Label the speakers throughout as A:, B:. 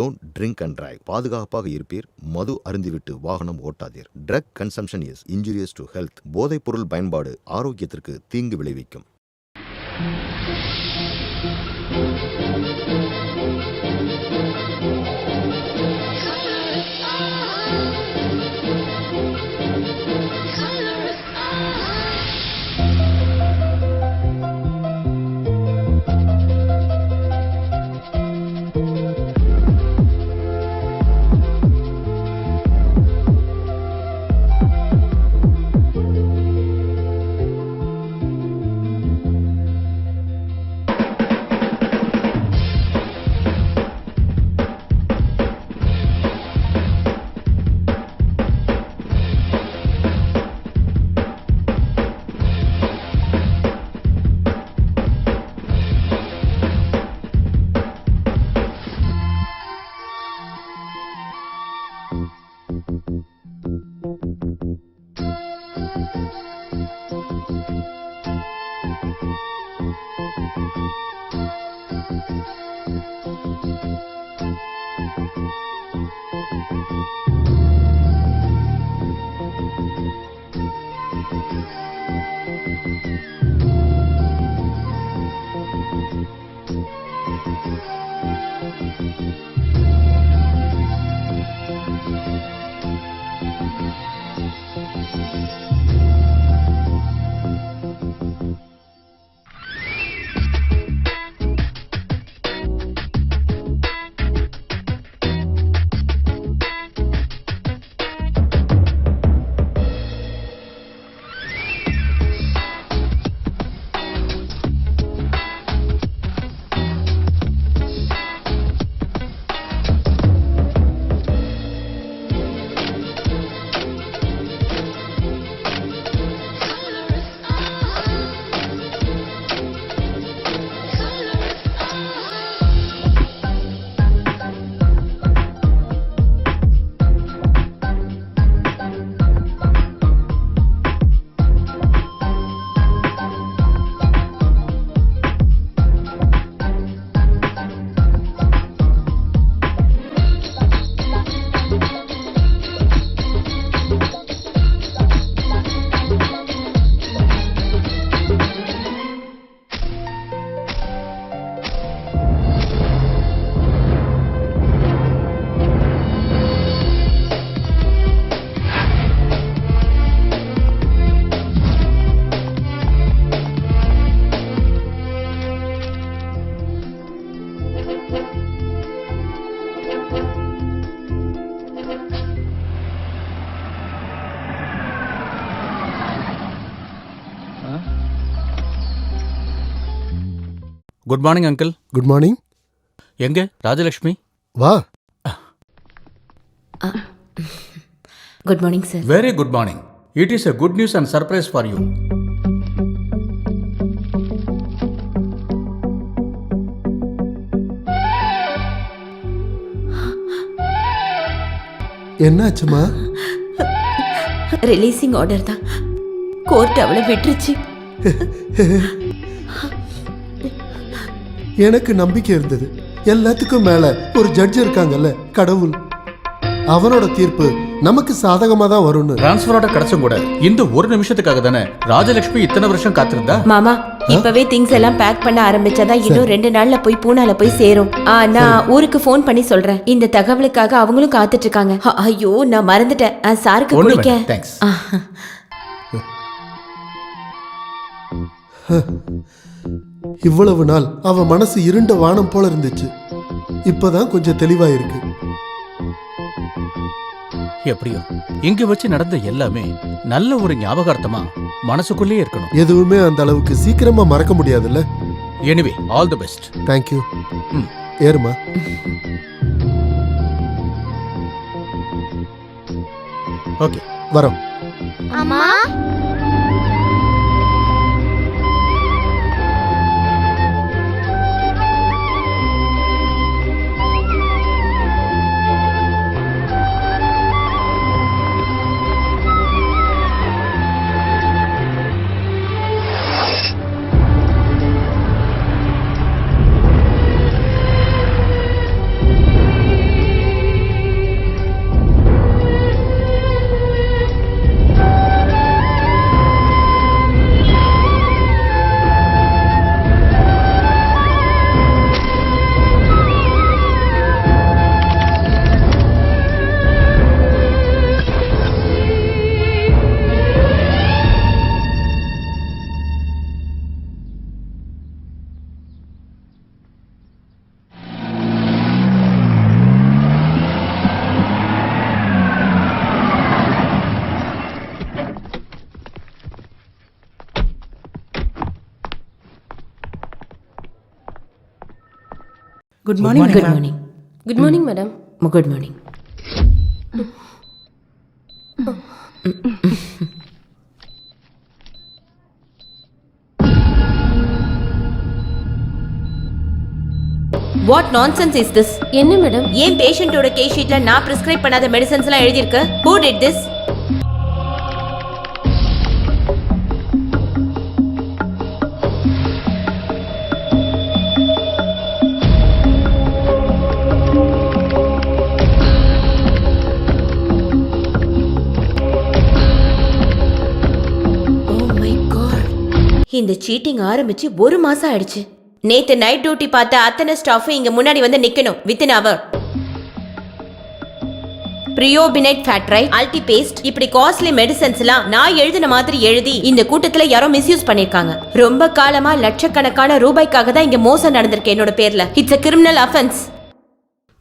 A: Don't drink and drive. பாதுகாப்பாக இருப்பீர். மது அருந்திவிட்டு வாகனம் ஓட்டாதீர். Drug consumption is injurious to health. போதைப் பொருள் பயன்பாடு ஆரோக்கியத்திற்கு தீங்கு விளைவிக்கும்.
B: Good morning uncle.
C: Good morning.
B: எங்க ராஜலட்சுமி?
C: வா.
D: Good morning sir.
B: Very good morning. It is a good news and surprise for you.
C: என்னாச்சுமா?
D: ரிலீசிங் ஆர்டர் தான். கோர்ட் அவளை விட்டுருச்சு.
C: எனக்கு நம்பிக்கை இருந்தது. எல்லாத்துக்கும் மேல ஒரு ஜட்ஜ் இருக்காங்கல்ல, கடவுள். அவனோட தீர்ப்பு நமக்கு சாதகமா தான் வரும்னு.
B: டிரான்ஸ்ஃபரோட கிடைச்சும் கூட இந்த ஒரு நிமிஷத்துக்காக தானே ராஜலட்சுமி இத்தனை வருஷம் காத்திருந்தா.
D: மாமா இப்பவே திங்ஸ் எல்லாம் பேக் பண்ண ஆரம்பிச்சாதான் இன்னும் 2 நாள்ல போய் பூனால போய் சேரும். நான் ஊருக்கு ஃபோன் பண்ணி சொல்றேன். இந்த தகவலுக்காக அவங்களும் காத்துட்டு இருக்காங்க. ஐயோ நான் மறந்துட்டேன். சாருக்கு குடிக்க.
B: தேங்க்ஸ்.
C: இவ்வளவு நாள் அவ மனசு இருண்ட வானம் போல இருந்துச்சு. இப்பதான் கொஞ்சம் தெளிவா இருக்கு.
B: எப்படியோ இங்க வச்சு நடந்த எல்லாமே நல்ல ஒரு ஞாபகார்த்தமா மனசுக்குள்ளே இருக்கணும்.
C: எதுவுமே அந்த அளவுக்கு சீக்கிரமா மறக்க முடியாதுல்ல.
B: Anyway all the best.
C: Thank you. ஏறுமா.
B: ஓகே
C: வரோம்.
E: அம்மா good morning
D: good morning.
F: Good morning madam.
D: Good morning. What nonsense is this?
F: என்ன மேடம்?
D: ஏன் பேஷண்டோட கேஸ் ஷீட்ல நான் பிரிஸ்கிரைப் பண்ணாத மெடிசன்ஸ் எல்லாம் எழுதி இருக்கு? Who did this? Oh my God. இந்த சீட்டிங் ஆரம்பிச்சு 1 மாசம் ஆயிடுச்சு. நேத்து நைட் டியூட்டி பார்த்த அத்தனை ஸ்டாஃப் இங்க முன்னாடி வந்து நிக்கணும் வித்தின் அவர். பிரியோபினைட் ஃபேட்ரைட், அல்டிபேஸ்ட், இப்படி காஸ்ட்லி மெடிசன்ஸ் எல்லாம் நான் எழுதின மாதிரி எழுதி இந்த கூட்டத்துல யாரோ மிஸ்யூஸ் பண்ணிருக்காங்க. ரொம்ப காலமா லட்சக்கணக்கான ரூபாய்க்காக தான் இங்க மோசம் நடந்திருக்கு என்னோட பேர்ல. It's a criminal offense.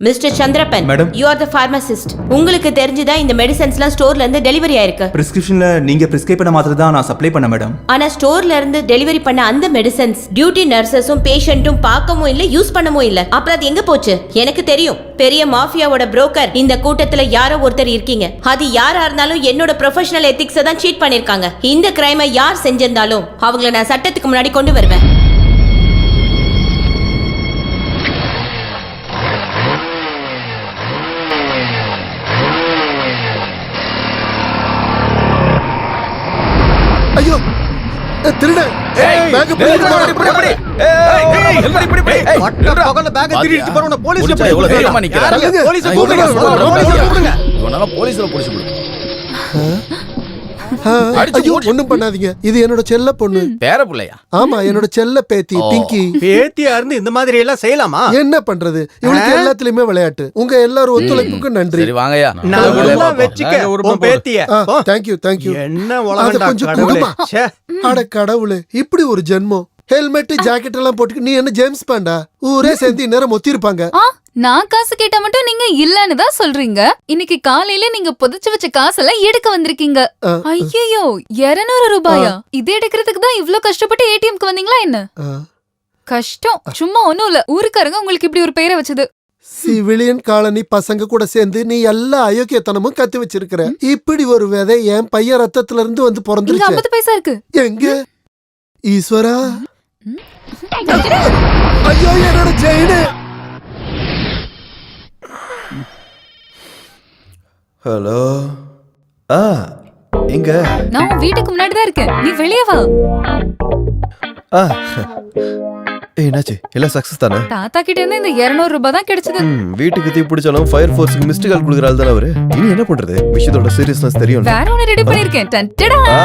D: Mister Chandrappan,
G: madam,
D: you are the pharmacist. உங்களுக்கு தெரிஞ்சுதான் இந்த மெடிசன்ஸ்லாம் ஸ்டோர்ல இருந்து டெலிவரி ஆயிருக்கு.
G: பிரிஸ்கிரிப்ஷன்ல நீங்க பிரிஸ்கிரைப் பண்ண மாத்திரை தான் நான் சப்ளை பண்ண மேடம்.
D: ஆனா ஸ்டோர்ல இருந்து டெலிவரி பண்ண அந்த மெடிசன்ஸ் டியூட்டி நர்சஸும் பேஷண்ட்டும் பார்க்கவும் இல்ல, யூஸ் பண்ணவும் இல்ல. அப்புறம் அது எங்க போச்சு? எனக்கு தெரியும், பெரிய மாஃபியாவோட புரோக்கர் இந்த கூட்டத்துல யாரோ ஒருத்தர் இருக்கீங்க. அது யாரா இருந்தாலும் என்னோட ப்ரொஃபஷனல் எத்திக்ஸை தான் சீட் பண்ணிருக்காங்க. இந்த கிரைமை யார் செஞ்சிருந்தாலும் அவங்கள நான் சட்டத்துக்கு முன்னாடி கொண்டு வருவேன்.
C: ஐயோ திருட பேக் ஒண்ணும் பண்ணாதீங்க. இது என்னோட செல்ல பொண்ணு.
H: பேர பிள்ளையா?
C: ஆமா, என்னோட செல்ல பேத்தி பிங்கி.
H: பேத்தியா இருந்து இந்த மாதிரி எல்லாம் செய்யலாமா?
C: என்ன பண்றது, இவளுக்கு எல்லாத்துலயுமே விளையாட்டு. உங்க எல்லாரும் ஒத்துழைப்புக்கு நன்றி.
H: சரி வாங்கயா.
C: தேங்க்யூ.
H: என்ன
C: கொஞ்சம் கொடுமா. அட கடவுளே, இப்படி ஒரு ஜென்மம். ஹெல்மெட் ஜாக்கெட் எல்லாம் போட்டு நீ என்ன ஜேம்ஸ் பாண்டா? ஊரே சேர்ந்து நேரம் ஒத்திருப்பாங்க.
I: நான் காசு கேட்டா மட்டும் நீங்க இல்லன்னு தான் சொல்றீங்க. இன்னைக்கு காலையில நீங்க புதைச்சு வச்ச காசெல்லாம் எடுக்க வந்திருக்கீங்க. ஐயோ, 200 ரூபாயா? இது எடுக்கிறதுக்கு தான் இவ்ளோ கஷ்டப்பட்டு ஏடிஎம்க்கு வந்தீங்களா என்ன? கஷ்டம் சும்மா ஒண்ணும் இல்ல. ஊருக்காரங்க உங்களுக்கு இப்படி ஒரு பெயரை வச்சது.
C: சிவிலியன் காலனி பசங்க கூட சேர்ந்து நீ எல்லா அயோக்கியத்தனமும் கத்து வச்சிருக்கிற. இப்படி ஒரு விதை என் பையன் ரத்தத்துல இருந்து வந்து பிறந்துருச்சு.
I: 50 பைசா இருக்கு.
C: எங்க ஈஸ்வரா? ஐயோ, என்னோட செயினு.
J: ஹலோ, எங்க?
I: நான் வீட்டுக்கு முன்னாடி தான் இருக்கேன், நீ வெளியே வா.
J: என்னாச்சு? எல்லாம் சக்சஸ் தானே?
I: தாத்தா கிட்ட இருந்து இந்த 200 ரூபாய் தான் கிடைச்சது.
J: வீட்டுக்கு தீ பிடிச்சாலும் ஃபயர் ஃபோர்ஸ்க்கு மிஸ்டு கால் கொடுக்கறாள் தானே அவரு. இனி என்ன பண்றது? விஷயத்தோட சீரியஸ்னஸ் தெரியும்.
I: வேற ஒன்னு ரெடி பண்ணிருக்கேன். டடடா.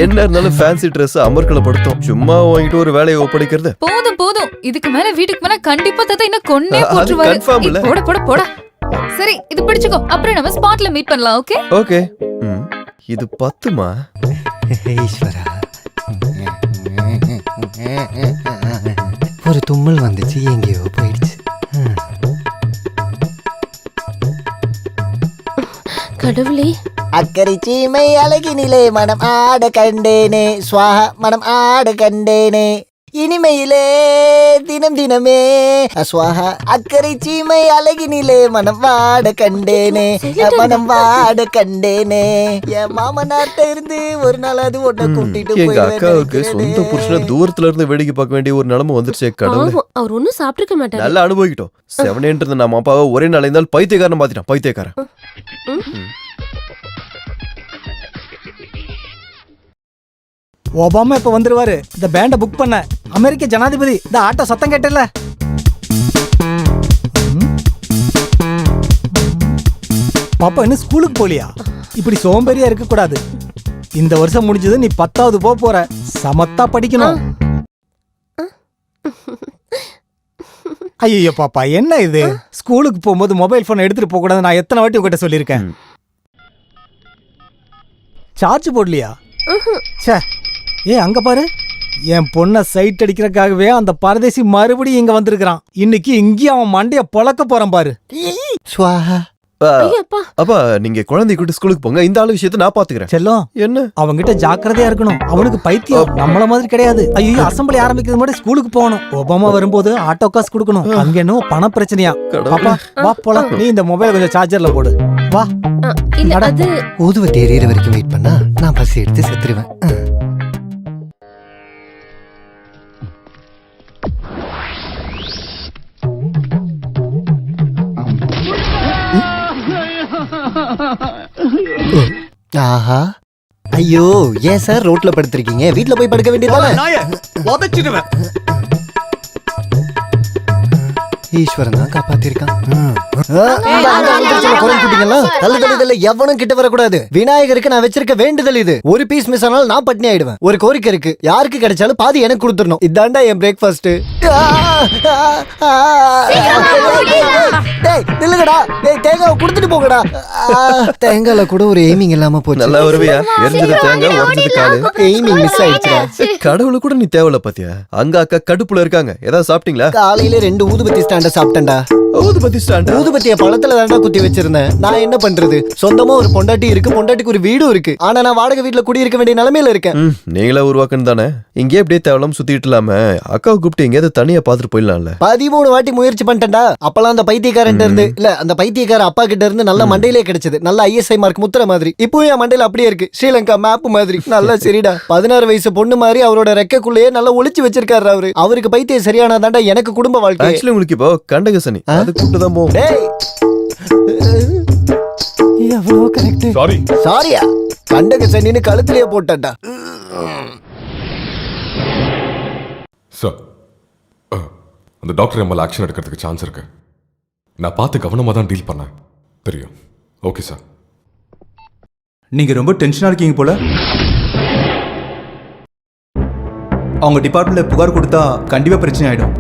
J: என்ன இருந்தாலும் ஃபேன்சி Dress அமர்க்கலப்படுத்தும். சும்மா வாங்கிட்டு ஒரு வேலையை ஒப்படைக்கிறது
I: போதும். இதுக்கு மேல வீட்டுக்கு போனா கண்டிப்பா தாத்தா என்ன கொன்னே போட்டுருவாரு. போட. சரி, இது பிடிச்சுக்கோ. அப்புறம் நம்ம ஸ்பாட்ல மீட் பண்ணலாம். ஓகே?
J: ஓகே. இது 10மா?
K: ஈஸ்வரா, ஒரு தும்மல் வந்துச்சு, எங்கேயோ போயிடுச்சு.
F: கடவுளே.
K: அக்கறை சீமை அழகினிலே மனம் ஆட கண்டேனே, ஸ்வாஹா மனம் ஆட கண்டேனே, இனிமையிலே தினம் தினமே ஸ்வாஹா. அக்கறை சீமை அழகினிலே மனம் வாட கண்டேனே, மனம் வாட கண்டேனே. என் மாமனார்ட்ட இருந்து ஒரு நாள் அது ஒன்ன கூட்டிட்டு
J: எங்க அக்காவுக்கு சொந்த புருஷனை தூரத்துல இருந்து வேடிக்கை பார்க்க வேண்டிய ஒரு நிலைமை வந்துருச்சு. கடவுளே,
F: அவர் ஒன்னும் சாப்பிட்டுக்க மாட்டாரு.
J: நல்லா அனுபவிக்கிட்டோம். 7 நம்ம அப்பாவை ஒரே நாள் இருந்தாலும் பைத்தியக்காரன் மாத்திட்டான். பைத்தியக்காரன்.
E: ஒபாமா இப்ப வந்துருவாரு. இந்த பேண்ட புக் பண்ண அமெரிக்க ஜனாதிபதி இந்த ஆட்டோ சத்தம் கேட்டல. பாப்பா இன்னும் ஸ்கூலுக்கு போலியா? இப்படி சோம்பேறியா இருக்க கூடாது. இந்த வருஷம் முடிஞ்சது, நீ 10வது போற. சமத்தா படிக்கணும். ஐயோ பாப்பா, என்ன இது? ஸ்கூலுக்கு போகும்போது மொபைல் போன் எடுத்துட்டு போக கூடாது. நான் எத்தனை வாட்டி உங்ககிட்ட சொல்லியிருக்கேன். சார்ஜ் போடலையா? அங்க பாரு, என் பொண்ணை சைட் அடிக்கிறதுக்காகவே அந்த பரதேசி மறுபடியும் இங்க வந்திருக்கான். இன்னைக்கு இங்கேயும் அவன் மண்டைய பொளக்க போறான் பாரு.
F: ஐயோ அப்பா
J: அப்பா நீங்க குழந்தை கூட்டி ஸ்கூலுக்கு போங்க, இந்த ஆளு விஷயத்தை நான் பாத்துக்கிறேன்.
E: செல்லம்
J: என்ன
E: அவங்கிட்ட ஜாக்கிரதையா இருக்கணும். அவனுக்கு பைத்தியம் நம்மள மாதிரி கிடையாது. ஐயோ அசம்பிளி ஆரம்பிக்கிறது முன்னாடி ஸ்கூலுக்கு போகணும். ஒபாமா வரும்போது ஆட்டோ காசு கொடுக்கணும். அங்க என்ன பண பிரச்சனையா? பாப்பா வா போலாம். நீ இந்த மொபைல் கொஞ்சம் சார்ஜர்ல போடு. வா.
F: இல்ல அது
K: ஊதுவத்தி எரியற வரைக்கும் வெயிட் பண்ணா நான் பசி எடுத்து செத்துருவேன். ஆஹா ஐயோ ஏன் சார் ரோட்ல படுத்திருக்கீங்க? வீட்ல போய் படுக்க வேண்டியதானே?
H: உதச்சிடுவேன்.
K: ஈஸ்வரன் தான் காப்பாத்திருக்கான். எவனும் கிட்ட வரக்கூடாது. விநாயகருக்கு நான் வச்சிருக்க வேண்டுதல் இது. ஒரு பீஸ் மிஸ் ஆனாலும் நான் பட்னி ஆயிடுவேன். ஒரு கோரிக்கை இருக்கு, யாருக்கு கிடைச்சாலும் பாதி எனக்கு கொடுத்துடணும். இதாண்டா என் பிரேக்ஃபாஸ்ட். நில்லுங்கடா, தேங்காய் கொடுத்துட்டு போங்கடா. தேங்காய்ல கூட ஒரு எய்மிங் இல்லாம போச்சு.
J: நல்லா வருவியா? எரிஞ்சது தேங்காய், உடஞ்சது காலு.
K: எய்மிங் மிஸ் ஆயிடுச்சு.
J: கடவுளு கூட நீ தேவையில்ல பாத்தியா? அங்க அக்கா கடுப்புல இருக்காங்க. ஏதாவது சாப்பிட்டீங்களா?
K: காலையில 2 ஊதுபத்தி ஸ்டாண்ட சாப்பிட்டேன்டா.
J: ஊதுபத்தி ஸ்டாண்டா?
K: ஊதுபத்திய பழத்துல தாண்டா குத்தி வச்சிருந்தேன். நான் என்ன பண்றது? சொந்தமா ஒரு பொண்டாட்டி இருக்கு, பொண்டாட்டிக்கு ஒரு வீடும் இருக்கு. ஆனா நான் வாடகை வீட்டுல குடியிருக்க வேண்டிய நிலைமையில இருக்கேன்.
J: நீங்களா உருவாக்குன்னு தானே? இங்கே அப்படியே தேவலாம் சுத்திட்டு இல்லாம அக்காவை கூப்பிட்டு எங்கேயாவது தனியா பாத்துட்டு போயிடலாம்ல.
K: 13 வாட்டி முயற்சி பண்ணிட்டேன்டா. அப்பெல்லாம் அந்த பைத்தியக்காரன் இருந்து இல்ல, அந்த பைத்தியக்கார அப்பா கிட்ட இருந்து நல்ல மண்டையிலே கிடைச்சது. நல்ல ISI மார்க் முத்திர மாதிரி. இப்பவும் என் மண்டையில அப்படியே இருக்கு, ஸ்ரீலங்கா மேப் மாதிரி. நல்லா சரிடா. 16 வயசு பொண்ணு மாதிரி அவரோட ரெக்கைக்குள்ளேயே நல்லா ஒளிச்சு வச்சிருக்காரு அவரு. அவருக்கு பைத்தியம் சரியானாதாண்டா எனக்கு குடும்ப வாழ்க்கை.
J: ஆக்சுவலி உங்களுக்கு இப்போ கண்டகசனி, அது கூப்பிட்டு தான் போகும்.
K: எவ்வளவு கரெக்ட். சாரியா? கண்டகசனின்னு கழுத்திலேயே போட்டான்டா.
L: சார், அந்த டாக்டர் எம்எல் ஆக்ஷன் எடுக்கிறதுக்கு சான்ஸ் இருக்கு. நான் பார்த்து கவனமாக தான் டீல் பண்ணேன். தெரியும். Okay sir.
G: நீங்க ரொம்ப டென்ஷனா இருக்கீங்க போல. அவங்க டிபார்ட்மெண்ட்ல புகார் கொடுத்தா கண்டிப்பா பிரச்சனை ஆயிடும்.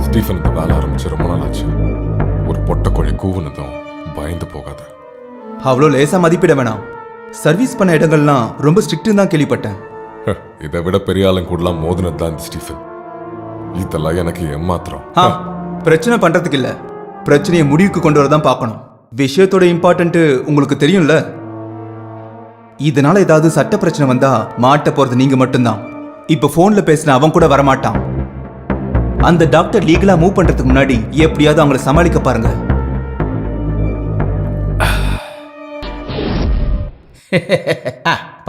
L: ஸ்டீஃபன் இந்த வேலை ஆரம்பிச்சு ரொம்ப நாள் ஆச்சு. ஒரு பொட்டை கோழி கூவுனதும் பயந்து போகாத.
G: அவ்வளோ லேசா மதிப்பிட வேணாம். சர்வீஸ் பண்ண இடங்கள்லாம் ரொம்ப ஸ்ட்ரிக்ட்னு தான் கேள்விப்பட்டேன்.
L: இதை விட பெரிய ஆளுங்க கூடலாம் மோதினது தான் இந்த ஸ்டீஃபன். இதெல்லாம் எனக்கு ஏமாத்திரம்.
G: பிரச்சனை பண்றதுக்கு இல்ல, பிரச்சனையை முடிவுக்கு கொண்டு வரதான் பார்க்கணும். விஷயத்தோட இம்பார்ட்டன்ட் உங்களுக்கு தெரியும்ல. இதனால ஏதாவது சட்ட பிரச்சனை வந்தா மாட்ட போறது நீங்க மட்டும்தான். இப்ப போன்ல பேசின அவன் கூட வரமாட்டான். அந்த டாக்டர் லீகலா மூவ் பண்றதுக்கு முன்னாடி எப்படியாவது அவங்கள சமாளிக்க பாருங்க.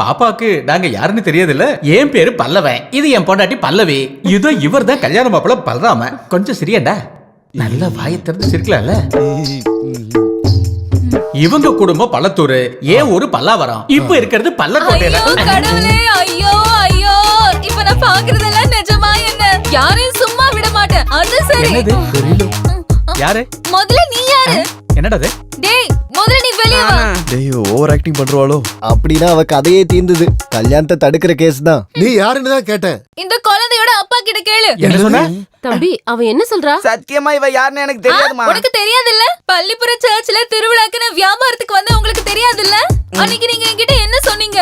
B: பாப்பாக்கு நாங்க யாருன்னு தெரியாதுல்ல. என் பேரு பல்லவன், இது என் பொண்டாட்டி பல்லவி, இதோ இவர் தான் கல்யாண மாப்பிள்ள பல்ராம. கொஞ்சம் சிரியண்டா, நல்ல வாயை திறந்து சிரிக்கலாம்ல. இவங்க குடும்பம் பள்ளத்தூர், ஏன் ஒரு பல்லாவரம். இப்ப இருக்கிறது பல்லக்கோட்டையில.
I: ஐயோ ஐயோ, இப்ப நான் பாக்குறதெல்லாம் நிஜமா? என்ன யாரையும் சும்மா விட மாட்டேன். அது சரி.
B: யாரு?
I: முதல்ல நீ யாரு?
B: என்னடா அது?
I: டேய் முதல்ல நீ வெளிய வா.
J: டேய் ஓவர் ஆக்டிங் பண்றவாளோ?
K: அப்படின்னா அவ கதையே தீர்ந்தது. கல்யாணத்தை தடுக்கிற கேஸ் தான்.
C: நீ யாருன்னு தான் கேட்டேன்.
I: இந்த குழந்தையோட அப்பா கிட்ட கேளு.
B: என்ன சொன்ன?
F: தம்பி அவ என்ன சொல்றா?
K: சத்தியமா இவ யாருன்னு எனக்கு தெரியாதுமா.
I: உனக்கு தெரியாதுல்ல? பள்ளிப்புற சர்ச்சில் திருவிழாக்குன வியாபாரத்துக்கு வந்து உங்களுக்கு தெரியாதுல்ல? அன்னைக்கு நீங்க என்கிட்ட என்ன சொன்னீங்க?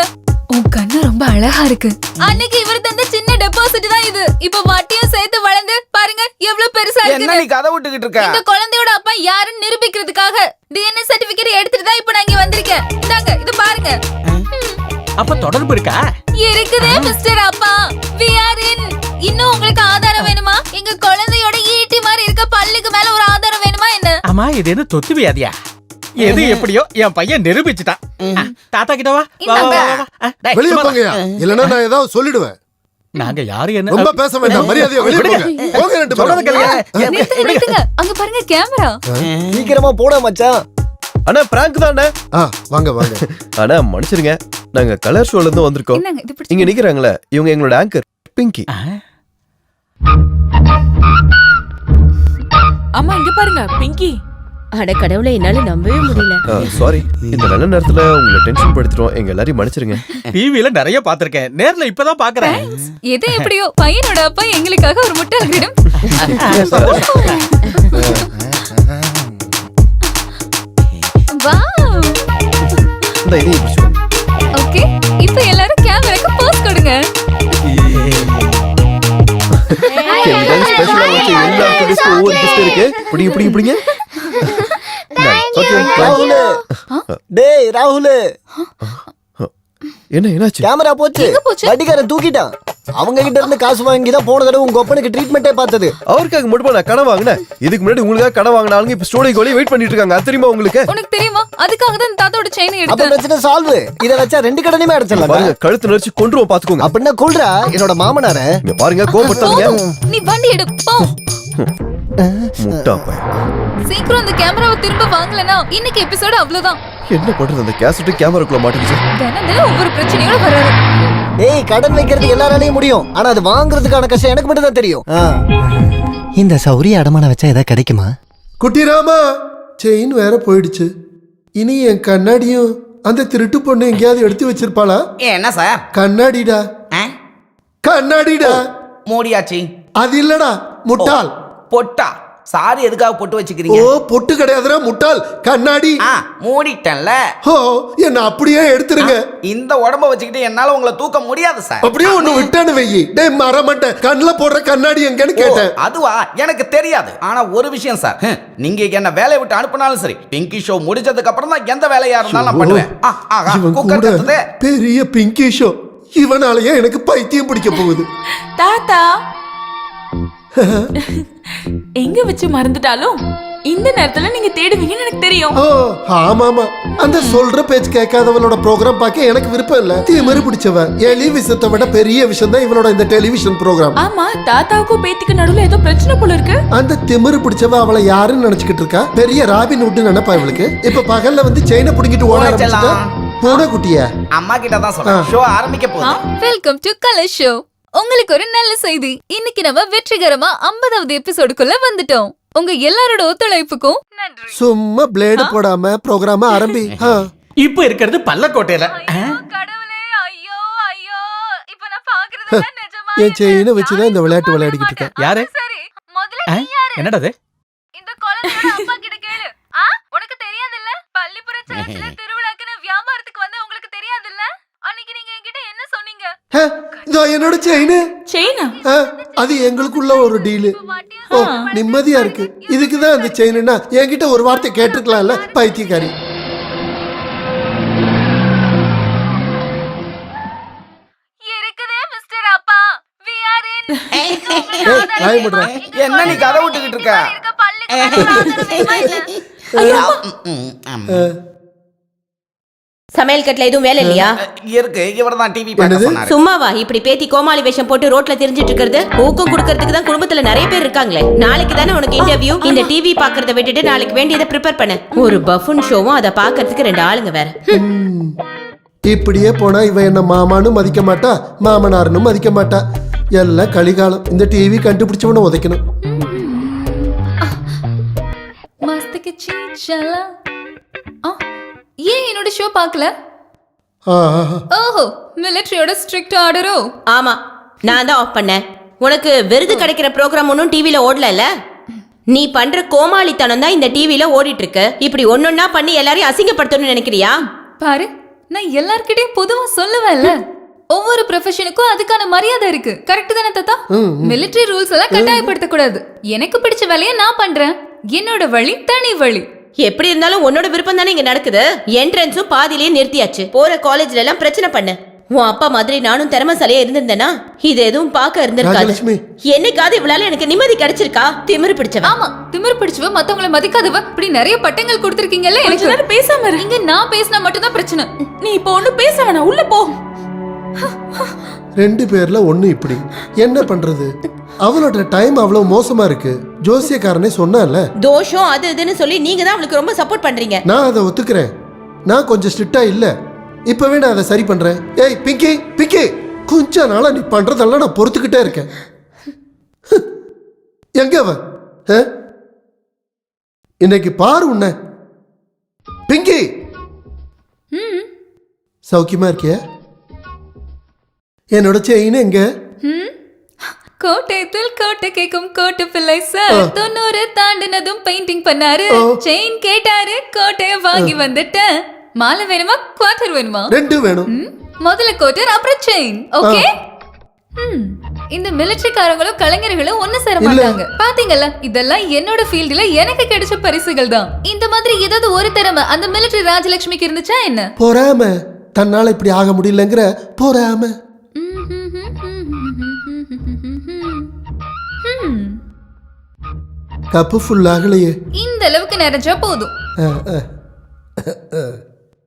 I: உன் கண்ணு ரொம்ப அழகா இருக்கு. அன்னைக்கு இவர் தந்த சின்ன டெபாசிட் தான் இது. இப்ப வட்டியும் சேர்த்து வளர்ந்து பாருங்க எவ்வளவு பெருசா இருக்கு.
K: என்ன நீ கதை விட்டுக்கிட்டு இருக்க?
I: இந்த குழந்தையோட அப்பா யாருன்னு நிரூபிக்கிறதுக்காக DNA சர்டிபிகேட் எடுத்துட்டு தான் இப்ப நான் இங்க வந்திருக்கேன். இந்தாங்க இது பாருங்க.
B: அப்ப தொடர்பு இருக்கா?
I: இருக்குதே மிஸ்டர் அப்பா. We are in. இன்னும் உங்களுக்கு ஆதாரம் வேணுமா? எங்க குழந்தையோட ஈட்டி மாதிரி இருக்க பல்லுக்கு மேல ஒரு ஆதாரம் வேணுமா என்ன?
B: ஆமா, இது என்ன தொத்து வியாதியா? எது எப்படியோ என் பையன் நிரூபிச்சுட்டான். தாத்தா கிட்ட வா.
C: வெளியே போங்கயா, இல்லனா நான் ஏதாவது சொல்லிடுவேன்.
B: நாங்க யாரு என்ன
C: ரொம்ப பேச வேண்டாம், மரியாதையா வெளியே போங்க. போங்க ரெண்டு பேரும்.
I: நிறுத்துங்க. அங்க பாருங்க கேமரா.
K: சீக்கிரமா போடா மச்சான்.
J: அண்ணா பிராங்க் தான் அண்ணா.
C: வாங்க வாங்க.
J: அண்ணா மன்னிச்சிருங்க, நாங்க கலர் ஷோல இருந்து வந்திருக்கோம். இங்க நிக்கிறாங்களே இவங்க எங்களோட ஆங்கர் பிங்கி.
F: அம்மா இங்க பாருங்க பிங்கி.
D: அட கடவுளே, என்னால நம்பவே முடியல.
J: சாரி, இந்த நல்ல நேரத்துல உங்களை டென்ஷன் படுத்திட்டோம். எங்க எல்லாரையும் மன்னிச்சிருங்க.
B: டிவில நிறைய பாத்திருக்கேன், நேர்ல இப்பதான் பாக்குறேன்.
I: எது எப்படியோ பையனோட அப்பா எங்களுக்காக ஒரு முட்டை ஆகிடும். வாவ்.
J: இந்த இதையும் பிடிச்சுக்கோங்க.
I: ஓகே, இப்போ எல்லாரும் கேமராக்கு போஸ் கொடுங்க.
J: ஸ்பெஷலா வச்சு எல்லா ஆக்டிவிஸ்க்கும் ஒவ்வொரு கிஃப்ட் இருக்கு. பிடிங்க.
K: ராகுல் டேய் ராகுல்
J: என்னாச்சு?
K: கேமரா போச்சு, வட்டிக்காரன் தூக்கிட்டான். அவங்க கிட்ட இருந்து காசு வாங்கி தான் போன தடவை உங்க ஒப்பனுக்கு ட்ரீட்மெண்டே பார்த்தது.
J: அவருக்காக மட்டும் நான் கடன் வாங்கினேன். இதுக்கு முன்னாடி உங்களுக்காக கடன் வாங்கின ஆளுங்க இப்ப ஸ்டோரிக்கு வெளியே வெயிட் பண்ணிட்டு இருக்காங்க. அது தெரியுமா உங்களுக்கு?
I: உனக்கு தெரியுமா? அதுக்காக தான் தாத்தாவோட செயின்
K: அப்ப
I: எடுத்தேன்.
K: பிரச்சனை சால்வ். இத வச்சா 2 கடனையுமே அடைச்சிடலாம்.
J: பாருங்க, கழுத்து நெரிச்சு கொன்றுவோம் பாத்துக்கோங்க.
K: அப்படின்னா கொல்றா என்னோட மாமனார.
J: இங்க பாருங்க, கோபப்பட்டாதீங்க.
I: நீ வண்டி எடு போ.
J: முட்டா பையன்.
I: சீக்கிரம் அந்த கேமராவை திரும்ப வாங்கலனா இன்னைக்கு எபிசோட் அவ்வளவுதான்.
J: என்ன பண்றது? அந்த கேசட் கேமராக்குள்ள மாட்டிக்கிச்சு.
I: தினம் ஒவ்வொரு பிரச்சனையோட வராரு.
K: டேய், கடன் வைக்கிறது எல்லாராலையும் முடியும், ஆனா அது வாங்குறதுக்கான கஷ்டம் எனக்கு மட்டும் தான் தெரியும். இந்த சௌரிய அடமான வச்சா ஏதாவது கிடைக்குமா?
C: குட்டிராமா, செயின் வேற போயிடுச்சு. இனி என் கண்ணாடியும் அந்த திருட்டு பொண்ணு எங்கேயாவது எடுத்து வச்சிருப்பாளா?
M: என்ன சார்?
C: கண்ணாடிடா, கண்ணாடிடா.
M: மூடியாச்சு.
C: அது இல்லடா, முட்டாள்.
M: பொட்டா? சாரி, எதுக்காக பொட்டு வச்சுக்கிறீங்க?
C: ஓ, பொட்டு கிடையாதுடா முட்டாள், கண்ணாடி.
M: மூடிட்டேன்ல.
C: ஓ, என்ன அப்படியே எடுத்துருங்க.
M: இந்த உடம்ப வச்சுக்கிட்டு என்னால உங்களை தூக்க முடியாது சார்.
C: அப்படியே ஒண்ணு விட்டானு வெயி. டேய் மறமாட்ட, கண்ணுல போடுற கண்ணாடி எங்கன்னு கேட்டேன்.
M: அதுவா? எனக்கு தெரியாது. ஆனா ஒரு விஷயம் சார், நீங்க என்ன வேலையை விட்டு அனுப்பினாலும் சரி, பிங்கி ஷோ முடிஞ்சதுக்கு அப்புறம் தான் எந்த வேலையா இருந்தாலும் நான் பண்ணுவேன்.
C: பெரிய பிங்கி ஷோ. இவனாலயே எனக்கு பைத்தியம் பிடிக்க போகுது.
F: தாத்தா எங்க வச்சு மறந்துட்டாலும் இந்த நேரத்துல நீங்க தேடுவீங்கன்னு எனக்கு தெரியும்.
C: ஆமாமா, அந்த சொல்ற பேச்சு கேட்காதவளோட ப்ரோக்ராம் பார்க்க எனக்கு விருப்பம் இல்ல. திமிரு பிடிச்சவ. எலி விஷயத்தை விட பெரிய விஷயம் தான் இவளோட இந்த டெலிவிஷன் ப்ரோக்ராம்.
F: ஆமா, தாத்தாவுக்கும் பேத்திக்கு நடுவுல ஏதோ பிரச்சனை போல இருக்கு.
C: அந்த திமிரு பிடிச்சவ அவளை யாருன்னு நினைச்சுக்கிட்டு இருக்கா? பெரிய ராபின் ஹுட் நினைப்பா இவளுக்கு. இப்ப பகல்ல வந்து செயினை புடிங்கிட்டு ஓட ஆரம்பிச்சுட்டா. பூனை குட்டியா?
M: அம்மா கிட்ட தான் சொல்றேன், ஷோ ஆரம்பிக்க போகுது.
I: Welcome to colour show. உங்களுக்கு ஒரு நல்ல செய்தி. இன்னைக்கு நம்ம வெற்றிகரமா 50வது எபிசோடுக்குள்ள வந்துட்டோம். உங்க எல்லாரோட ஒத்துழைப்புக்கும் நன்றி.
C: சும்மா பிளேடு போடாம ப்ரோக்ராம் ஆரம்பி.
B: இப்போ இருக்கிறது பல்லக்கோட்டையில.
I: கடவுளே, ஐயோ ஐயோ, இப்போ நான் பாக்குறதெல்லாம் நிஜமா.
C: என் செயினை வச்சுதான் இந்த விளையாட்டு விளையாடிக்கிட்டு இருக்கேன்.
B: யாரு?
I: சரி, முதல்ல நீ யாரு?
B: என்னடா இது?
I: இந்த குழந்தையோட அப்பா கிட்ட கேளு. உனக்கு தெரியாதுல்ல? பள்ளிப்புற சர்ச்சில் திருவிழாக்கு நான் வியாபாரத்துக்கு வந்தா உங்களுக்கு தெரியாதுல்ல? அன்னைக்கு நீங்க என்கிட்ட என்ன சொன்னீங்க?
C: இதோ என்னோட செயின்.
F: செயினா?
C: அது எங்களுக்குள்ள ஒரு டீலு. ஓ, நிம்மதியா இருக்கு. இதுக்குதான் அந்த செயின்னா என்கிட்ட ஒரு வார்த்தை கேட்டுக்கலாம்ல, பைத்தியக்காரி.
I: இருக்குதே மிஸ்டர் அப்பா. we are in.
M: என்ன நீ கதை விட்டுக்கிட்டு இருக்க?
D: சமையல் கட்டுல எதுவும் வேலை இல்லையா?
M: இருக்கு, இவர்தான் டிவி பார்க்க சொன்னாரு.
D: சும்மாவா இப்படி பேத்தி கோமாளி வேஷம் போட்டு ரோட்ல திரிஞ்சிட்டு இருக்கிறது? ஊக்கம் கொடுக்கறதுக்கு தான் குடும்பத்துல நிறைய பேர் இருக்காங்களே. நாளைக்கு தானே உனக்கு இன்டர்வியூ. இந்த டிவி பாக்குறத விட்டுட்டு நாளைக்கு வேண்டியதை ப்ரிப்பேர் பண்ண. ஒரு பஃபன் ஷோவும் அதை பாக்குறதுக்கு 2 ஆளுங்க வேற.
C: இப்படியே போனா இவ என்ன மாமான்னு மதிக்க மாட்டா, மாமனார்னு மதிக்க மாட்டா. எல்லாம் கலிகாலம். இந்த டிவி கண்டுபிடிச்சவன உதைக்கணும்.
I: மஸ்துக்கு சீச்சலா. ஏன் என்னோட ஷோ பார்க்கல? ஓஹோ, மிலிட்டரியோட ஸ்ட்ரிக்ட் ஆர்டரோ?
D: ஆமா, நான் தான் ஆஃப் பண்ணேன். உனக்கு விருது கிடைக்கிற ப்ரோக்ராம் ஒன்னும் டிவில ஓடல. நீ பண்ற கோமாளித்தனம் தான் இந்த டிவில ஓடிட்டு இருக்கு. இப்படி ஒன்னொன்னா பண்ணி எல்லாரையும் அசிங்கப்படுத்தணும்னு நினைக்கிறியா?
I: பாரு, நான் எல்லார்கிட்டயும் பொதுவா சொல்லுவேன்ல, ஒவ்வொரு ப்ரொஃபஷனுக்கும் அதுக்கான மரியாதை இருக்கு. கரெக்ட் தானே தாத்தா? மிலிட்டரி ரூல்ஸ் எல்லாம் கட்டாயப்படுத்த கூடாது. எனக்கு பிடிச்ச வேலையை நான் பண்றேன். என்னோட வழி தனி வழி.
D: எப்படி இருந்தாலும் உன்னோட விருப்பம் தானே இங்க நடக்குது. என்ட்ரன்ஸும் பாதியிலேயே நிறுத்தியாச்சு. போற காலேஜ்ல எல்லாம் பிரச்சனை பண்ண. உன் அப்பா மாதிரி நானும் திறமைசாலியா இருந்திருந்தேனா இது எதுவும் பார்க்க இருந்திருக்காது. என்னைக்காவது இவளால எனக்கு நிம்மதி கிடைச்சிருக்கா? திமிரு பிடிச்சவ.
I: ஆமா, திமிரு பிடிச்சவ, மத்தவங்கள மதிக்காதவ, இப்படி நிறைய பட்டங்கள் கொடுத்திருக்கீங்கல்ல. எனக்கு பேசாம இருங்க. நான் பேசினா மட்டும் தான் பிரச்சனை.
F: நீ இப்போ ஒண்ணு பேச வேணாம், உள்ள போ.
C: 2 பேர்ல ஒண்ணு இப்படி. என்ன பண்றது? அவளோட டைம் அவ்வளவு மோசமா இருக்கு. ஜோசியக்காரனே சொன்னால
D: தோஷம் அது இதுன்னு சொல்லி நீங்க தான் அவளுக்கு ரொம்ப சப்போர்ட் பண்றீங்க.
C: நான் அதை ஒத்துக்கிறேன். நான் கொஞ்சம் ஸ்ட்ரிக்டா இல்ல. இப்பவே நான் அதை சரி பண்றேன். ஏய் பிங்கி, பிங்கி, கொஞ்ச நாளா நீ பண்றதெல்லாம் நான் பொறுத்துக்கிட்டே இருக்கேன். எங்க அவ? இன்னைக்கு பாரு உன்ன. பிங்கி, சௌக்கியமா இருக்கியா? என்னோட செயின் எங்க?
I: கோட்டையத்தில் கோட்டை கேக்கும் கோட்டை பிள்ளை சார் 90 தாண்டினதும் பெயிண்டிங் பண்ணாரு. செயின் கேட்டாரு, கோட்டைய வாங்கி வந்துட்டேன். மாலை வேணுமா, குவார்டர் வேணுமா?
C: 2 வேணும்.
I: முதல்ல கோட்டர், அப்புறம் செயின். ஓகே. இந்த மிலிட்டரிக்காரங்களும் கலைஞர்களும் ஒண்ணு சேர மாட்டாங்க. பாத்தீங்களா, இதெல்லாம் என்னோட ஃபீல்டுல எனக்கு கிடைச்ச பரிசுகள் தான். இந்த மாதிரி ஏதாவது ஒரு திறமை அந்த மிலிட்டரி ராஜலட்சுமிக்கு இருந்துச்சா என்ன?
C: பொறாம, தன்னால இப்படி ஆக முடியலங்கிற பொறாம. கப்பு ஃபுல் ஆகலையே.
I: இந்த அளவுக்கு நிறைஞ்சா போதும்.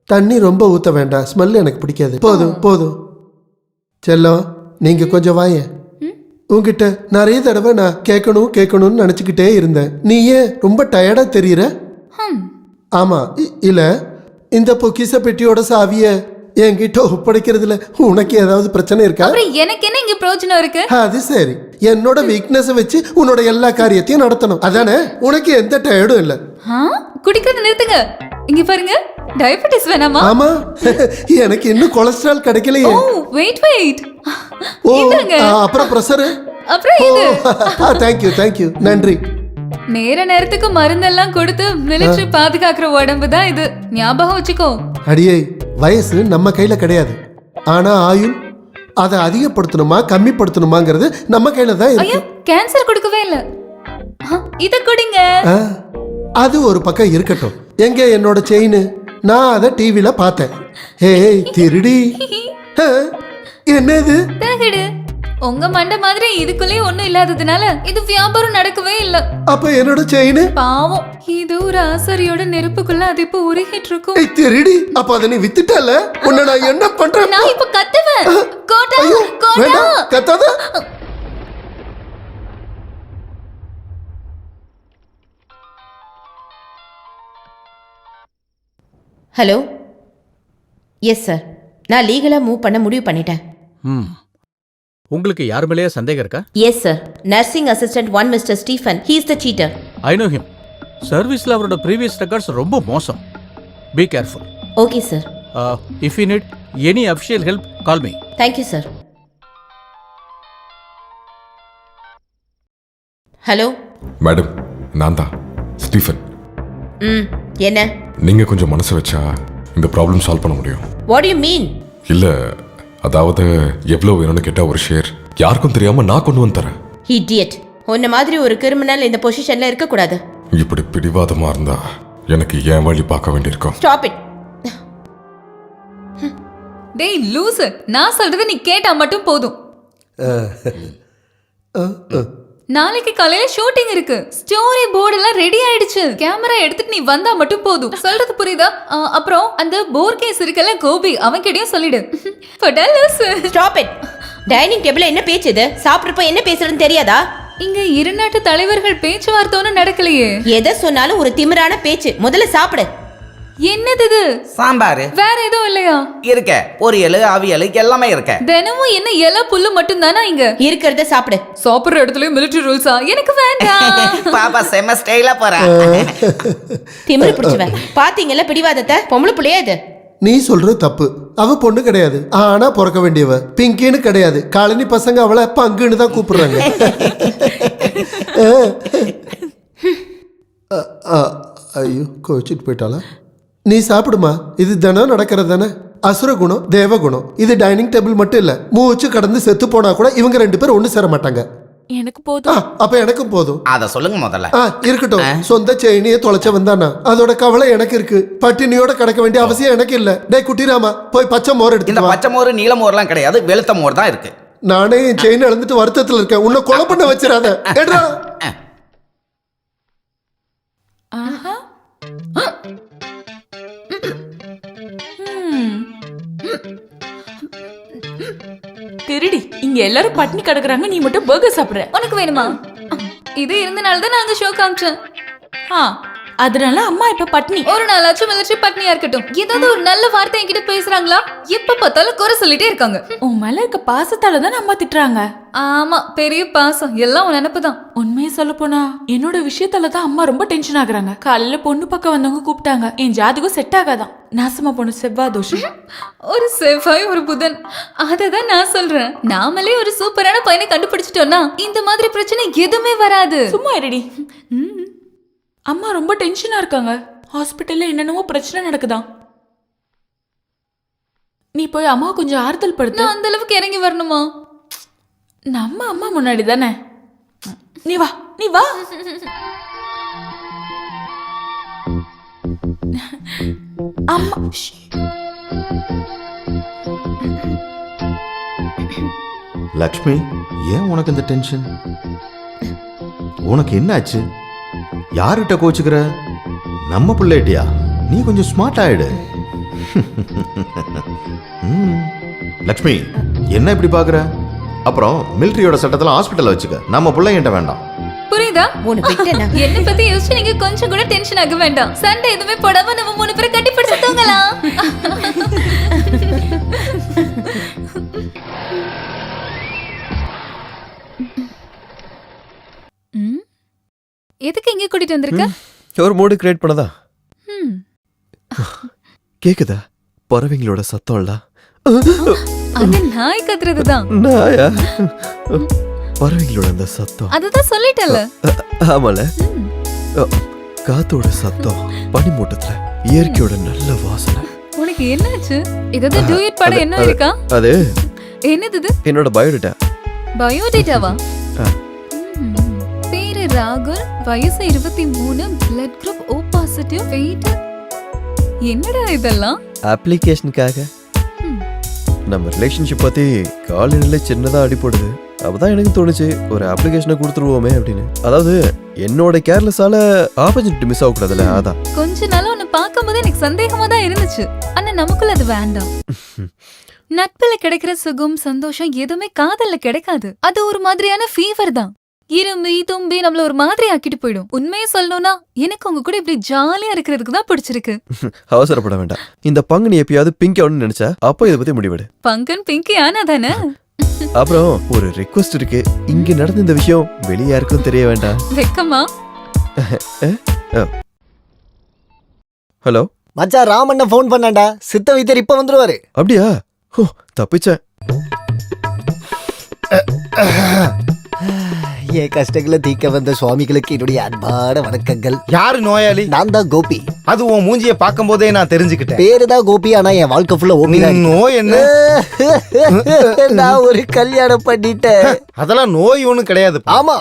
C: தண்ணி ரொம்ப ஊத்த வேண்டாம், ஸ்மெல் எனக்கு பிடிக்காது. போதும் போதும். செல்லம், நீங்க கொஞ்சம் வாங்க. உங்ககிட்ட நிறைய தடவை நான் கேட்கணும்னு நினைச்சுக்கிட்டே இருந்தேன். நீ ஏன் ரொம்ப டயர்டா தெரியற? ஆமா, இல்ல இந்த பொக்கிச பெட்டியோட சாவிய என்கிட்ட ஒப்படைக்கிறதுல உனக்கு ஏதாவது பிரச்சனை இருக்கா?
I: அப்புறம் எனக்கு என்ன இங்க பிரயோஜனம் இருக்கு?
C: அது சரி, என்னோட வீக்னஸ் வச்சு உன்னோட எல்லா காரியத்தையும் நடத்தணும், அதானே? உனக்கு எந்த டயர்டும் இல்ல.
I: குடிக்கிறத நிறுத்துங்க. இங்க பாருங்க, டயபெட்டிஸ் வேணாமா?
C: ஆமா, எனக்கு இன்னும் கொலஸ்ட்ரால் கிடைக்கலையே.
I: Weight weight.
C: அப்புறம் பிரஷர்.
I: அப்புறம் இது.
C: தேங்க் யூ, நன்றி.
I: நேரத்துக்கு மருந்தெல்லாம் கொடுத்து மிலிட்டரி பாதுகாக்கிற உடம்பு தான் இது, ஞாபகம் வச்சுக்கோ.
C: அடியே, வயசு நம்ம கையில கிடையாது, ஆனா ஆயுள் அதை அதிகப்படுத்தணுமா கம்மிப்படுத்தணுமாங்கிறது நம்ம கையில தான் இருக்கு.
I: கேன்சர் கொடுக்கவே இல்ல, இத குடிங்க.
C: அது ஒரு பக்கம் இருக்கட்டும். எங்க என்னோட செயின்? நான் அதை டிவில பார்த்தேன். ஏய் திருடி, என்னது?
I: தகடு. உங்க மண்ட மாதிரி இதுக்குள்ளே ஒண்ணும் இல்லாததுனால இது வியாபாரம் நடக்கவே இல்ல.
C: அப்ப என்னோட செயின்?
I: பாவம், இது ஒரு ஆசரியோட நெருப்புக்குள்ள அது இப்ப உருகிட்டு இருக்கும்.
C: ஏய் திருடி, அப்ப அதை நீ வித்துட்டல? உன்னை நான் என்ன பண்றேன்?
I: நான் இப்ப கத்துவேன். கோட்டா கோட்டா,
C: வேண்டாம், கத்தாத.
D: ஹலோ. எஸ் சார், நான் லீகலா மூவ் பண்ண முடிவு பண்ணிட்டேன்.
B: உங்களுக்கு யார் மேலேயே சந்தேகம் இருக்கா?
D: Yes sir, nursing assistant 1 mister Stephen, he is the cheater.
B: I know him. சர்வீஸ்ல அவரோட ப்ரீவியஸ் ரெக்கார்ட்ஸ் ரொம்ப மோசம். Be careful.
D: Okay sir.
B: If you need any official help, call me.
D: Thank you sir. Hello
L: madam, நான் தான் Stephen.
D: என்ன?
L: நீங்க கொஞ்சம் மனசு வச்சா இந்த ப்ராப்ளம் சால்வ் பண்ண முடியும்.
D: What to you mean?
L: இல்ல, அதாவது எவ்வளவு வேணும்னு கேட்டா ஒரு ஷேர் யாருக்கும் தெரியாம நான் கொண்டு வந்து தரேன்.
D: இடியட், உன்ன மாதிரி ஒரு கிரிமினல் இந்த பொசிஷன்ல இருக்க கூடாது.
L: இப்படி பிடிவாதமா இருந்தா எனக்கு ஏன் வழி பார்க்க வேண்டியிருக்கும்.
D: Stop it.
I: டேய் லூசு, நான் சொல்றத நீ கேட்டா மட்டும் போதும். நாளைக்கு காலையில ஷூட்டிங் இருக்கு. ஸ்டோரி போர்டு எல்லாம் ரெடி ஆயிடுச்சு. கேமரா எடுத்துட்டு நீ வந்தா மட்டும் போதும். சொல்றது புரியுதா? அப்புறம் அந்த போர் கேஸ் இருக்கல கோபி, அவன் கிட்டயும் சொல்லிடு.
D: Stop it. டைனிங் டேபிள்ல என்ன பேச்சு இது? சாப்பிடுறப்ப என்ன பேசுறதுன்னு தெரியாதா?
I: இங்க இரு நாட்டு தலைவர்கள் பேச்சுவார்த்தை ஒன்றும் நடக்கலையே.
D: எதை சொன்னாலும் ஒரு திமிரான பேச்சு. முதல்ல சாப்பிடு.
I: என்னது இது?
M: சாம்பார்.
I: வேற எதுவும் இல்லையா?
M: இருக்க, பொரியல் அவியல் எல்லாமே இருக்க.
I: தினமும் என்ன எல்லா புல்லு மட்டும் தானா இங்க
D: இருக்கிறத சாப்பிடு.
I: சாப்பிடுற இடத்துல மிலிட்டரி ரூல்ஸா? எனக்கு வேண்டாம்.
M: பாப்பா செம ஸ்டைலா போறா.
D: திமிரு பிடிச்சவன். பாத்தீங்கல்ல பிடிவாதத்தை? பொம்பளை புள்ளையா இது?
C: நீ சொல்றது தப்பு. அவ பொண்ணு கிடையாது, ஆனா பிறக்க வேண்டியவ. பிங்கின்னு கிடையாது, காலனி பசங்க அவளை பங்குன்னு தான் கூப்பிடுறாங்க. ஐயோ, கோச்சிட்டு போயிட்டாளா? நீ சாப்பிடுமா, இது தினம் நடக்கிறது தானே. அசுர குணம், தேவகுணம். இது டைனிங் டேபிள் மட்டும் இல்ல, மூச்சு கடந்து செத்து போனா கூட இவங்க 2 பேரும் ஒண்ணு சேர மாட்டாங்க.
F: எனக்கு போதும்.
C: அப்ப எனக்கும் போதும்.
M: அத சொல்லுங்க முதல்ல.
C: இருக்கட்டும். சொந்த செயினியே தொலைச்ச வந்தானா அதோட கவலை எனக்கு இருக்கு. பட்டினியோட கிடக்க வேண்டிய அவசியம் எனக்கு இல்ல. டேய் குட்டிராமா, போய் பச்சை மோர் எடுத்து.
M: இந்த பச்சை மோர் நீல மோர்லாம் கிடையாது, வெளுத்த மோர் தான் இருக்கு.
C: நானே என் செயின் இழந்துட்டு வருத்தத்துல இருக்கேன். உன்னை கொலை பண்ண வச்சிடாத. ஏடா
F: திருடி, இங்க எல்லாரும் பட்னி கிடக்குறாங்க, நீ மட்டும் பர்கர் சாப்பிடுற.
I: உனக்கு வேணுமா? இது இருந்தனால தான் நான் அந்த ஷோ காமிச்சேன்.
F: அதனால அம்மா இப்ப பட்னி.
I: ஒரு நாளாச்சும் மிலிட்டரி பட்னியா இருக்கட்டும். ஏதாவது ஒரு நல்ல வார்த்தை என்கிட்ட பேசுறாங்களா? எப்ப பார்த்தாலும் குறை சொல்லிட்டே இருக்காங்க.
F: உன் மேல இருக்க பாசத்தால தான் அம்மா திட்டுறாங்க.
I: ஆமா, பெரிய பாசம். எல்லாம் உன் நினைப்புதான்.
F: உண்மையை சொல்ல போனா என்னோட விஷயத்தால தான் அம்மா ரொம்ப டென்ஷன் ஆகுறாங்க. காலையில பொண்ணு பக்கம் வந்தவங்க கூப்பிட்டாங்க. என் ஜாதகம் செட் ஆகாதான். நாசமா பொண்ணு செவ்வாய் தோஷம்.
I: ஒரு செவ்வாய் ஒரு புதன். அததான் நான் சொல்றேன். நாமளே ஒரு சூப்பரான பையனை கண்டுபிடிச்சிட்டோம்னா இந்த மாதிரி பிரச்சனை எதுவுமே வராது.
F: சும்மா இருடி. அம்மா ரொம்ப டென்ஷனா இருக்காங்க. ஹாஸ்பிட்டல்ல என்னென்னவோ பிரச்சனை நடக்குதான். நீ போய் அம்மா கொஞ்சம் ஆறுதல் படுத்து.
I: நான் அந்த அளவுக்கு இறங்கி வரணுமா?
F: நம்ம அம்மா முன்னாடி தானே. நீ வா, நீ வா. அம்மா
A: லக்ஷ்மி, ஏன் உனக்கு இந்த டென்ஷன்? உனக்கு என்ன ஆச்சு? யார்கிட்ட கோச்சுக்கிற? நம்ம பிள்ளைட்டியா? நீ கொஞ்சம் ஸ்மார்ட் ஆயிடு. லக்ஷ்மி, என்ன இப்படி பாக்குற? அப்புறம் மிலிட்டரியோட சட்டத்துல ஹாஸ்பிட்டல் வச்சுக்க. நம்ம பிள்ளைங்கிட்ட வேண்டாம்.
I: புரியுதா?
D: உனக்கு விட்டேனா?
I: என்ன பத்தி யோசிச்சு நீங்க கொஞ்சம் கூட டென்ஷன் ஆக வேண்டாம். சண்டை எதுவுமே போடாம நம்ம 3 பேரும் கட்டி பிடிச்சு தூங்கலாம். எதுக்கு இங்க கூட்டிட்டு வந்திருக்க?
J: ஒரு மூடு கிரியேட் பண்ணதா? கேக்குதா பறவைங்களோட சத்தம்ல?
I: அது நாய் கத்துறதுதான்.
J: நாயா? பறவைங்களோட அந்த சத்தம்.
I: அதுதான் சொல்லிட்டல.
J: ஆமால. காத்தோட சத்தம், பனிமூட்டத்துல இயற்கையோட நல்ல வாசனை.
I: உனக்கு என்னாச்சு? இதோட டூயட் பாட என்ன இருக்கா?
J: அது
I: என்னது இது?
J: என்னோட பயோடேட்டா.
I: பயோடேட்டாவா? பேரு ராகுல், வயசு 23, blood group O positive, weight. என்னடா இதெல்லாம்?
J: அப்ளிகேஷனுக்காக. நம்ம ரிலேஷன்ஷிப் பத்தி காலையில சின்னதா அடிபடுது. அப்பதான் எனக்கு தோணுச்சு ஒரு அப்ளிகேஷனை கொடுத்துருவோமே அப்படின்னு. அதாவது என்னோட கேர்லெஸ்ஸால ஆப்பர்ச்சுனிட்டி மிஸ் ஆகக்கூடாதுல்ல, அதான்.
I: கொஞ்ச நாள் உன்னை பார்க்கும்போது எனக்கு சந்தேகமா தான் இருந்துச்சு. ஆனா நமக்குள்ள அது வேண்டாம். நட்புல கிடைக்கிற சுகம், சந்தோஷம் எதுவுமே காதல்ல கிடைக்காது. அது ஒரு மாதிரியான ஃபீவர் தான். இரும்பி தும்பி நம்மள ஒரு மாதிரி ஆக்கிட்டு போயிடும். உண்மையை சொல்லணும்னா எனக்கு உங்க கூட இப்படி ஜாலியா இருக்கிறதுக்கு தான் பிடிச்சிருக்கு.
J: அவசரப்பட வேண்டாம். இந்த பங்கு நீ எப்பயாவது பிங்க் ஆகணும்னு நினைச்சா அப்போ இதை பத்தி முடிவெடு.
I: பங்கன் பிங்கி ஆனா தானே.
J: அப்புறம் ஒரு ரிக்வெஸ்ட் இருக்கு. இங்க நடந்த இந்த விஷயம் வெளிய யாருக்கும் தெரிய வேண்டாம்.
I: வெக்கமா?
J: ஹலோ
K: மச்சான், ராமண்ண ஃபோன் பண்ணாண்டா. சித்த வைத்தியர் இப்ப வந்துருவாரு.
J: அப்படியா? ஓ, தப்பிச்சேன்.
K: என் கஷ்டங்களை தீக்க வந்த சுவாமிகளுக்கு என்னுடைய அன்பான வணக்கங்கள்.
H: யாரு நோயாளி?
K: நான் தான் கோபி.
H: அது உன் மூஞ்சிய பார்க்கும் போதே நான் தெரிஞ்சுக்கிட்டேன்.
K: பேரு தான் கோபி, ஆனா என் வாழ்க்கை ஃபுல்லா ஓபி தான்.
H: நோய் என்ன?
K: நான் ஒரு கல்யாணம் பண்ணிட்டேன்.
H: அதெல்லாம் நோய் ஒண்ணும் கிடையாது.
K: ஆமா,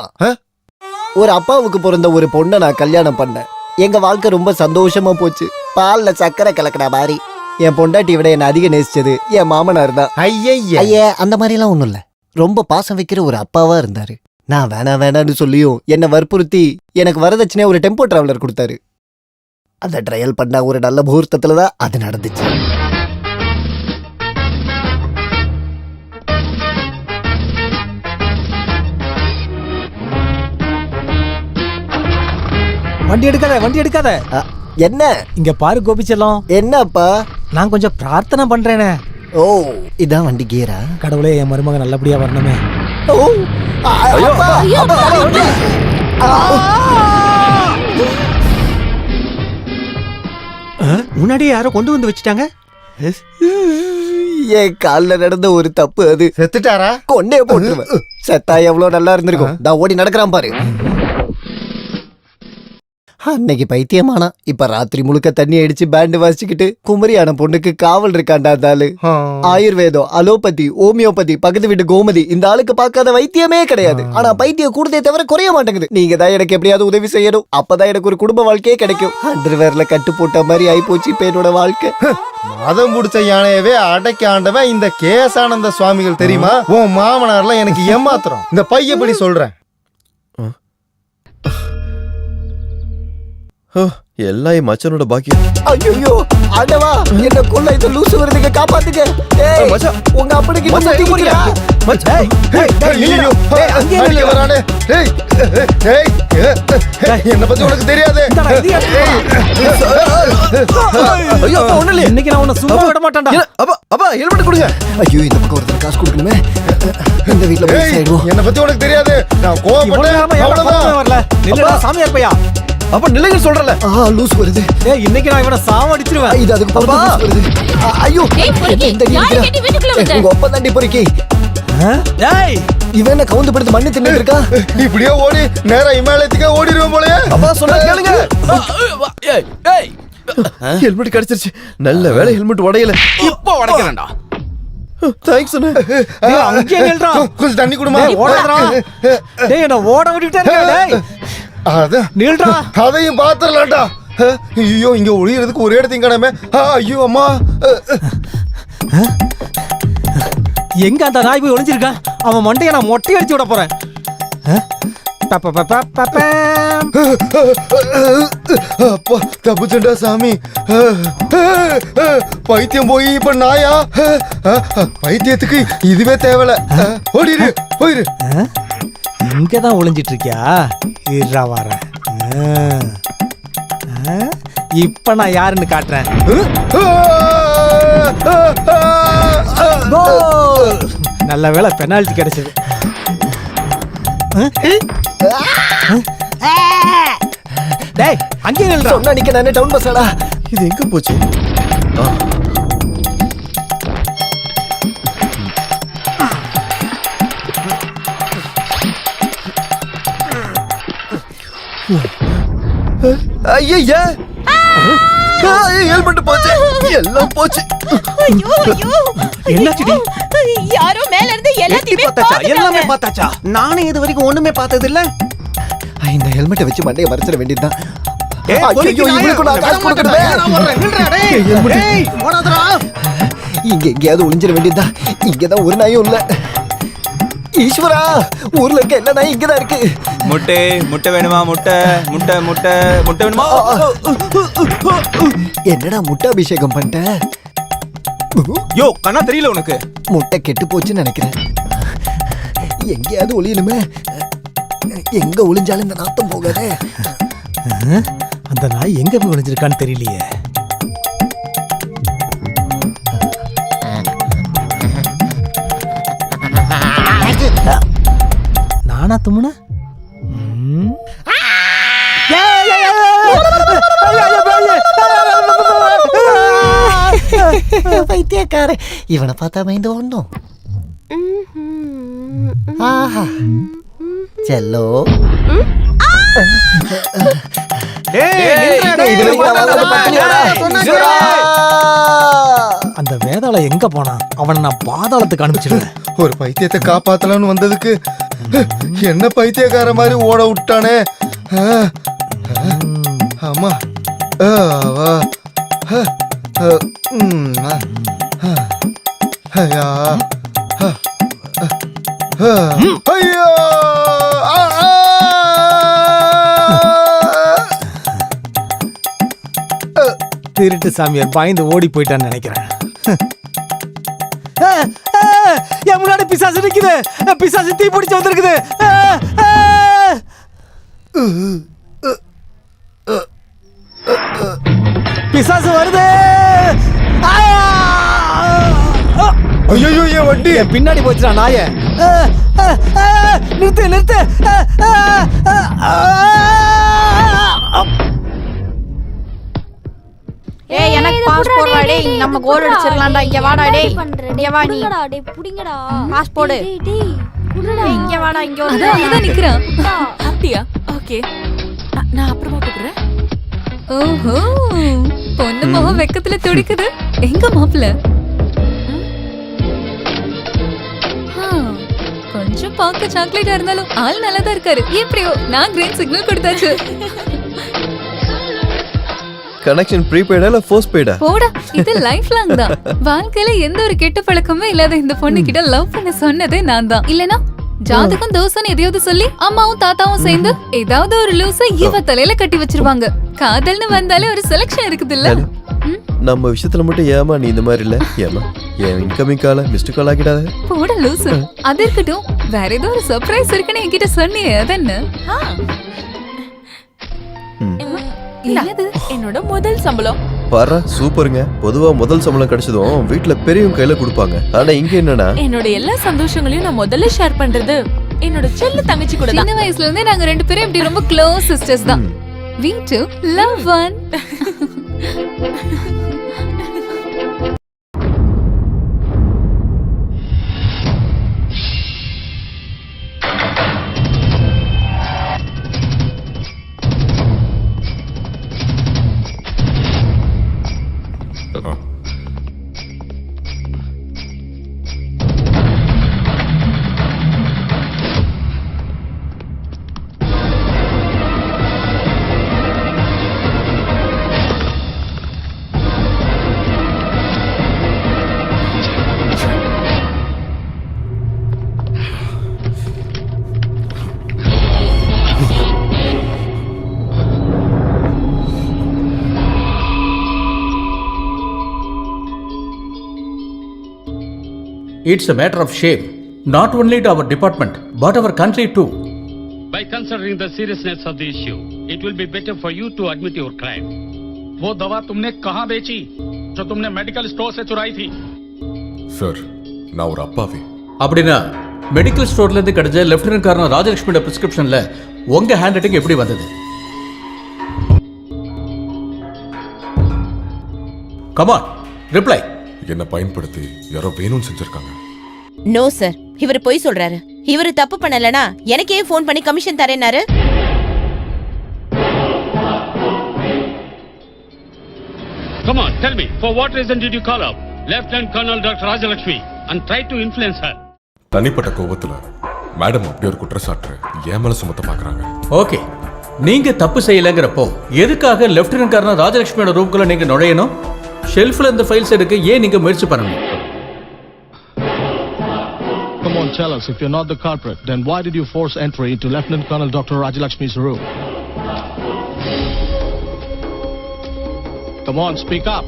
K: ஒரு அப்பாவுக்கு பிறந்த ஒரு பொண்ணை நான் கல்யாணம் பண்ணேன். எங்க வாழ்க்கை ரொம்ப சந்தோஷமா போச்சு. பால்ல சக்கரை கலக்கிற மாதிரி. என் பொண்டாட்டி விட என்ன அதிக நேசிச்சது என் மாமனார் தான். ஐயா, அந்த மாதிரி எல்லாம் ஒண்ணும் இல்ல. ரொம்ப பாசம் வைக்கிற ஒரு அப்பாவா இருந்தாரு. நான் வேணான்னு சொல்லியும் என்ன வற்புறுத்தி எனக்கு வரதட்சணையா ஒரு டெம்போ டிராவலர் கொடுத்தாரு. அந்த ட்ரையல் பண்ண ஒரு நல்ல முகூர்த்தத்துல தான் அது நடந்துச்சு.
E: வண்டி எடுக்காத.
K: என்ன?
E: இங்க பாரு கோபிச்செல்லம்.
K: என்னப்பா?
E: நான் கொஞ்சம் பிரார்த்தனை பண்றேனே.
K: ஓ, இதான் வண்டி கியரா?
E: கடவுளே, என் மருமகன் நல்லபடியா வரணுமே.
H: முன்னாடி யாரோ கொண்டு வந்து வச்சுட்டாங்க.
K: என் கால்ல நடந்த ஒரு தப்பு அது.
H: செத்துட்டாரா?
K: கொண்டே போட்டுருவேன். செத்தா எவ்வளவு நல்லா இருந்திருக்கும். நான் ஓடி நடக்கிறான் பாரு. அன்னைக்கு பைத்தியமானா. இப்ப ராத்திரி முழுக்க தண்ணி அடிச்சு பேண்ட் வாசிச்சுக்கிட்டு குமரியான பொண்ணுக்கு காவல் இருக்காண்டா. அந்த ஆளு ஆயுர்வேதம், அலோபதி, ஹோமியோபதி, பக்கத்து வீட்டு கோமதி, இந்த ஆளுக்கு பார்க்காத வைத்தியமே கிடையாது. ஆனா பைத்தியம் கூடுதே தவிர குறைய மாட்டேங்குது. நீங்க தான் எனக்கு எப்படியாவது உதவி செய்யணும். அப்பதான் எனக்கு ஒரு குடும்ப வாழ்க்கையே கிடைக்கும். அண்டர்வேர்ல கட்டு போட்ட மாதிரி ஆயிப்போச்சு இப்ப என்னோட வாழ்க்கை.
H: மதம் முடிச்ச யானையவே அடக்கி ஆண்டவன் இந்த கேசானந்த சுவாமிகள் தெரியுமா? உன் மாமனார்லாம் எனக்கு ஏமாத்துறோம். இந்த பையப்படி சொல்றேன்.
J: எல்லாம் என் மச்சனோட பாக்கியம்.
K: ஐயோ ஆண்டவா, என்ன கொல்ல இந்த லூசு வருதுங்க, காப்பாத்துங்க. ஏய் மச்சான், உங்க அப்பனுக்கு என்ன முடியா?
H: மச்சான், ஐயோ அங்க வரானே. டேய் டேய், என்ன பத்தி உனக்கு தெரியாது.
E: ஐயோ ஒண்ணு இல்ல. இன்னைக்கு நான் உன்னை சும்மா விட மாட்டேன்டா.
J: அப்பா ஹெல்மெட் கொடுங்க.
K: ஐயோ, இந்த பக்கம் ஒருத்தர் காசு கொடுக்கணுமே. இந்த வீட்ல போய் சேருவோம்.
H: என்ன பத்தி உனக்கு தெரியாது. நான் கோவப்பட்டேன், அவ்வளவுதான்.
E: வரல. இல்லடா சாமியார் பையா.
J: அப்ப நிலைகள் சொல்றல.
K: லூஸ் வருது.
E: ஏய், இன்னைக்கு நான் இவனை சாவடிச்சிருவேன்.
K: இது அதுக்கு போறது லூஸ் வருது. ஐயோ, உங்க ஒப்ப தாண்டி பொறுக்கி.
E: டேய்,
K: இவன் என்ன கவுந்து படுத்து மண்ணு தின்னுட்டு இருக்கா?
H: இப்படியே ஓடி நேரா இமாலயத்துக்கு ஓடிடுவோம் போலயே.
J: அப்பா சொன்னா கேளுங்க. ஹெல்மெட் கிடைச்சிருச்சு. நல்ல வேளை ஹெல்மெட் உடையல.
M: இப்போ உடைக்கிறேன்டா.
J: தேங்க்ஸ் அண்ணே.
E: டேய், அங்கேயே நில்றா.
H: கொஞ்சம் தண்ணி குடுமா.
E: டேய், ஓடாதடா. டேய் என்ன ஓட விட்டுட்டே இருக்க டேய்.
H: அதான்
E: நில்றா.
H: அதையும் பாத்துறலாம்டா. ஐயோ இங்க ஒளியறதுக்கு ஒரே இடத்தையும் காணாம. ஐயோ அம்மா.
E: எங்க அந்த நாய் போய் ஒளிஞ்சிருக்கான்? அவன் மண்டையை நான் மொட்டை அடிச்சு விட போறேன்.
H: அப்பா தப்புச்சண்டா சாமி. பைத்தியம் போய் இப்ப நாயா? பைத்தியத்துக்கு இதுவே தேவல. ஓடிடு போயிரு.
E: இங்கதான் ஒளிஞ்சிட்டு இருக்கியா? இருடா வரேன். இப்ப நான் யாருன்னு காட்டுறேன். நல்ல வேளை பெனால்டி கிடைச்சது. டேய் அங்கே நில்றா.
K: சொன்னா நிக்க நானே டவுன் பஸ்லடா.
J: இது எங்க போச்சு? ஐயா ஹெல்மெட் போச்சு. எல்லாம் போச்சு.
E: என்னாச்சுடி?
D: யாரோ மேல இருந்து
K: எல்லாமே பார்த்தாச்சா? நானே இது வரைக்கும் ஒண்ணுமே பார்த்தது இல்ல. இந்த ஹெல்மெட்டை வச்சு மண்டையை மறைச்சிட வேண்டியதுதான். இங்க எங்கேயாவது ஒளிஞ்சிட வேண்டியதுதான். இங்கதான் ஒரு நாயும் இல்ல. ஈஸ்வரா, ஊர்ல இருக்க எல்லா நாயும் இங்கதான் இருக்கு.
G: முட்டை முட்டை வேணுமா? முட்டை முட்டை முட்டை முட்டை வேணுமா?
K: என்னடா முட்டை அபிஷேகம் பண்ணிட்ட?
G: யோ கண்ணா தெரியல உனக்கு?
K: முட்டை கெட்டு போச்சுன்னு நினைக்கிறேன். எங்கேயாவது ஒளியணுமே. எங்க ஒளிஞ்சாலும் இந்த நாத்தம் போகாதே.
E: அந்த நாய் எங்க போய் ஒளிஞ்சிருக்கான்னு தெரியலையே. நானா தும்முன?
K: பைத்தியக்கார, இவனை பார்த்தா மைந்து ஒண்ணும். ஆஹா செல்லோ.
E: அந்த வேதாள எங்க போனா? அவனை நான் பாதாளத்துக்கு அனுப்பிச்சிருவேன்.
H: ஒரு பைத்தியத்தை காப்பாத்தலாம்னு வந்ததுக்கு என்ன பைத்தியக்கார மாதிரி ஓட விட்டானே. ஆமா. ஐயோ
E: திருட்டு சாமியார் பயந்து ஓடி போயிட்டான்னு நினைக்கிறேன். என் முன்னாடி பிசாசு நிக்குது. பிசாசு தீ பிடிச்சு வந்திருக்குது. பிசாசு வருது.
H: ஐயோ என் வண்டி
E: பின்னாடி போச்சுடா நாய. நிறுத்து நிறுத்து.
N: ஏய் எனக்கு பாஸ்போர்ட் வாடே. நம்ம கோல் அடிச்சிரலாம்டா. இங்க வாடா டேய். இங்க வா நீ.
I: டேய் புடிங்கடா.
N: பாஸ்போர்ட்.
I: டேய் குடுடா.
N: இங்க வாடா. இங்க
I: அதான் நிக்கறான்.
F: அப்படியா? ஓகே, நான் அப்புறமா கூப்பிடுறேன்.
I: ஓஹோ, பொண்ணு முகம் வெக்கத்துல துடிக்குது. எங்க மாப்பிள்ள? கொஞ்சம் பார்க்க சாக்லேட்டா இருந்தாலும் ஆள் நல்லா தான் இருக்காரு. எப்படியோ நான் கிரீன் சிக்னல் கொடுத்தாச்சு.
J: கனெக்ஷன் ப்ரீபெய்டா இல்ல போஸ்ட் பெய்டா?
I: போடா, இது லைஃப் லாங் தான். வாழ்க்கையில எந்த ஒரு கெட்ட பழக்கமே இல்லாத இந்த பொண்ணு கிட்ட லவ் பண்ண சொன்னதே நான் தான். இல்லனா ஜாதகம் தோசைன்னு எதையாவது சொல்லி அம்மாவும் தாத்தாவும் சேர்ந்து ஏதாவது ஒரு லூச இவ தலையில கட்டி வச்சிருவாங்க. காதல்னு வந்தாலே ஒரு செலக்ஷன் இருக்குது இல்ல?
J: நம்ம விஷயத்துல மட்டும் ஏமா நீ இந்த மாதிரி இல்ல? ஏமா என் இன்கமிங் கால மிஸ்டு கால் ஆகிடாத.
I: போட லூசு. அது இருக்கட்டும், வேற ஏதோ ஒரு சர்ப்ரைஸ் இருக்குன்னு என்கிட்ட சொன்னியே, அது என்ன?
F: என்னோட முதல் சம்பளம்.
J: பாரு சூப்பருங்க. பொதுவா முதல் சம்பளம் கிடைச்சதும் வீட்ல பெரியவங்க கையில கொடுப்பாங்க. ஆனா இங்க என்னன்னா
F: என்னோட எல்லா சந்தோஷங்களையும் நான் முதல்ல ஷேர் பண்றது என்னோட செல்ல தங்கச்சி கூட தான்.
I: சின்ன வயசுல இருந்தே நாங்க ரெண்டு பேரும் இப்படி ரொம்ப க்ளோஸ் சிஸ்டர்ஸ் தான். We two love one.
B: It's a matter of shame, not only to our department, but our country too.
O: By considering the seriousness of the issue, it will be better for you to admit your crime. वो दवा तुमने कहाँ बेची जो तुमने medical store से चुराई थी?
L: சார் நான் ஒரு அப்பாவி.
B: அப்படின்னா மெடிக்கல் ஸ்டோர்ல இருந்து கிடைச்ச லெப்டினன்ட் கர்னல் ராஜலட்சுமியோட பிரிஸ்கிரிப்ஷன்ல உங்க ஹேண்ட் ரைட்டிங் எப்படி வந்தது? Come on, reply.
L: என்னை பயன்படுத்தி யாரோ வேணும்னு செஞ்சிருக்காங்க.
D: நோ சார், இவர் பொய் சொல்றாரு. இவர் தப்பு பண்ணலனா எனக்கே ஃபோன் பண்ணி commission தரேனாரு.
O: Come on, tell me, for what reason did you call up Lieutenant Colonel Dr. Rajalakshmi and try to influence her?
L: தனிப்பட்ட கோபத்துல மேடம் அப்படி ஒரு குற்றச்சாட்டு என் மேல சுமத்த பாக்குறாங்க.
B: ஓகே, நீங்க தப்பு செய்யலங்கிறப்போ எதுக்காக லெப்டினன்ட் கர்னல் ராஜலட்சுமியோட ரூம்குள்ள நீங்க நுழையணும்? ஷெல்ஃப்ல இந்த ஃபைல்ஸ் எடுக்க ஏன் நீங்க முயற்சி பண்ணணும்?
P: Come on, tell us, if you're not the culprit, then why did you force entry into Lieutenant Colonel Dr. Rajalakshmi's room? Come on, speak up.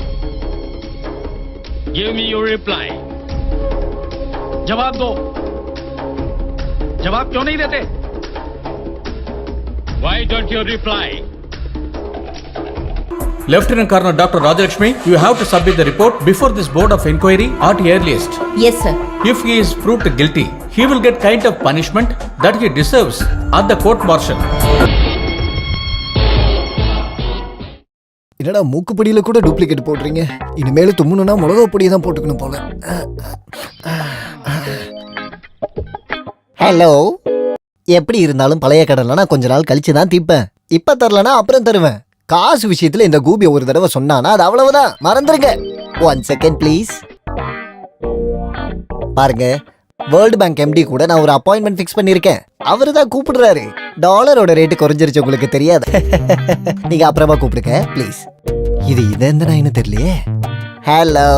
O: Give me your reply. जवाब दो. जवाब क्यों नहीं देते? Why don't you reply?
B: Lieutenant Colonel Dr. Rajalakshmi, you have to submit the report before this board of inquiry at earliest.
D: Yes, sir.
B: If he is proved guilty, he will get kind of punishment that he deserves at the court martial.
K: என்னடா மூக்குப்பொடியில கூட duplicate போடுறீங்க? இனிமேல் தும்முனா மிளகா பொடியை தான் போட்டுக்கணும் போல. Hello, எப்படி இருந்தாலும் பழைய கடன்ல நான் கொஞ்ச நாள் கழிச்சு தான் தீப்பேன். இப்ப தரலனா அப்புறம் தருவேன். காசு விஷயத்துல இந்த கூபி ஒரு தடவை சொன்னானா அது அவ்வளவுதான், மறந்துருங்க. 1 செகண்ட் ப்ளீஸ். பாருங்க, வேர்ல்டு பேங்க் எம்டி கூட நான் ஒரு அப்பாயின்மெண்ட் ஃபிக்ஸ் பண்ணிருக்கேன். அவரு தான் கூப்பிடுறாரு. டாலரோட ரேட்டு குறைஞ்சிருச்சு, உங்களுக்கு தெரியாது. நீங்க அப்புறமா கூப்பிடுங்க ப்ளீஸ். இது எந்த நாயின்னு தெரியலையே. ஹலோ,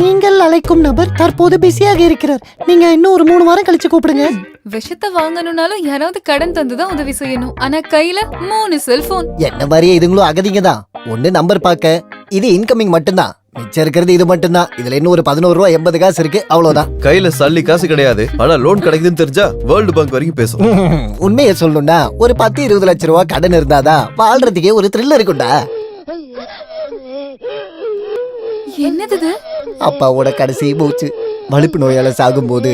K: நீங்கள் அழைக்கும் நபர் தற்போது பிஸியாக இருக்கிறார். நீங்க இன்னும் ஒரு 3 வாரம் கழிச்சு கூப்பிடுங்க.
I: விஷத்தை வாங்கணும்னாலும் யாராவது கடன் தந்துதான் உதவி செய்யணும். ஆனா கையில 3 செல்போன்.
K: என்ன மாதிரியே இதுங்களும் அகதிங்க தான். ஒண்ணு நம்பர் பார்க்க, இது இன்கமிங் மட்டும்தான். மிச்சம் இருக்கிறது இது மட்டும்தான். இதுல இன்னும் ஒரு 11 ரூபா 80 காசு இருக்கு, அவ்வளவுதான்.
J: கையில சல்லி காசு கிடையாது, ஆனா லோன் கிடைக்குதுன்னு தெரிஞ்சா வேர்ல்டு பேங்க் வரைக்கும் பேசும்.
K: உண்மையை சொல்லணும்னா ஒரு 10-20 லட்சம் ரூபா கடன் இருந்தாதான் வாழ்றதுக்கே ஒரு த்ரில் இருக்கும்டா.
I: என்னது?
K: அப்பாவோட கடைசி மூச்சு வலிப்பு நோயால சாகும்போது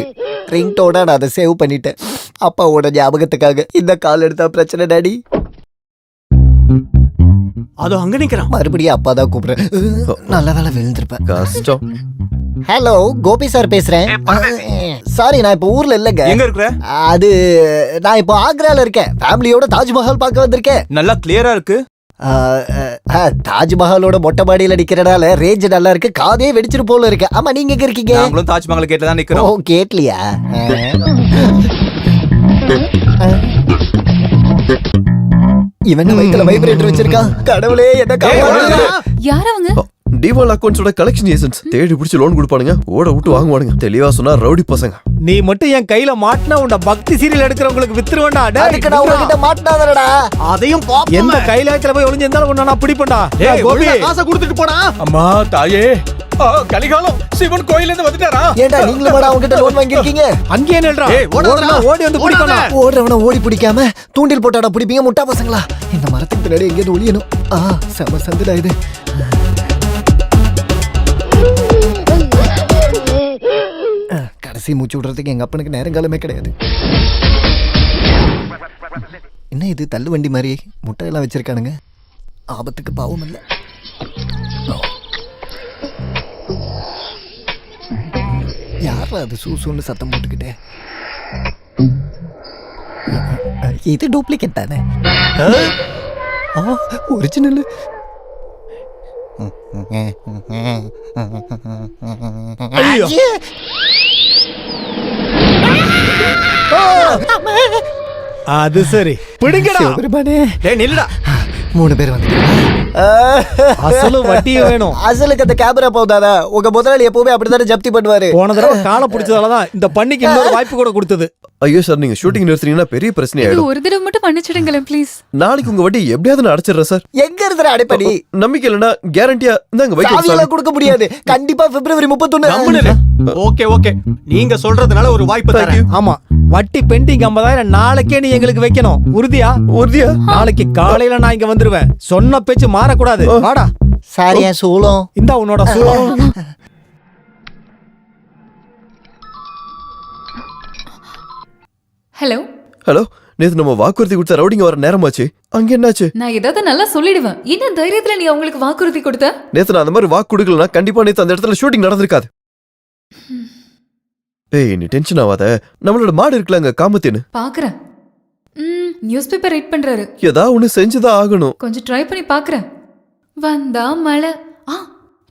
K: ரிங்டோட நான் அதை சேவ் பண்ணிட்டேன். அப்பாவோட ஞாபகத்துக்காக. இந்த கால் எடுத்தா பிரச்சனை டாடி.
E: அதோ அங்க நிக்கிறான்.
K: மறுபடியும் அப்பா தான் கூப்பிடுறேன். நல்ல வேலை விழுந்திருப்பேன்.
J: கஷ்டம்.
K: ஹலோ, கோபி சார் பேசுறேன். சாரி, நான் இப்போ ஊர்ல இல்லங்க.
G: எங்க இருக்கிற?
K: அது நான் இப்போ ஆக்ரால இருக்கேன். ஃபேமிலியோட தாஜ்மஹால் பார்க்க வந்திருக்கேன்.
G: நல்லா கிளியரா இருக்கு.
K: தாஜ்மஹாலோட மொட்டை மாடியில நிக்கிறனால ரேஞ்ச் நல்லா இருக்கு. காதே வெடிச்சிரு போல இருக்கு. ஆமா, நீங்க எங்க இருக்கீங்க?
G: நாங்களும் தாஜ்மஹால் கேட்ல தான் நிக்கிறோம்.
K: ஓ, கேட்லியா? இவன் வயித்துல வைப்ரேட்டர் வச்சிருக்கான். கடவுளே, என்ன காப்பாத்து.
I: யார் அவங்க?
J: டிவால் அக்கவுண்ட்ஸோட கலெக்ஷன் ஏஜென்ட்ஸ் தேடி பிடிச்சி லோன் கொடுப்பானுங்க, ஓட விட்டு வாங்குவானுங்க. தெளிவா சொன்னா ரவுடி பசங்க.
E: நீ மட்டும் என் கையில மாட்டினா உன்னை பக்தி சீரியல் எடுக்கிறவங்களுக்கு வித்துருவேன்டா.
K: அதுக்கு நான் உங்ககிட்ட மாட்டாதடா.
E: அதையும் பாப்போம். எந்த கைலாயத்துல போய் ஒளிஞ்சிருந்தாலும் உன்னை நான் பிடிப்பேன்டா. ஏய் கோபி, காசை கொடுத்துட்டு போடா.
B: அம்மா தாயே, கலிகாலம் சிவன் கோயில்ல இருந்து வந்துட்டாரா?
K: ஏண்டா நீங்களும் வாடா அவங்கிட்ட லோன் வாங்கி இருக்கீங்க?
E: அங்கேயே நில்றா. ஓடி வந்து பிடிக்கணும்.
K: ஓடுறவன ஓடி பிடிக்காம தூண்டில் போட்டாடா பிடிப்பீங்க முட்டா பசங்களா. இந்த மரத்துக்கு பின்னாடி எங்கேயாவது ஒளியணும். செம சந்துடா இது. கடைசி மூச்சு விடுறதுக்கு எங்க அப்பனுக்கு நேரங்காலமே கிடையாது. என்ன இது தள்ளு வண்டி மாதிரி முட்டையெல்லாம் வச்சிருக்கானுங்க. ஆபத்துக்கு பாவம் இல்லை. யாரா அது சூசூன்னு சத்தம் போட்டுக்கிட்டே? இது டூப்ளிகேட் தானே? ஒரிஜினல்.
E: அது சரி, பிடிங்கடா.
K: சிவபெருமானே,
E: டேய் நில்லுடா.
K: 3 பேர்
E: அசலு வட்டியும் வேணும்.
K: அசலுக்கு அந்த கேமரா போதாதா? உங்க முதலாளி எப்பவுமே அப்படித்தானே ஜப்தி பண்ணுவாரு.
E: போன தடவை காலை பிடிச்சதாலதான் இந்த பண்ணிக்கு இன்னொரு வாய்ப்பு கூட கொடுத்தது.
J: ஐயோ சார், நீங்க ஷூட்டிங் நிறுத்துறீங்கன்னா பெரிய பிரச்சனை
I: இது
J: ஆயிடும்.
I: ஒரு தடவை மட்டும் மன்னிச்சிடுங்களேன் ப்ளீஸ்.
J: நாளைக்கு உங்க வட்டி எப்படியாவது நான் அடைச்சிடுறேன் சார்.
K: எங்க இருந்து அடைப்படி?
J: நம்பிக்கை இல்லைன்னா கேரண்டியா இந்தாங்க
K: சாவியெல்லாம் கொடுக்க முடியாது. கண்டிப்பா பிப்ரவரி 31.
E: ஓகே ஓகே, நீங்க சொல்றதுனால ஒரு வாய்ப்பு தரேன். ஆமா, வட்டி பெண்டிங் 50,000 நாளைக்கே நீ எங்களுக்கு வைக்கணும். உறுதியா?
J: உறுதியா?
E: நாளைக்கு காலையில நான் இங்க வந்துருவேன். சொன்ன பேச்சு மாறக்கூடாது. வாடா.
K: சாரி, என் சூளம்.
E: இந்தா உன்னோட சூளம்.
I: ஹலோ
J: ஹலோ, நேத்து நம்ம வாக்குறுதி கொடுத்த ரவுடிங்க வர நேரமாச்சு. அங்க என்னாச்சு?
I: நான் ஏதாவது நல்லா சொல்லிடுவேன். என்ன தைரியத்துல நீ அவங்களுக்கு வாக்குறுதி கொடுத்த?
J: நேத்து நான் அந்த மாதிரி வாக்கு கொடுக்கலனா கண்டிப்பா நேத்து அந்த இடத்துல ஷூட்டிங் நடந்திருக்காது. ஏய், நீ டென்ஷன் ஆகாத. நம்மளோட மாடு இருக்குலங்க, காமத்தேனு
I: பாக்குறேன். நியூஸ் பேப்பர் ரீட் பண்றாரு.
J: ஏதாவது ஒண்ணு செஞ்சுதான் ஆகணும்.
I: கொஞ்சம் ட்ரை பண்ணி பாக்குறேன். வந்தா மழை.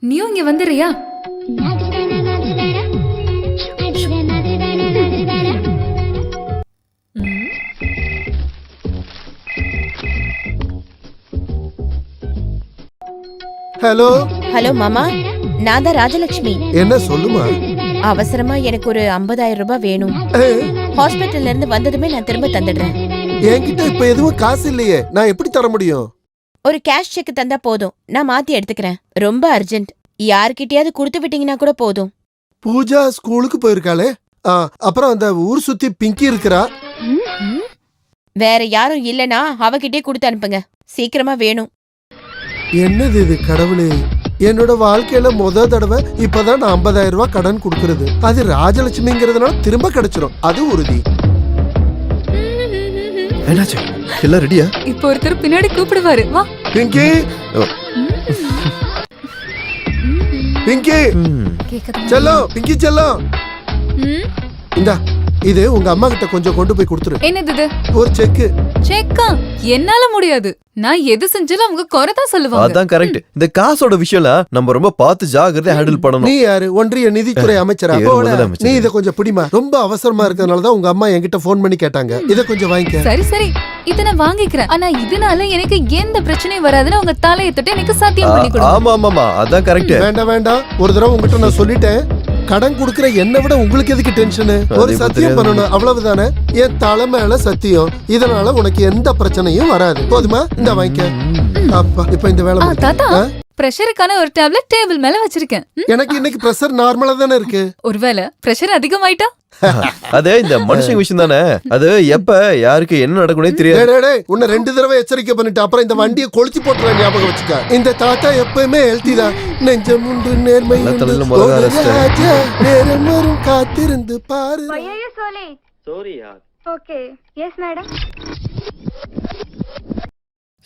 I: நீயும் இங்க வந்துறியா?
C: ஹலோ
D: ஹலோ மாமா, நான் தான் ராஜலட்சுமி.
C: என்ன சொல்லுமா?
D: அவசரமா எனக்கு ஒரு 50,000 ரூபாய் வேணும். ஹாஸ்பிட்டல்ல இருந்து வந்ததுமே நான் திரும்ப தந்துடுறேன்.
C: என்கிட்ட இப்ப எதுவும் காசு இல்லையே, நான் எப்படி தர முடியும்?
D: ஒரு கேஷ் செக் தந்தா போதும், நான் மாத்தி எடுத்துக்கிறேன். ரொம்ப அர்ஜென்ட். யார்கிட்டயாவது கொடுத்து விட்டீங்கன்னா கூட போதும்.
C: பூஜா ஸ்கூலுக்கு போயிருக்காளே. அப்புறம் அந்த ஊர் சுத்தி பிங்கி இருக்கிறா.
D: வேற யாரும் இல்லனா அவகிட்டே கொடுத்து அனுப்புங்க. சீக்கிரமா வேணும்.
C: என்னது இது கடவுளே? என்னோட வாழ்க்கையில தடவை இப்பதான் நான் 50,000 ரூபாய் கடன் கொடுக்கறது. அது ராஜலட்சுமிங்கிறதுனால திரும்ப கிடைச்சிரும், அது உறுதி.
J: என்னாச்சு? எல்லாம் ரெடியா?
I: இப்போ ஒருத்தர் பின்னாடி கூப்பிடுவாரு. வா
C: பிங்கி. பிங்கி செல்லம், பிங்கி செல்லம். இந்தா, இது உங்க அம்மா கிட்ட கொஞ்சம் கொண்டு போய் கொடுத்துரு.
I: என்னது இது?
C: ஒரு செக்.
I: செக்கா? என்னால முடியாது. நான் எது செஞ்சாலும் அவங்க குறைதான் சொல்லுவாங்க.
J: அதான் கரெக்ட். இந்த காசோட விஷயம்ல நம்ம ரொம்ப பார்த்து ஜாகிரதையா ஹேண்டில் பண்ணணும்.
C: நீ யாரு? ஒன்றிய நிதித்துறை அமைச்சரா? நீ இத கொஞ்சம் பிடிமா. ரொம்ப அவசரமா இருக்கிறதுனால தான் உங்க அம்மா என்கிட்ட போன் பண்ணி கேட்டாங்க. இத கொஞ்சம் வாங்கிக்க.
I: சரி சரி, இத நான் வாங்கிக்கிறேன். ஆனா இதனால எனக்கு எந்த பிரச்சனையும் வராதுன்னு உங்க தலையை தொட்டு எனக்கு சத்தியம் பண்ணி கொடுங்க.
J: ஆமா ஆமா, அதான் கரெக்ட்.
C: வேண்டாம் வேண்டாம், ஒரு தடவை உங்ககிட்ட நான் சொல்லிட்டேன். கடன் குடுக்கற என்ன விட உங்களுக்கு எதுக்கு டென்ஷன்? ஒரு சத்தியம் பண்ணணும், அவ்வளவுதானே. என் தலை மேல சத்தியம். இதனால உனக்கு எந்த பிரச்சனையும் வராது. போதுமா? இந்த வாங்கிக்க. அப்பா, இப்ப இந்த வேலை
I: தாத்தா, பிரஷருக்கான ஒரு டேப்லெட் டேபிள் மேல வச்சிருக்கேன்.
C: எனக்கு இன்னைக்கு பிரஷர் நார்மலா தானே இருக்கு.
I: ஒருவேளை பிரஷர் அதிகமாயிட்டா?
J: அதே இந்த மனுஷங்க விஷயம் தானே. அது எப்ப யாருக்கு என்ன நடக்கும்னே தெரியாது.
C: உன்னை 2 தடவை எச்சரிக்கை பண்ணிட்டு அப்புறம் இந்த வண்டியை கொளுத்தி போட்டுற ஞாபகம் வச்சுக்க. இந்த தாத்தா எப்பவுமே ஹெல்த்தி தான். நெஞ்சம் உண்டு, நேர்மை உண்டு, நேரம் வரும் காத்திருந்து பாரு.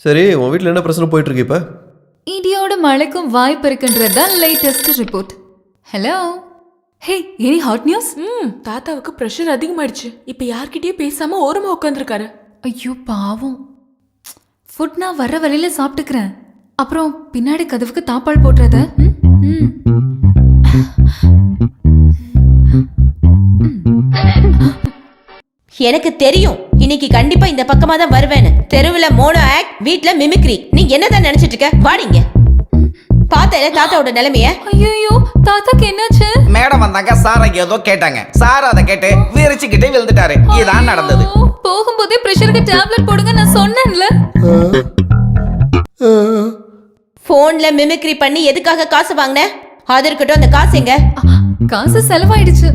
J: சரி, உன் வீட்டுல என்ன பிரச்சனை போயிட்டு இருக்கு இப்ப?
I: இடியோட மழைக்கும் வாய்ப்பு இருக்குன்றதுதான் லேட்டஸ்ட் ரிப்போர்ட். ஹலோ, ஹே, எனி ஹாட் நியூஸ்?
F: தாத்தாவுக்கு பிரஷர் அதிகமாயிடுச்சு. இப்ப யார்கிட்டயே பேசாம ஓரமா உட்காந்துருக்காரு.
I: ஐயோ பாவம். ஃபுட் நான் வர்ற வழியில சாப்பிட்டுக்கிறேன். அப்புறம் பின்னாடி கதவுக்கு தாப்பால் போடுறத.
D: எனக்கு தெரியும் இன்னைக்கு கண்டிப்பா இந்த பக்கமா தான் வருவேன்னு. தெருவுல மோனோ ஆக்ட், வீட்ல மிமிக்ரி. நீ என்னதான் நினைச்சிட்டு இருக்க? வாடிங்க. பாத்தல தாத்தாவோட நிலைமைய.
I: ஐயோ, தாத்தாக்கு என்னாச்சு?
M: மேடம் வந்தாங்க, சார் ஏதோ கேட்டாங்க. சார் அதை கேட்டு விரிச்சுக்கிட்டே விழுந்துட்டாரு. இதான் நடந்தது.
I: போகும்போதே பிரஷருக்கு டேப்லெட் போடுங்க நான் சொன்னேன்ல.
D: போன்ல மிமிக்ரி பண்ணி எதுக்காக காசு வாங்கின? அது இருக்கட்டும், அந்த காசு எங்க?
I: காசு செலவாயிடுச்சு.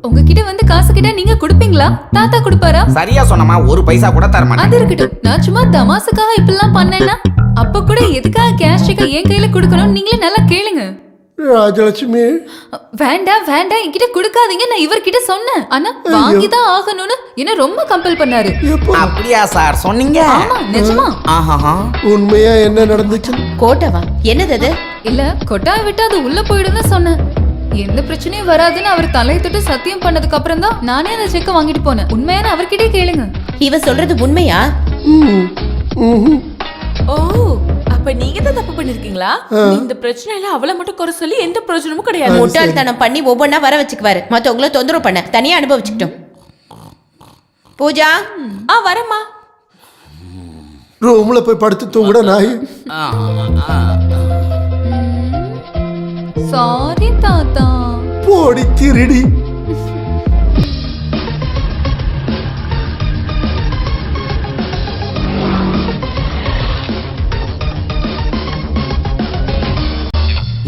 I: உங்ககிட்ட வந்து காசு கிட்ட நீங்க குடுப்பீங்களா? தாத்தா குடுப்பாரா?
M: சரியா சொன்னமா, ஒரு பைசா கூட தர மாட்டேன்.
I: அது இருக்கட்டும், நான் சும்மா தமாசுக்காக இப்படிலாம் பண்ணேன்னா அப்ப கூட எதுக்காக கேஷ் செக்க என் கையில குடுக்கணும் நீங்களே நல்லா கேளுங்க.
C: ராஜலட்சுமி,
I: வேண்டாம் வேண்டாம் என்கிட்ட குடுக்காதீங்க. நான் இவர்கிட்ட சொன்னேன், ஆனா வாங்கிதான் ஆகணும்னு என்ன ரொம்ப கம்பல் பண்ணாரு.
M: அப்படியா சார் சொன்னீங்க?
I: ஆமா, நிஜமா.
C: உண்மையா என்ன நடந்துச்சு?
D: கோட்டவா? என்னது அது?
I: இல்ல, கொட்டாய் விட்டு அது உள்ள போயிடுன்னு சொன்னேன். எந்த பிரச்சனையும் வராதுன்னு அவர் தலையை தொட்டு சத்தியம் பண்ணதுக்கு அப்புறம் தான் நானே அந்த செக்க வாங்கிட்டு போனேன். உண்மையான அவர்கிட்டே கேளுங்க.
D: இவ சொல்றது உண்மையா?
F: ஓ, அப்ப நீங்க தான் தப்பு பண்ணிருக்கீங்களா? இந்த பிரச்சனையில அவளை மட்டும் குறை சொல்லி எந்த பிரயோஜனமும் கிடையாது.
D: முட்டாள்தனம் பண்ணி ஒவ்வொன்னா வர வச்சுக்குவாரு. மத்தவங்கள தொந்தரவு பண்ண தனியா அனுபவிச்சுக்கிட்டோம். பூஜா,
F: வரமா.
C: ரூம்ல போய் படுத்து தூங்குட நாய்.
I: சாரி தாத்தா.
C: போடி திருடி.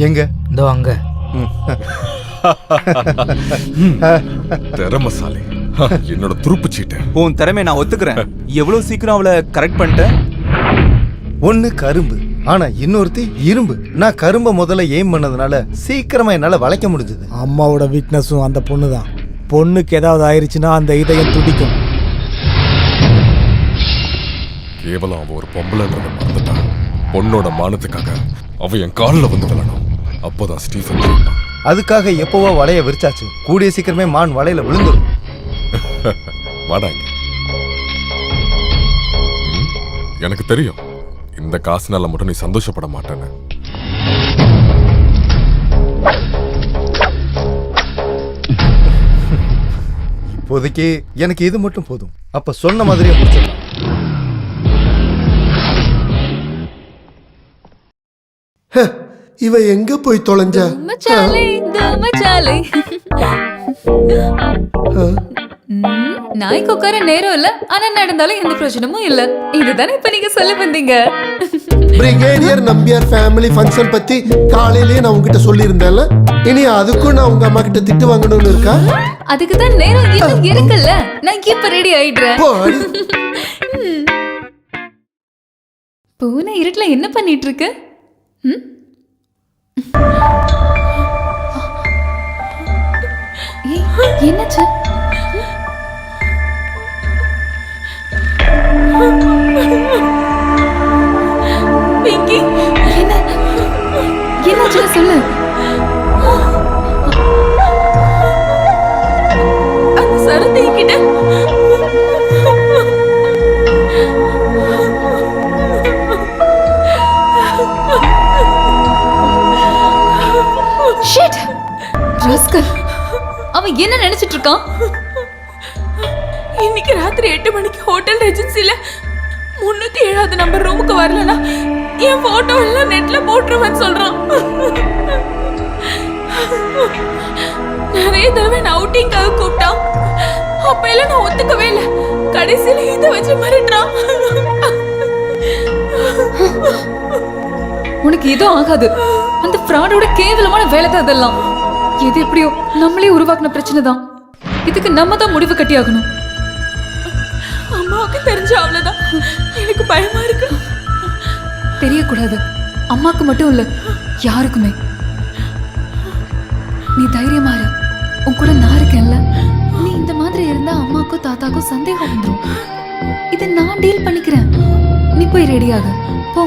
H: எங்க?
E: இதோ அங்க.
L: திறமசாலி. என்னோட துருப்பு சீட்டு.
G: உன் திறமை நான் ஒத்துக்கிறேன். எவ்வளவு சீக்கிரம் அவளை கரெக்ட் பண்ணிட்டேன்.
H: ஒண்ணு கரும்பு, ஆனா இன்னொருத்தி இரும்பு. நான் கரும்பை முதல்ல எய்ம் பண்ணதுனால சீக்கிரமா என்னால வளைக்க முடிஞ்சது.
E: அம்மாவோட வீக்னஸும் அந்த பொண்ணு தான். பொண்ணுக்கு ஏதாவது ஆயிருச்சுன்னா அந்த இதயம் துடிக்கும்.
L: கேவலம் அவ ஒரு பொம்பளைன்றத மறந்துட்டா. பொண்ணோட மானத்துக்காக அவ என் காலில் வந்து விழணும். அப்போதான் ஸ்டீஃபன் ஜெயிப்பான்.
H: அதுக்காக எப்பவோ வலைய விரிச்சாச்சு. கூடிய சீக்கிரமே மான் வலையில விழுந்துடும்.
L: வாடாங்க. எனக்கு தெரியும் இந்த காசுனால மட்டும் நீ சந்தோஷப்பட மாட்டேன்னு.
H: இப்போதைக்கு எனக்கு இது மட்டும் போதும். அப்ப சொன்ன மாதிரியே முடிச்சிடலாம்.
C: இவ எங்க போய் தொலைஞ்சா?
I: நாய்க்கு உட்கார நேரம் இல்ல, ஆனா நடந்தாலும் எந்த பிரச்சனமும் இல்ல. இதுதானே இப்ப நீங்க சொல்ல வந்தீங்க.
C: பிரிகேடியர் நம்பியார் ஃபேமிலி ஃபங்க்ஷன் பத்தி காலையிலேயே நான் உங்ககிட்ட சொல்லியிருந்தேன்ல. இனி அதுக்கும் நான் உங்க அம்மா கிட்ட திட்டு வாங்கணும்னு இருக்கா?
I: அதுக்கு தான் நேரம் இன்னும் இருக்குல்ல. நான் இப்ப ரெடி ஆயிடுறேன். பூனை இருட்டுல என்ன பண்ணிட்டு இருக்கு? என்னாச்சு? பிங்கி, என்னாச்சு சொல்லு. அந்த சரத்தை கிட்ட ஷிட். ராஸ்கல், அவன் என்ன நினைச்சிட்டு இருக்கான்?
F: இன்னைக்கு ராத்திரி 8 மணிக்கு ஹோட்டல் ரெஜென்சில 307வது நம்பர் ரூமுக்கு வரலனா என் போட்டோ எல்லாம் நெட்ல போட்டுருவேன்னு சொல்றான். நிறைய தடவை நான் அவுட்டிங்காக கூப்பிட்டான். அப்ப எல்லாம் நான் ஒத்துக்கவே இல்லை. கடைசியில இதை வச்சு மிரட்டுறான்.
I: உனக்கு எதுவும் ஆகாது. அந்த ஃப்ராடோட கேவலமான வேலை தான் அதெல்லாம். எது எப்படியோ நம்மளே உருவாக்குன பிரச்சனை தான். இதுக்கு நம்ம தான் முடிவு கட்டி ஆகணும்.
F: அம்மாவுக்கு தெரிஞ்ச அவ்வளவுதான். எனக்கு பயமா இருக்கு.
I: தெரியக்கூடாது. அம்மாக்கு மட்டும் இல்ல, யாருக்குமே. நீ தைரியமா இரு. உன் கூட நான் இருக்கேன்ல. நீ இந்த மாதிரி இருந்தா அம்மாக்கும் தாத்தாக்கும் சந்தேகம் வந்துடும். இதை நான் டீல் பண்ணிக்கிறேன். நீ போய் ரெடியாக போ.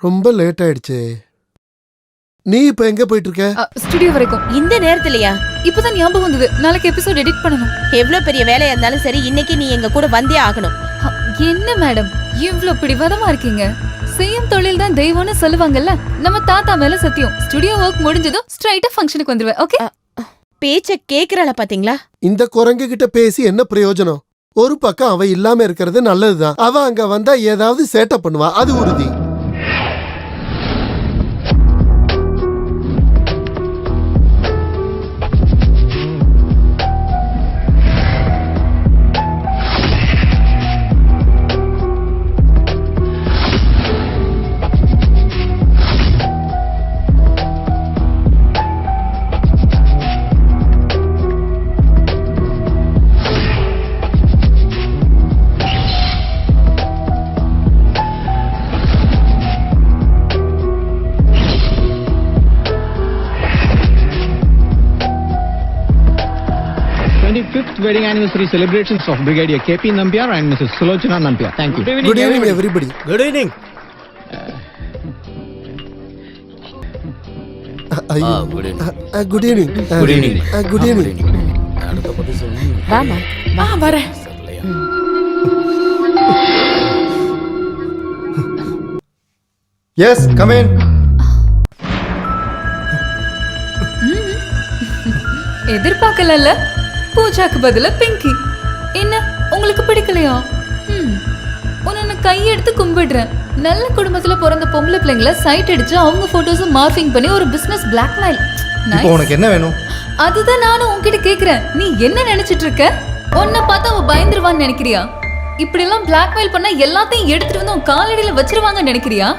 C: ரொம்ப லேட் ஆயிடுச்சு. நீ இப்ப எங்க போயிட்டு இருக்க?
I: ஸ்டுடியோ வரைக்கும்.
D: இந்த நேரத்துலயா?
I: இப்பதான் ஞாபகம் வந்தது. நாளைக்கு எபிசோட் எடிட் பண்ணணும்.
D: எவ்வளவு பெரிய வேலையா இருந்தாலும் சரி, இன்னைக்கு நீ எங்க கூட வந்தே ஆகணும்.
I: என்ன மேடம் இவ்ளோ பிடிவாதமா இருக்கீங்க? செய்யும் தொழில் தான் தெய்வம்னு சொல்லுவாங்கல்ல. நம்ம தாத்தா மேல சத்தியம். ஸ்டுடியோ ஒர்க் முடிஞ்சதும் ஸ்ட்ரைட்டா ஃபங்க்ஷனுக்கு வந்துருவேன். ஓகே?
D: பேச்ச கேக்குறாள பாத்தீங்களா?
C: இந்த குரங்கு கிட்ட பேசி என்ன பிரயோஜனம்? ஒரு பக்கம் அவ இல்லாம இருக்கிறது நல்லதுதான். அவ அங்க வந்தா ஏதாவது சேட்டை பண்ணுவா, அது உறுதி.
Q: Wedding anniversary celebrations of Brigadier KP Nambiar and Mrs. Sulochana Nambiar. Thank you.
C: Good evening, everybody.
Q: Good evening.
C: Good evening. Good evening. Good evening.
D: வாமா.
F: வரேன்.
H: Yes, come in.
I: எதிர்பார்க்கல. பூஜாக்கு பதிலா பிங்கி. என்ன உங்களுக்கு பிடிக்கலையா? உன்னை கையெடுத்து கும்பிடுறேன். நல்ல குடும்பத்துல பிறந்த பொம்பளை பிள்ளைங்களை சைட் அடிச்சு அவங்க போட்டோஸ் மார்பிங் பண்ணி ஒரு பிசினஸ் பிளாக்மெயில்.
H: இப்போ உனக்கு என்ன வேணும்?
I: அதுதான் நானும் உன்கிட்ட கேக்குறேன். நீ என்ன நினைச்சிட்டு இருக்க? உன்னை பார்த்தா அவ பயந்துருவான்னு நினைக்கிறியா? இப்படி எல்லாம் பிளாக்மெயில் பண்ணா எல்லாத்தையும் எடுத்துட்டு வந்து உன் காலடியில வச்சிருவாங்கன்னு நினைக்கிறியா?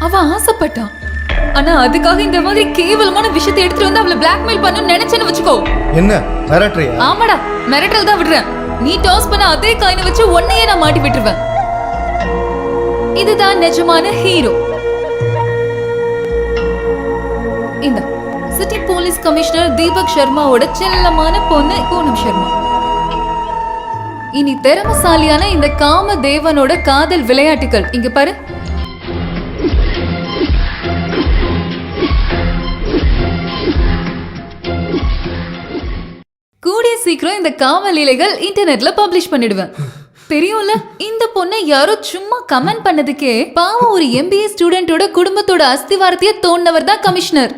I: அவ ஆசைப்பட்டான். ஆனா அதுக்காக இந்த மாதிரி கேவலமான விஷயத்தை எடுத்துட்டு வந்து அவளை பிளாக்மெயில் பண்ணணும்னு நினைச்சேன்னு வச்சுக்கோ.
H: என்ன மிரட்டறியா?
I: ஆமாடா, மிரட்டல் தான் விடுறேன். நீ டாஸ் பண்ண அதே காயினை வச்சு உன்னையே நான் மாட்டி விட்டுருவேன். இதுதான் நிஜமான ஹீரோ. இந்த சிட்டி போலீஸ் கமிஷனர் தீபக் சர்மாவோட செல்லமான பொண்ணு பூனம் சர்மா. இனி திறமசாலியான இந்த காம தேவனோட காதல் விளையாட்டுகள். இங்க பாரு. கூடிய சீக்கிரம் இந்த காமலீலைகள் இன்டர்நெட்ல பப்ளிஷ் பண்ணிடுவேன். தெரியும்ல, இந்த பொண்ணை யாரோ சும்மா கமெண்ட் பண்ணதுக்கே பாவம் ஒரு MBA ஸ்டூடெண்டோட குடும்பத்தோட அஸ்திவாரத்தையே தோண்டவர் தான் கமிஷனர்.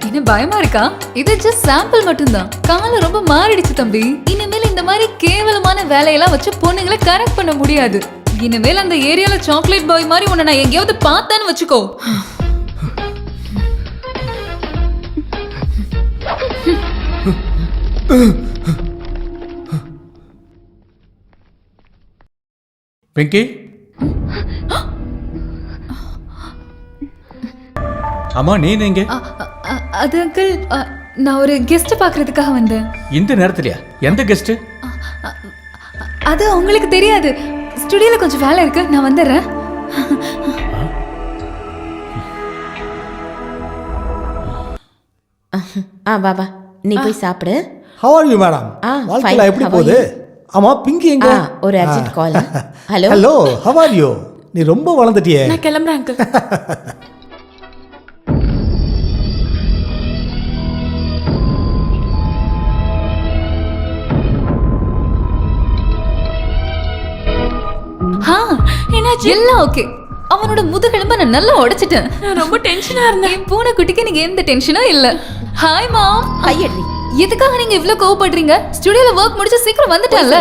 I: என்ன பயமா இருக்கா? இது ஜஸ்ட் சாம்பிள் மட்டும்தான். காலம் ரொம்ப மாறிடுச்சு தம்பி. இனிமேல் இந்த மாதிரி கேவலமான வேலையெல்லாம் வச்சு பொண்ணுங்களை கரெக்ட் பண்ண முடியாது. இனிமேல் அந்த ஏரியால சாக்லேட் பாய் மாதிரி உன்னை நான் எங்கேயாவது பார்த்தேன்னு வச்சுக்கோ.
B: பிங்கி, ஆமா நீ எங்க?
I: அது அங்கிள், நான் ஒரு கெஸ்ட் பாக்குறதுக்காக வந்தேன்.
B: இந்த நேரத்துலயா? எந்த கெஸ்ட்?
I: அது உங்களுக்கு தெரியாது. ஸ்டுடியோல கொஞ்சம் வேலை இருக்கு, நான் வந்துடுறேன்.
D: பாபா நீ போய் சாப்பிடு.
E: How are you madam? வாழ்க்கைல எப்படி போகுது? ஆமா பிங்கி எங்க?
D: ஒரு urgent call. Hello
E: hello, how are you? நீ ரொம்ப வளர்ந்துட்டியே.
F: நான் கிளம்புறேன் அங்கிள்.
I: என்னாச்சு? எல்லாம் ஓகே. அவனோட முதுகெலும்ப நான் நல்லா உடைச்சிட்டேன்.
F: நான் ரொம்ப டென்ஷனா இருந்தேன்.
I: என் பூனை குட்டிக்கு நீங்க எந்த டென்ஷனும் இல்ல. Hi mom.
D: கையடி.
I: எதுக்காக நீங்க இவ்ளோ கோவப்படுறீங்க? ஸ்டுடியோல வர்க் முடிச்சு சீக்கிரம் வந்துட்டேன்ல.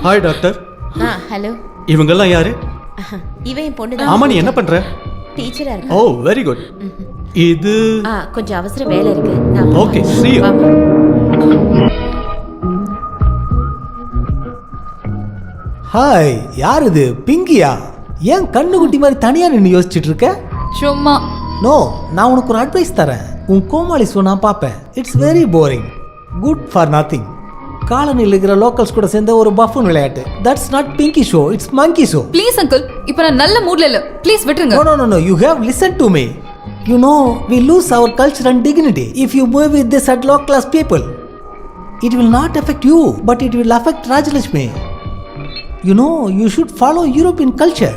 B: Hi doctor.
D: ஹலோ.
B: இவங்க எல்லாம் யாரு?
D: இவன் பொண்ணு தான்.
B: ஆமா, நீ என்ன பண்ற?
D: டீச்சரா இருக்க.
B: ஓ வெரி குட். இது
D: கொஞ்சம் அவசர வேலை இருக்கு. நான்
B: ஓகே, see you.
E: ஹாய், யார் இது? பிங்கியா? ஏன் கண்ணு குட்டி மாதிரி தனியா நின்னு யோசிச்சுட்டு இருக்க?
I: சும்மா.
E: நோ, நான் உனக்கு ஒரு அட்வைஸ் தரேன். உன் கோமாளி ஷோ நான் பார்ப்பேன். It's very boring, good for nothing. காலனியில் இருக்கிற லோக்கல்ஸ் கூட சேர்ந்த ஒரு பஃபூன் விளையாட்டு. That's not Pinki show, it's monkey show.
I: Please uncle, இப்போ நான் நல்ல மூட்ல இல்ல. ப்ளீஸ் விட்டுருங்க.
E: No no no, you have listened to me. You know, we lose our culture and dignity if you move with this at low class people. It will not affect you, but it will affect Rajalakshmi. You know, you should follow European culture.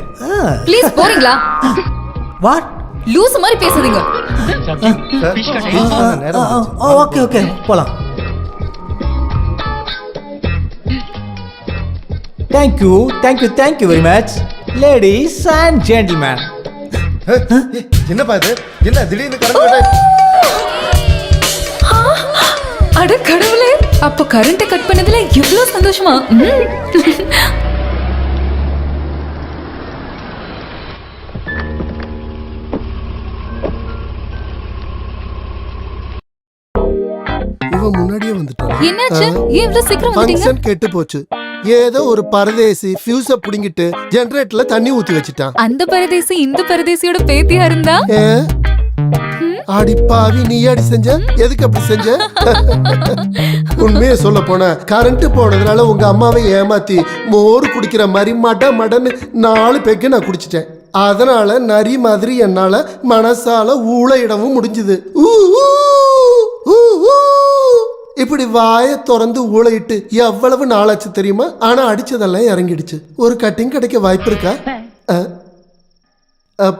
I: Please போறீங்களா?
E: What?
I: Loose மாதிரி பேசுறீங்க.
E: Okay okay, போலாம். Thank you very much, ladies and gentlemen.
H: என்னப்பா இது? என்ன திடீர்னு current?
I: அட கடவுளே, அப்ப கரண்ட் கட் பண்ணதுல இவ்ளோ சந்தோஷமா?
C: இவன் முன்னாடியே வந்துட்டான்.
I: என்னாச்சு? ஏன் இவ்ளோ சீக்கிரம் வந்துட்டீங்க?
C: ஃபங்க்ஷன் கெட்டு போச்சு. ஏதோ ஒரு பரதேசி ஃபியூஸ புடிங்கிட்டு ஜெனரேட்டர்ல தண்ணி ஊத்தி வச்சிட்டான்.
I: அந்த பரதேசி இந்த பரதேசியோட பேத்தியா இருந்தா?
C: அடி பாவி, நீ அடி செஞ்ச? எதுக்கு அப்படி செஞ்ச? உண்மையை சொல்ல போன, கரண்ட் போனதுனால உங்க அம்மாவை ஏமாத்தி மோர் குடிக்கிற மாதிரி மடன்னு 4 பேக்கு நான் குடிச்சிட்டேன். அதனால நரி மாதிரி என்னால மனசால ஊளையிடவும் முடிஞ்சுது. இப்படி வாயை திறந்து ஊளையிட்டு எவ்வளவு நாளாச்சு தெரியுமா? ஆனா அடிச்சதெல்லாம் இறங்கிடுச்சு. ஒரு கட்டிங் கிடைக்க வாய்ப்பு இருக்கா?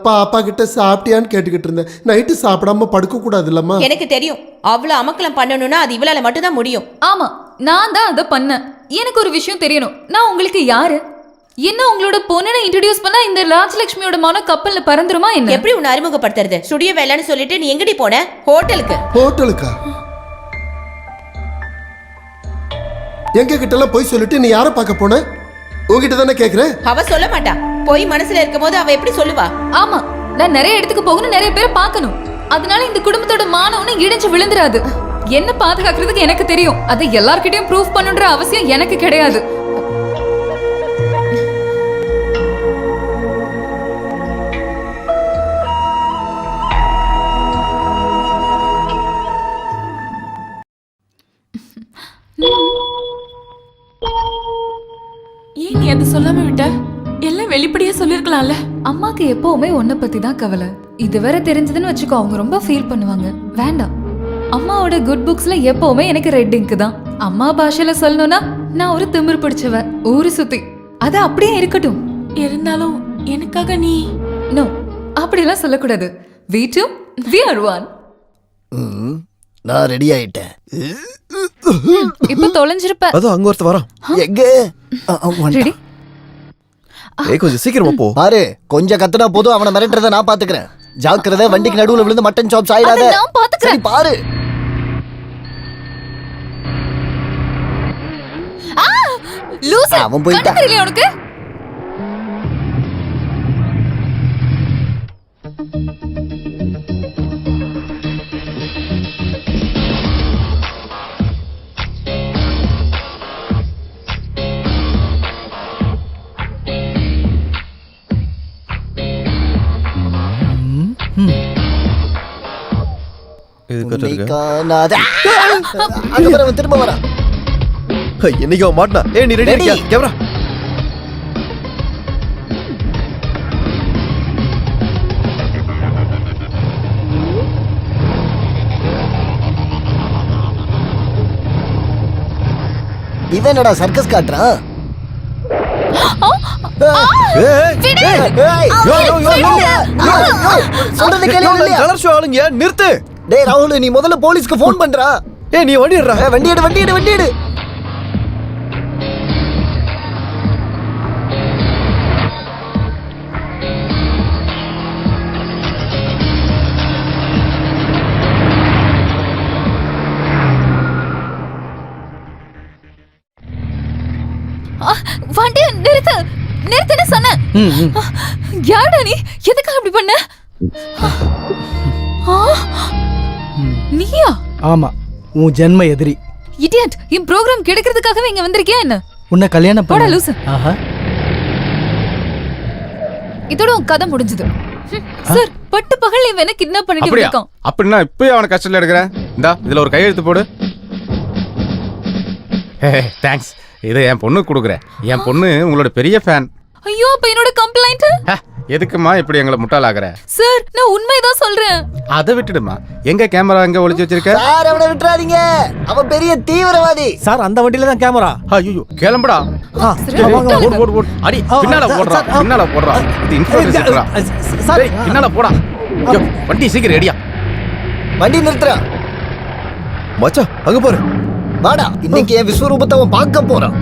C: பாப்பா கிட்ட சாப்பிட்டியான்னு கேட்டுக்கிட்டு இருந்தேன். நைட்டு சாப்பிடாம படுக்க கூடாது இல்லம்மா?
D: எனக்கு தெரியும். அவ்வளவு அமக்கலம் பண்ணணும்னா அது இவளால மட்டும் தான் முடியும்.
I: ஆமா, நான் தான் அதை பண்ணேன். எனக்கு ஒரு விஷயம் தெரியணும். நான் உங்களுக்கு யாரு? என்ன உங்களோட பொண்ணனை இன்ட்ரோடியூஸ் பண்ணா இந்த ராஜலட்சுமியோட மன கப்பல்ல பறந்துருமா என்ன?
D: எப்படி உன்னை அறிமுகப்படுத்துறது? ஸ்டுடியோ வேலைன்னு சொல்லிட்டு நீ எங்கடி போன? ஹோட்டலுக்கு.
C: ஹோட்டலுக்கா? எங்க கிட்ட எல்லாம் போய் சொல்லிட்டு நீ யாரை பார்க்க போன? உங்ககிட்ட தானே கேக்குறேன்.
D: அவ சொல்ல மாட்டா. போய் மனசுல இருக்கும்போது அவ எப்படி சொல்லுவா?
I: ஆமா, நான் நிறைய இடத்துக்கு போகணும், நிறைய பேரை பார்க்கணும். அதனால இந்த குடும்பத்தோட மானவனும் இடிஞ்சு விழுந்துராது. என்ன பாதுகாக்கிறதுக்கு எனக்கு தெரியும். அதை எல்லார்கிட்டயும் ப்ரூவ் பண்ணுன்ற அவசியம் எனக்கு கிடையாது.
F: ஏன் நீ அதை சொல்லாம விட்ட? எல்லாம் வெளிப்படையா சொல்லிருக்கலாம்ல.
I: அம்மாக்கு எப்பவுமே உன்னை பத்தி தான் கவலை. இது வேற தெரிஞ்சதுன்னு வச்சுக்கோ, அவங்க ரொம்ப ஃபீல் பண்ணுவாங்க. வேண்டாம், அம்மாவோட குட் புக்ஸ்ல எப்பவுமே எனக்கு ரெட் இங்க் தான். அம்மா பாஷையில சொல்லணும்னா நான் ஒரு திமிர் பிடிச்சவ, ஊரு சுத்தி. அது அப்படியே இருக்கட்டும்.
F: இருந்தாலும் எனக்காக நீ
I: நோ, அப்படிலாம் சொல்லக்கூடாது. we two we are one.
K: நான் ரெடி ஆயிட்டேன்.
I: இப்ப தொலைஞ்சிருப்ப.
J: அது அங்க ஒருத்த வரான்.
K: எங்க?
I: ரெடி?
J: கொஞ்சம் சீக்கிரமா போ.
K: பாரு, கொஞ்சம் கத்துனா போதும், அவனை மிரட்டுறத நான் பாத்துக்கிறேன். ஜாக்கிரதை, வண்டிக்கு நடுவுல விழுந்து மட்டன் சாப்ஸ் ஆயிடாத.
I: நான் பாத்துக்கிறேன்.
K: பாரு.
I: லூசு,
K: அவன் போயிட்டான்.
I: தெரியல உனக்கு?
K: திரும்ப வரா.
J: என்னைக்கு அவன் மாட்டினா? நீ ரெடி இருக்கியா? கேமரா.
K: இவன் என்னடா சர்க்கஸ் காட்டுறான்? சொல்றது கேளு.
J: கலர் ஷோ ஆளுங்க நிறுத்து.
K: டேய் ராகுல், நீ முதல்ல போலீஸ்க்கு ஃபோன் பண்றா.
J: நீ வண்டி எடுறா.
K: வண்டி எடு.
I: வண்டி நிறுத்துன்னு சொன்னேன். யாரடா நீ? எதுக்காக அப்படி பண்ண? நீயா?
E: ஆமா, உன் ஜென்ம எதிரி.
I: இடியட், இந்த ப்ரோகிராம் கிடைக்கிறதுக்காகவே இங்க வந்திருக்கியா என்ன?
E: உன்னை கல்யாணம்
I: போடா
E: பண்ண.
I: லூசு.
E: ஆஹா.
I: இதோட உன் கதை முடிஞ்சது. சார், பட்டு பகல் இவனை கிட்னாப் பண்ணிட்டு இருக்கான்.
R: அப்படின்னா இப்பயே அவனை கஷ்டத்துல எடுக்கிறேன். இந்தா இதுல ஒரு கையெழுத்து போடு. தேங்க்ஸ். இதை என் பொண்ணுக்கு கொடுக்குறேன். என் பொண்ணு உங்களோட பெரிய ஃபேன்.
I: ஐயோ, அப்ப என்னோட கம்ப்ளைண்ட்?
R: எதுக்குமா இப்படி எங்களை முட்டாளாக்குற?
I: சார், நான் உண்மைதான் சொல்றேன்.
R: அதை விட்டுடுமா. எங்க கேமரா எங்க ஒளிச்சு வச்சிருக்க?
K: சார், அவனை விட்டுறாதீங்க. அவன் பெரிய தீவிரவாதி.
E: சார், அந்த வண்டியில தான் கேமரா.
R: ஐயோ, கிளம்புடா. ஓடு. அடி பின்னால போடுறா. இது இன்ஃபர்மேஷன்டா. சார், பின்னால போடா. வண்டி சீக்கிரம் ரெடியா.
K: வண்டி நிறுத்துறா.
J: மச்சான், அங்க பாரு.
K: வாடா, இன்னைக்கு என் விஸ்வரூபத்தை அவன் பார்க்க போறான்.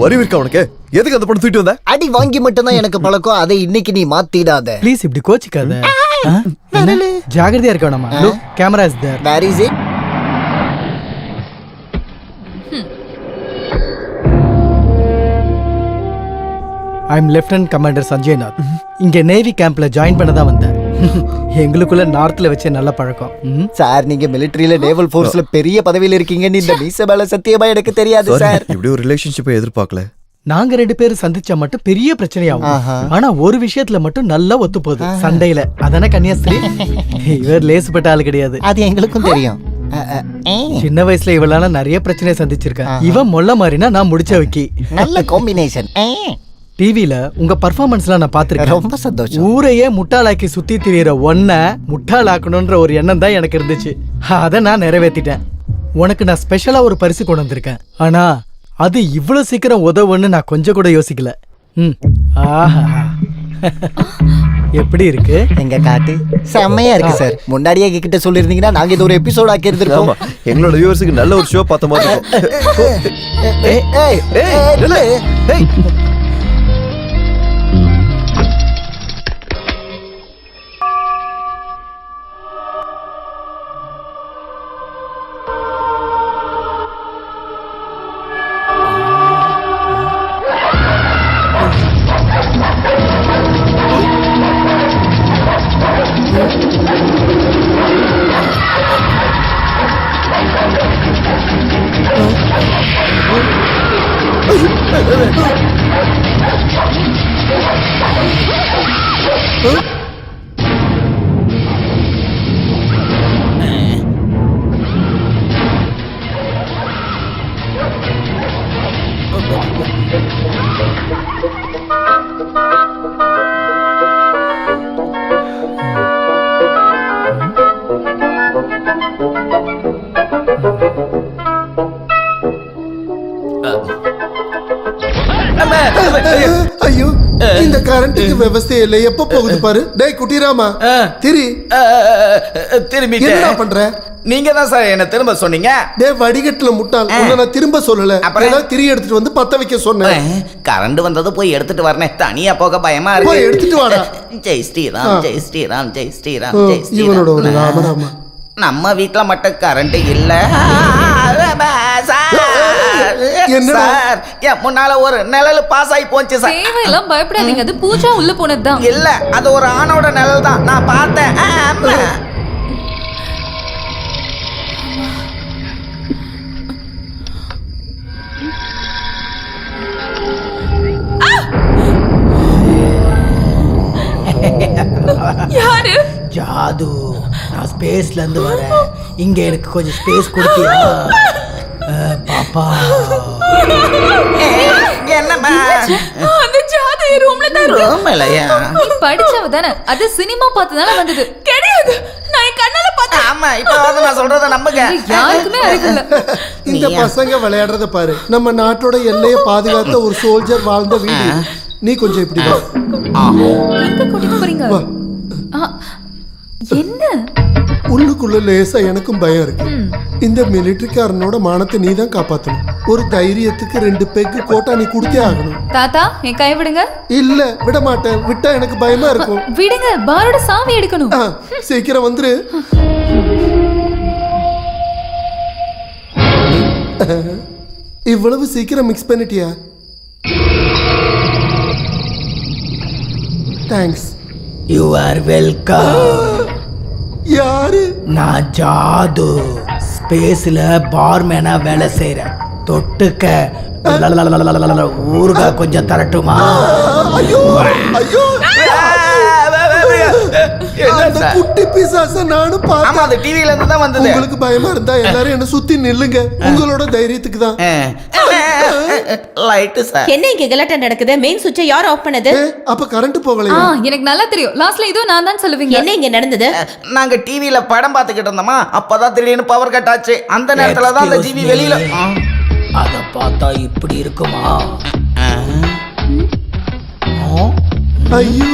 J: அறிவு இருக்கா உனக்கு? எதுக்கு அந்த பணம் தூக்கிட்டு வந்த?
K: அடி வாங்கி மட்டும்தான் எனக்கு பழக்கம். அதை இன்னைக்கு நீ மாத்திடாத.
E: ப்ளீஸ், இப்படி கோச்சிக்காத. ஜாகிரதையா இருக்க வேணாமா? Look, camera is there.
K: Where is it?
E: I am lieutenant commander Sanjay Nath. இங்க நேவி கேம்ப்ல ஜாயின் பண்ண தான் வந்தேன். எங்களுக்குள்ள நார்த்ல வச்ச நல்ல பழக்கம்.
K: சார், நீங்க மிலிட்டரியில நேவல் ஃபோர்ஸ்ல பெரிய பதவியில இருக்கீங்கன்னு இந்த மீச மேல சத்தியமா எனக்கு தெரியாது சார்.
J: இப்படி ஒரு ரிலேஷன்ஷிப்பை எதிர்பார்க்கல.
E: நாங்க 2 பேரும் சந்திச்சா மட்டும் பெரிய பிரச்சனையாகும். ஆனா ஒரு விஷயத்துல மட்டும் நல்லா ஒத்து போகுது, சண்டையில. அதானே கன்னியாஸ்திரி? இவர் லேசுப்பட்ட ஆளு கிடையாது.
K: அது எங்களுக்கும் தெரியும்.
E: சின்ன வயசுல இவளால நிறைய பிரச்சனையை சந்திச்சிருக்கேன். இவன் மொல்ல மாறினா நான் முடிச்ச வைக்கி.
K: நல்ல காம்பினேஷன்.
E: டிவில உங்க பர்ஃபார்மன்ஸ்லாம் நான் பாத்துருக்கேன்.
K: ரொம்ப சந்தோஷம்.
E: ஊரையே முட்டாளாக்கி சுத்தி திரியற ஒன்ன முட்டாளாக்கணும்ன்ற ஒரு எண்ணம் தான் எனக்கு இருந்துச்சு. அதை நான் நிறைவேற்றிட்டேன். உனக்கு நான் ஸ்பெஷலா ஒரு பரிசு கொண்டு வந்திருக்கேன். ஆனா அது இவ்வளவு சீக்கிரம் உதவுன்னு நான் கொஞ்சம் கூட யோசிக்கல. ஆஹா, எப்படி இருக்கு?
K: எங்க காட்டு செம்மையா இருக்கு சார். முன்னாடியே எங்ககிட்ட சொல்லிருந்தீங்கன்னா நாங்க இது ஒரு எபிசோட் ஆக்கி இருந்திருக்கோம்.
J: எங்களோட வியூவர்ஸ்க்கு நல்ல ஒரு ஷோ பார்த்த மாதிரி இருக்கும்.
C: ஐயோ இந்த கரண்ட்டுக்கு விவசாய இல்ல எப்ப போகுது பாரு. டேய் குட்டிராமா திரி
M: திரும்பி
C: என்ன பண்ற?
M: நீங்க தான் சார் என்ன திரும்ப சொன்னீங்க.
C: டேய் வடிகட்டுல முட்டாள், உன்னை நான் திரும்ப சொல்லல. அப்புறம் திரி எடுத்துட்டு வந்து பத்த வைக்க சொன்னேன்.
M: கரண்ட் வந்தது போய் எடுத்துட்டு வரனே, தனியா போக பயமா இருக்கு.
C: போய் எடுத்துட்டு வாடா.
M: ஜெய் ஸ்ரீராம் ஜெய் ஸ்ரீராம் ஜெய் ஸ்ரீராம் ஜெய் ஸ்ரீராம்.
C: இவனோட ஒரு ராமராமா.
M: நம்ம வீட்ல மட்டும் கரண்ட் இல்ல சார். என் முன்னால ஒரு நிழல் பாஸ் ஆகி போச்சு சார்.
I: தேவையெல்லாம் பயப்படாதீங்க, அது பூஜா உள்ள போனதுதான்.
M: இல்ல அது ஒரு ஆணோட நிழல் தான், நான் பார்த்தேன்.
F: யாரு?
K: ஜாது, நான் ஸ்பேஸ்ல இருந்து வரேன். இங்க எனக்கு கொஞ்சம் ஸ்பேஸ் கொடுத்தியா பாப்பா?
M: என்னம்மா
F: அந்த ஜாது ரூம்ல தான்
M: ரூம்லயா?
I: நீ படிச்சவ தானே, அது சினிமா பார்த்ததால வந்தது.
F: கிடையாது, நான் என் கண்ணால பார்த்தேன்.
M: ஆமா, இப்போ நான் சொல்றத நம்புங்க.
I: யாருக்குமே அறிவில்ல.
C: இந்த பசங்க விளையாடுறத பாரு. நம்ம நாட்டோட எல்லையை பாதுகாத்த ஒரு சோல்ஜர் வாழ்ந்த வீடு. நீ கொஞ்சம் இப்படி வா.
I: எங்க கூட்டிட்டு போறீங்க? என்ன
C: உள்ளுக்குள்ள லேசா எனக்கும் பயம் இருக்கு. இந்த மிலிட்டரிக்காரனோட மானத்தை நீ தான் காப்பாத்தணும். ஒரு தைரியத்துக்கு 2 பெக்கு கோட்டா நீ கொடுத்தே ஆகணும்.
I: தாத்தா, என் கை விடுங்க.
C: இல்ல விட மாட்டேன். விட்டா எனக்கு பயமா இருக்கும்.
I: விடுங்க, பாரோட சாவி எடுக்கணும்.
C: சீக்கிரம் வந்துரு. இவ்வளவு சீக்கிரம் மிக்ஸ் பண்ணிட்டியா? தேங்க்ஸ்.
K: You are welcome.
C: யாரு?
K: நான் ஜாது, ஸ்பேஸ்ல பார்மேனா வேலை செய்யறேன். தொட்டுக்க ஊறுகாய் கொஞ்சம் தரட்டுமா?
C: ஐயோ ஐயோ, அந்த குட்டி பிசாச நானும் பார்த்தேன்.
M: ஆமா, அது டிவில இருந்து தான் வந்தது.
C: உங்களுக்கு பயமா இருந்தா எல்லாரும் என்ன சுத்தி நில்லுங்க. உங்களோட தைரியத்துக்கு தான்.
M: Light sir.
D: என்ன இங்க கலாட்டா நடக்குது? மெயின் சுவிட்சை யார் ஆஃப் பண்ணது?
C: அப்ப கரண்ட் போகலையா?
I: எனக்கு நல்லா தெரியும். லாஸ்ட்ல இதுவும் நான் தான் சொல்லுவீங்க.
D: என்ன இங்க நடந்தது?
M: நாங்க டிவில படம் பார்த்துக்கிட்டு இருந்தோமா, அப்பதான் திடீர்னு பவர் கட் ஆச்சு. அந்த நேரத்துல தான் அந்த டிவி வெளியில.
K: அத பார்த்தா இப்படி இருக்குமா?
C: ஐயோ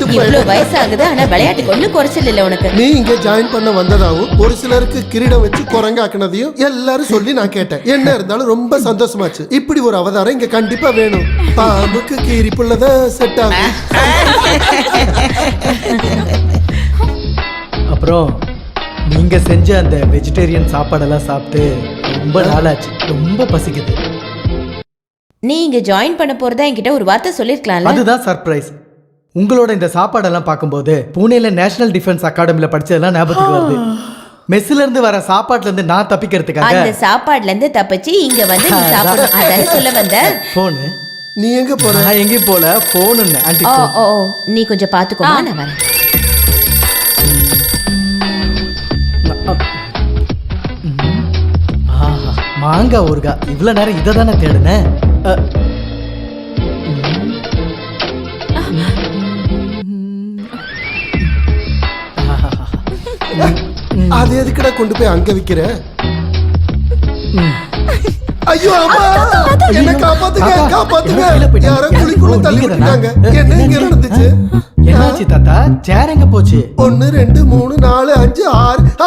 D: இவ்வளவு வயசாகுது, ஆனா விளையாட்டுக்கு ஒண்ணு குறைச்சல் இல்ல உனக்கு.
C: நீ இங்க ஜாயின் பண்ண வந்ததாவும் ஒரு சிலருக்கு கிரீடம் வச்சு குரங்காக்குனதையும் எல்லாரும் சொல்லி நான் கேட்டேன். என்ன இருந்தாலும் ரொம்ப சந்தோஷமாச்சு. இப்படி ஒரு அவதாரம் இங்க கண்டிப்பா வேணும். பாம்புக்கு கீரி புள்ளதான் செட் ஆகும்.
E: அப்புறம் நீங்க செஞ்ச அந்த வெஜிடேரியன் சாப்பாடெல்லாம் சாப்பிட்டு ரொம்ப நாளாச்சு. ரொம்ப பசிக்குது.
D: நீ இங்க ஜாயின் பண்ண போறதா என்கிட்ட ஒரு வார்த்தை சொல்லிருக்கலாம்ல.
E: அதுதான் சர்ப்ரைஸ். உங்களோட இந்த சாப்பாடெல்லாம் பார்க்கும்போது புனேல நேஷனல் டிஃபென்ஸ் அகாடமில படிச்சதெல்லாம் ஞாபகத்துக்கு வருது. மெஸ்ல இருந்து வர சாப்பாட்டுல இருந்து நான் தப்பிக்கிறதுக்காக
D: அந்த சாப்பாடுல இருந்து தப்பிச்சு இங்க வந்து நீ சாப்பிடணும். அதானே சொல்ல வந்த?
E: போன்.
C: நீ எங்க போற?
E: நான் எங்கேயும் போல. Phone anti.
D: ஓ நீ கொஞ்சம் பாத்துக்கோ, நான் வரேன்.
E: மாங்காய் ஊறுகாய். இவ்வளவு நேரம் இதை தானே தேடுனேன்.
C: அது எதுக்குடா கொண்டு போய் அங்க விக்கிற? ஐயோ அம்மா, என்ன காப்பாத்துங்க, காப்பாத்துங்க. யாரோ குழிக்குள்ள தள்ளி விட்டுட்டாங்க. என்ன இங்க நடந்துச்சு?
E: என்னாச்சு தாத்தா? சேர் எங்க போச்சு?
C: 1 2 3 4 5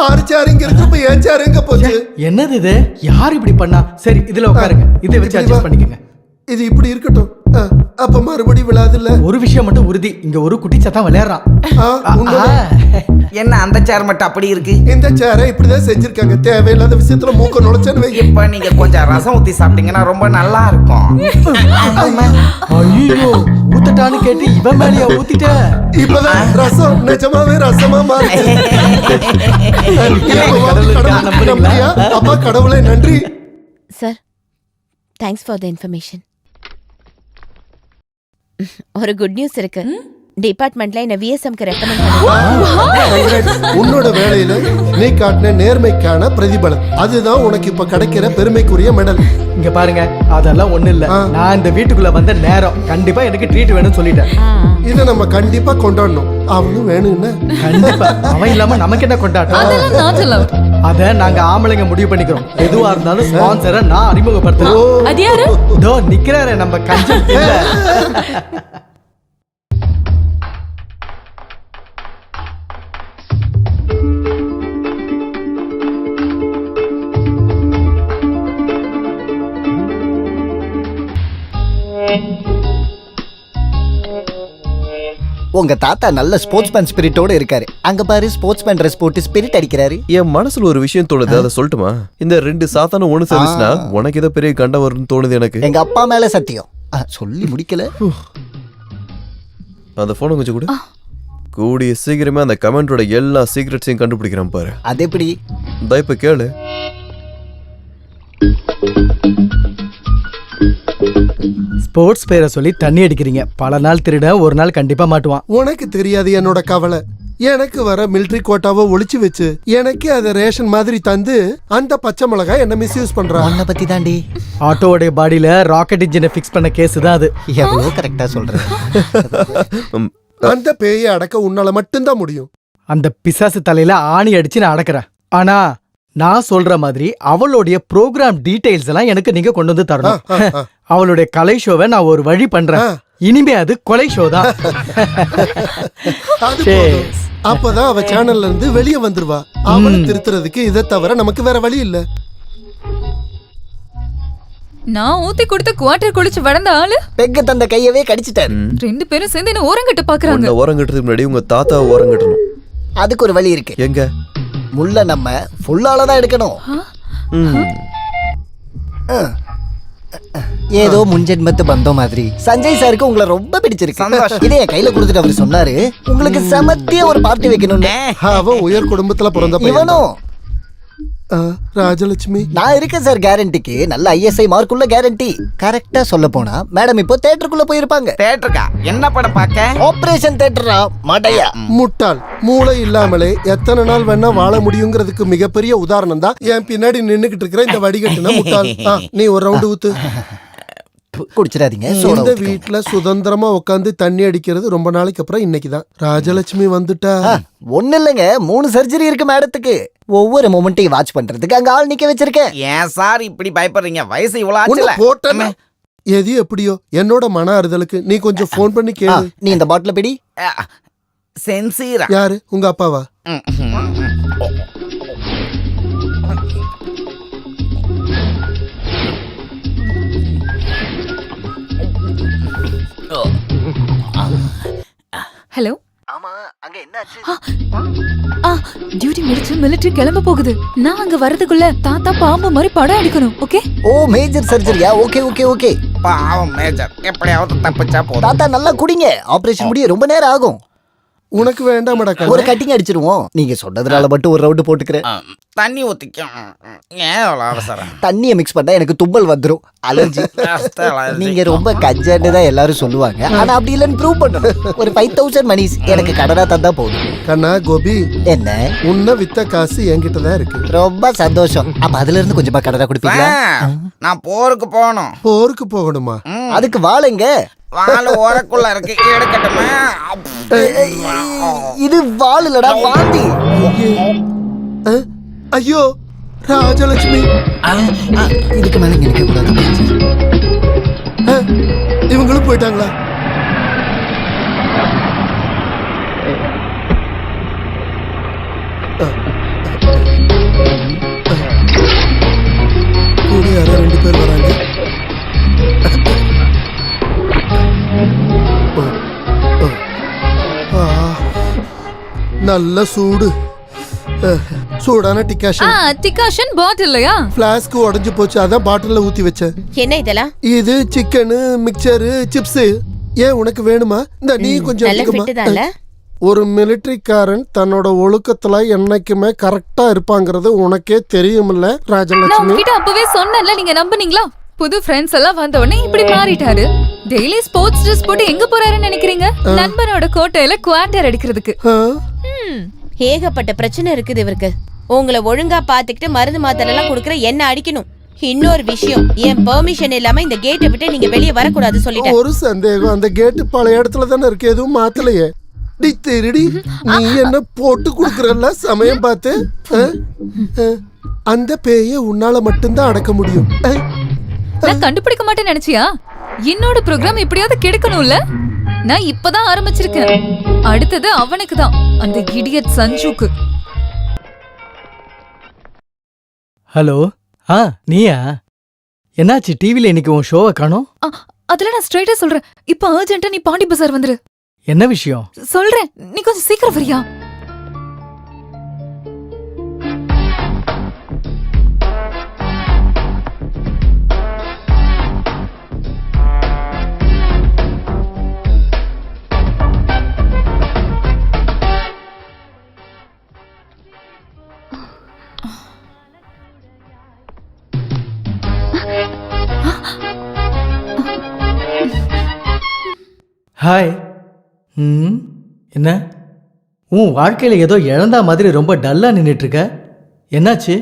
C: 6 சேர் இங்க இருக்கு. இப்ப ஏன் சேர் எங்க போச்சு?
E: என்னது இது? யார் இப்படி பண்ணா? சரி, இதுல உட்காருங்க. இதை வச்சு அட்ஜஸ்ட் பண்ணிக்கங்க.
C: இது இப்படி இருக்கட்டும். அப்ப மறுபடி விழாதுல்ல.
E: ஒரு விஷயம் மட்டும் உறுதி, இங்க ஒரு குட்டி சத்தம் விளையாடுறான்.
M: என்ன அந்த சேர் மட்டும் அப்படி இருக்கு?
C: இந்த சேரை இப்படிதான் செஞ்சிருக்காங்க. தேவையில்லாத விஷயத்துல மூக்க நுழைச்சேன்னு வை.
M: இப்ப நீங்க கொஞ்சம் ரசம் ஊத்தி சாப்பிட்டீங்கன்னா ரொம்ப நல்லா இருக்கும்.
E: ஐயோ, ஊத்தட்டான்னு கேட்டு இவன் மேலயா ஊத்திட்ட?
C: இப்பதான் ரசம் நிஜமாவே ரசமா மாறி. அப்பா கடவுளே நன்றி.
D: Sir, thanks for the information. ஒரு குட் நியூஸ் இருக்கு. டிபார்ட்மெண்ட்ல என்ன விஎஸ்எம்க்கு ரெக்கமெண்ட் பண்ணுவாங்க.
C: உன்னோட வேலையில நீ காட்டின நேர்மைக்கான பிரதிபலன் அதுதான் உனக்கு இப்ப கிடைக்கிற பெருமைக்குரிய மெடல்.
E: இங்க பாருங்க, அதெல்லாம் ஒண்ணு இல்ல. நான் இந்த வீட்டுக்குள்ள வந்த நேரம் கண்டிப்பா எனக்கு ட்ரீட் வேணும்னு சொல்லிட்டேன்.
C: இத நம்ம கண்டிப்பா கொண்டாடணும். அவனும் வேணும்னு
E: கண்டிப்பா. அவன் இல்லாம நமக்கு என்ன கொண்டாட்டம்? அத நாங்க ஆம்பளைங்க முடிவு பண்ணிக்கிறோம். எதுவா இருந்தாலும் ஸ்பான்சரை நான் அறிமுகப்படுத்துறேன்.
F: அது யாரு?
E: இதோ நிக்கிறாரே நம்ம கஞ்சன் இல்ல.
K: உங்க தாத்தா நல்ல ஸ்போர்ட்ஸ்மேன் ஸ்பிரிட்டோட இருக்காரு. அங்க பாரு, ஸ்போர்ட்ஸ்மேன் ட்ரெஸ் போட்டு ஸ்பிரிட் அடிக்கிறாரு.
J: என் மனசுல ஒரு விஷயம் தோணுது, அதை சொல்லட்டுமா? இந்த 2 சாத்தானும் ஒண்ணு சேர்ந்துச்சுன்னா உனக்கு ஏதோ பெரிய கண்டம் வரும்னு தோணுது எனக்கு.
K: எங்க அப்பா மேல சத்தியம். சொல்லி முடிக்கல.
J: அந்த போனை கொஞ்சம் கூட கூடிய சீக்கிரமே அந்த கமெண்டோட எல்லா சீக்ரெட்ஸையும் கண்டுபிடிக்கிறேன் பாரு.
K: அது எப்படி?
J: இந்த இப்ப கேளு.
E: ஸ்போர்ட்ஸ் பேரை சொல்லி தண்ணி அடிக்கிறீங்க. பல நாள் திருட ஒரு நாள் கண்டிப்பா மாட்டுவான்.
C: உனக்கு தெரியாது என்னோட கவலை. எனக்கு வர மிலிட்டரி கோட்டாவை ஒளிச்சு வச்சு எனக்கு அதை ரேஷன் மாதிரி தந்து அந்த பச்சை மிளகாய் என்ன மிஸ்யூஸ் பண்றான்.
K: உன்னை பத்தி தாண்டி.
E: ஆட்டோவோட பாடியில ராக்கெட் இன்ஜினை ஃபிக்ஸ் பண்ண கேஸ் தான் அது.
K: எவ்வளவு கரெக்டா சொல்றேன்.
C: அந்த பேயை அடக்க உன்னால மட்டும்தான் முடியும்.
E: அந்த பிசாசு தலையில ஆணி அடிச்சு நான் அடக்குறேன். ஆனா நான் சொல்ற மாதிரி அவளுடைய ப்ரோக்ராம் டீடைல்ஸ் எல்லாம் எனக்கு நீங்க கொண்டு வந்து தரணும். அவளுடைய கலை ஷோவை நான் ஒரு வழி பண்றேன். இனிமே அது கொலை ஷோ தான்.
C: அப்பதான் அவ சேனல்ல இருந்து வெளியே வந்துருவா. அவளை திருத்துறதுக்கு இதை தவிர நமக்கு வேற வழி இல்ல.
I: நான் ஊத்தி கொடுத்த குவார்டர் குளிச்சு வளர்ந்த ஆளு
K: பெக்க தந்த கையவே கடிச்சிட்டாரு.
I: 2 பேரும் சேர்ந்து என்ன ஓரங்கட்ட பாக்குறாங்க.
J: உன்னை ஓரங்கட்டுறதுக்கு முன்னாடி உங்க தாத்தா ஓரங்கட்டணும்.
K: அதுக்கு ஒரு வழி இருக்கு.
J: எங்க?
K: முள்ள நம்ம ஃபுல்லால தான் எடுக்கணும். ஏதோ முன்ஜென்மத்து பந்தம் மாதிரி. சஞ்சய் சாருக்கு உங்களை ரொம்ப பிடிச்சிருக்கு. இதை என் கையில கொடுத்துட்டு அவர் சொன்னாரு, உங்களுக்கு சமத்தியா ஒரு பார்ட்டி வைக்கணும்னு.
C: அவன் உயர் குடும்பத்துல பிறந்த
K: இவனும்
C: ராஜலட்சுமி.
K: நான் இருக்கேன் சார் கேரண்டிக்கு. நல்ல ISI மார்க் உள்ள கேரண்டி. கரெக்டா சொல்ல போனா மேடம் இப்போ தியேட்டருக்குள்ள போயிருப்பாங்க.
M: தியேட்டருக்கா? என்ன படம் பார்க்க?
K: ஆபரேஷன் தியேட்டரா? மடையா
C: முட்டாள். மூளை இல்லாமலே எத்தனை நாள் வேணா வாழ முடியுங்கிறதுக்கு மிகப்பெரிய உதாரணம் தான் என் பின்னாடி நின்னுகிட்டு இருக்கிற இந்த வடிகட்டுன முட்டாள். நீ ஒரு ரவுண்டு ஊத்து.
K: குடிச்சிடாதீங்க.
C: இந்த வீட்டுல சுதந்திரமா உட்காந்து தண்ணி அடிக்கிறது ரொம்ப நாளைக்கு அப்புறம் இன்னைக்குதான். ராஜலட்சுமி வந்துட்டா.
K: ஒண்ணு இல்லைங்க, 3 சர்ஜரி இருக்கு மேடத்துக்கு. ஒவ்வொரு மொமெண்ட்டையும் வாட்ச் பண்றதுக்கு அங்க ஆள் நிக்க வச்சிருக்கேன்.
M: ஏன் சார் இப்படி பயப்படுறீங்க? வயசு இவ்வளவு ஆச்சுல.
C: போட்டமே எது எப்படியோ என்னோட மன ஆறுதலுக்கு நீ கொஞ்சம் போன் பண்ணி கேளு.
K: நீ இந்த பாட்டில பிடி.
M: சென்சீரா?
C: யாரு? உங்க அப்பாவா?
I: ஹலோ.
K: ஆமா, அங்க என்னாச்சு?
I: டியூட்டி முடிச்சு மிலிட்டரி கிளம்ப போகுது. நான் அங்க வரதுக்குள்ள தாத்தா பாம்பு மாதிரி படம் அடிக்கணும். ஓகே?
K: ஓ, மேஜர் சர்ஜரியா? Okay okay okay.
M: பாவம் மேஜர், எப்படியாவது தப்பிச்சா போதும்.
K: தாத்தா நல்லா குடிங்க. ஆபரேஷன் முடிய ரொம்ப நேரம் ஆகும்.
C: உனக்கு வேண்டாமடா.
K: ஒரு கட்டிங் அடிச்சிருவோம். நீங்க சொன்னதுனால மட்டும் ஒரு ரவுண்ட் போட்டுக்கிறேன்.
M: தண்ணி ஊத்திக்கும். ஏன் அவ்வளவு அவசரம்?
K: தண்ணியை மிக்ஸ் பண்ணா எனக்கு தும்பல் வந்துரும். அலர்ஜி. நீங்க ரொம்ப கஞ்சான்னு தான் எல்லாரும் சொல்லுவாங்க. ஆனா அப்படி இல்லைன்னு ப்ரூவ் பண்ணணும். ஒரு 5000 மணிஸ் எனக்கு கடனா தந்தா போதும்.
C: கண்ணா கோபி,
K: என்ன
C: உன்ன வித்த காசு என்கிட்ட தான் இருக்கு.
K: ரொம்ப சந்தோஷம். அப்ப அதுல இருந்து கொஞ்சமா கடனா கொடுப்பீங்களா?
M: நான் போருக்கு போகணும்.
C: போருக்கு போகணுமா?
K: அதுக்கு வாளுங்க.
M: வாழ ஓரக்குள்ள இருக்கு, எடுக்கட்டுமா?
K: இது வாள் இல்லடா, வாந்தி.
C: ஐயோ ராஜலட்சுமி,
K: இதுக்கு மேல நினைக்க கூடாது.
C: இவங்களும் போயிட்டாங்களா? கூட யாரோ 2 பேர் வராங்க. நல்ல சூடு. சூடான டிகாஷன்.
I: டிகாஷன் பாட்டில்லையா?
C: ஃப்ளாஸ்க் உடைஞ்சு போச்சு, அதான் பாட்டில்ல ஊத்தி வச்சேன்.
D: என்ன இதெல்லாம்?
C: இது சிக்கன் மிக்சர் சிப்ஸ். ஏன் உனக்கு வேணுமா? இந்த நீ கொஞ்சம்
D: நல்ல
C: எடுத்துக்கம்மா.
D: fit தான்ல?
C: ஒரு மிலிட்டரிக்காரன் தன்னோட ஒழுக்கத்துல என்னைக்குமே கரெக்டா இருப்பாங்கிறது உனக்கே தெரியுமில்ல
I: நான்
C: ராஜலட்சுமி?
I: உங்ககிட்ட அப்பவே சொன்னேன்ல, நீங்க நம்புனீங்களா? புது ஃப்ரெண்ட்ஸ் எல்லாம் வந்த உடனே இப்படி மாறிட்டாரு. டெய்லி ஸ்போர்ட்ஸ் ட்ரெஸ் போட்டு எங்க போறாருன்னு நினைக்கிறீங்க? நண்பனோட கோட்டையில குவார்டர் அடிக்கிறதுக்கு.
D: ஏகப்பட்ட பிரச்சனை இருக்குது இவருக்கு. உங்களை ஒழுங்கா பாத்துக்கிட்டு மருந்து மாத்திரை எல்லாம் கொடுக்கற என்ன அடிக்கணும். இன்னொரு விஷயம், என் பெர்மிஷன் இல்லாம இந்த கேட்டை விட்டு நீங்க வெளியே வரக்கூடாது சொல்லிட்டேன்.
C: ஒரு சந்தேகம், அந்த கேட்டு பழைய இடத்துல தானே இருக்கு, எதுவும் மாத்தலையே. டி திருடி, நீ என்ன போட்டு குடுக்கறல்ல சமயம் பார்த்து. அந்த பேயை உன்னால மட்டும்தான் அடக்க முடியும்.
I: நான் கண்டுபிடிக்க மாட்டேன்னு நினைச்சியா? என்னோட ப்ரோக்ராம் எப்படியாவது கெடுக்கணும்ல. நான் இப்பதான் ஆரம்பிச்சிருக்கேன். அடுத்தது அவனுக்கு தான், அந்த இடியட் சஞ்சுக்கு.
E: ஹலோ. நீயா? என்னாச்சு டிவில இன்னைக்கு உன் ஷோவை காணோம்?
I: அதெல்லாம் நான் ஸ்ட்ரைட்டா சொல்றேன். இப்ப அர்ஜென்ட்டா நீ பாண்டி பஜார் வந்துரு.
E: என்ன விஷயம்?
I: சொல்றேன், நீ கொஞ்சம் சீக்கிரம் வரியா?
E: ஹாய். என்ன உன் வாழ்க்கையில ஏதோ இழந்தா மாதிரி ரொம்ப டல்லா நின்னுட்டு இருக்க. என்னாச்சு?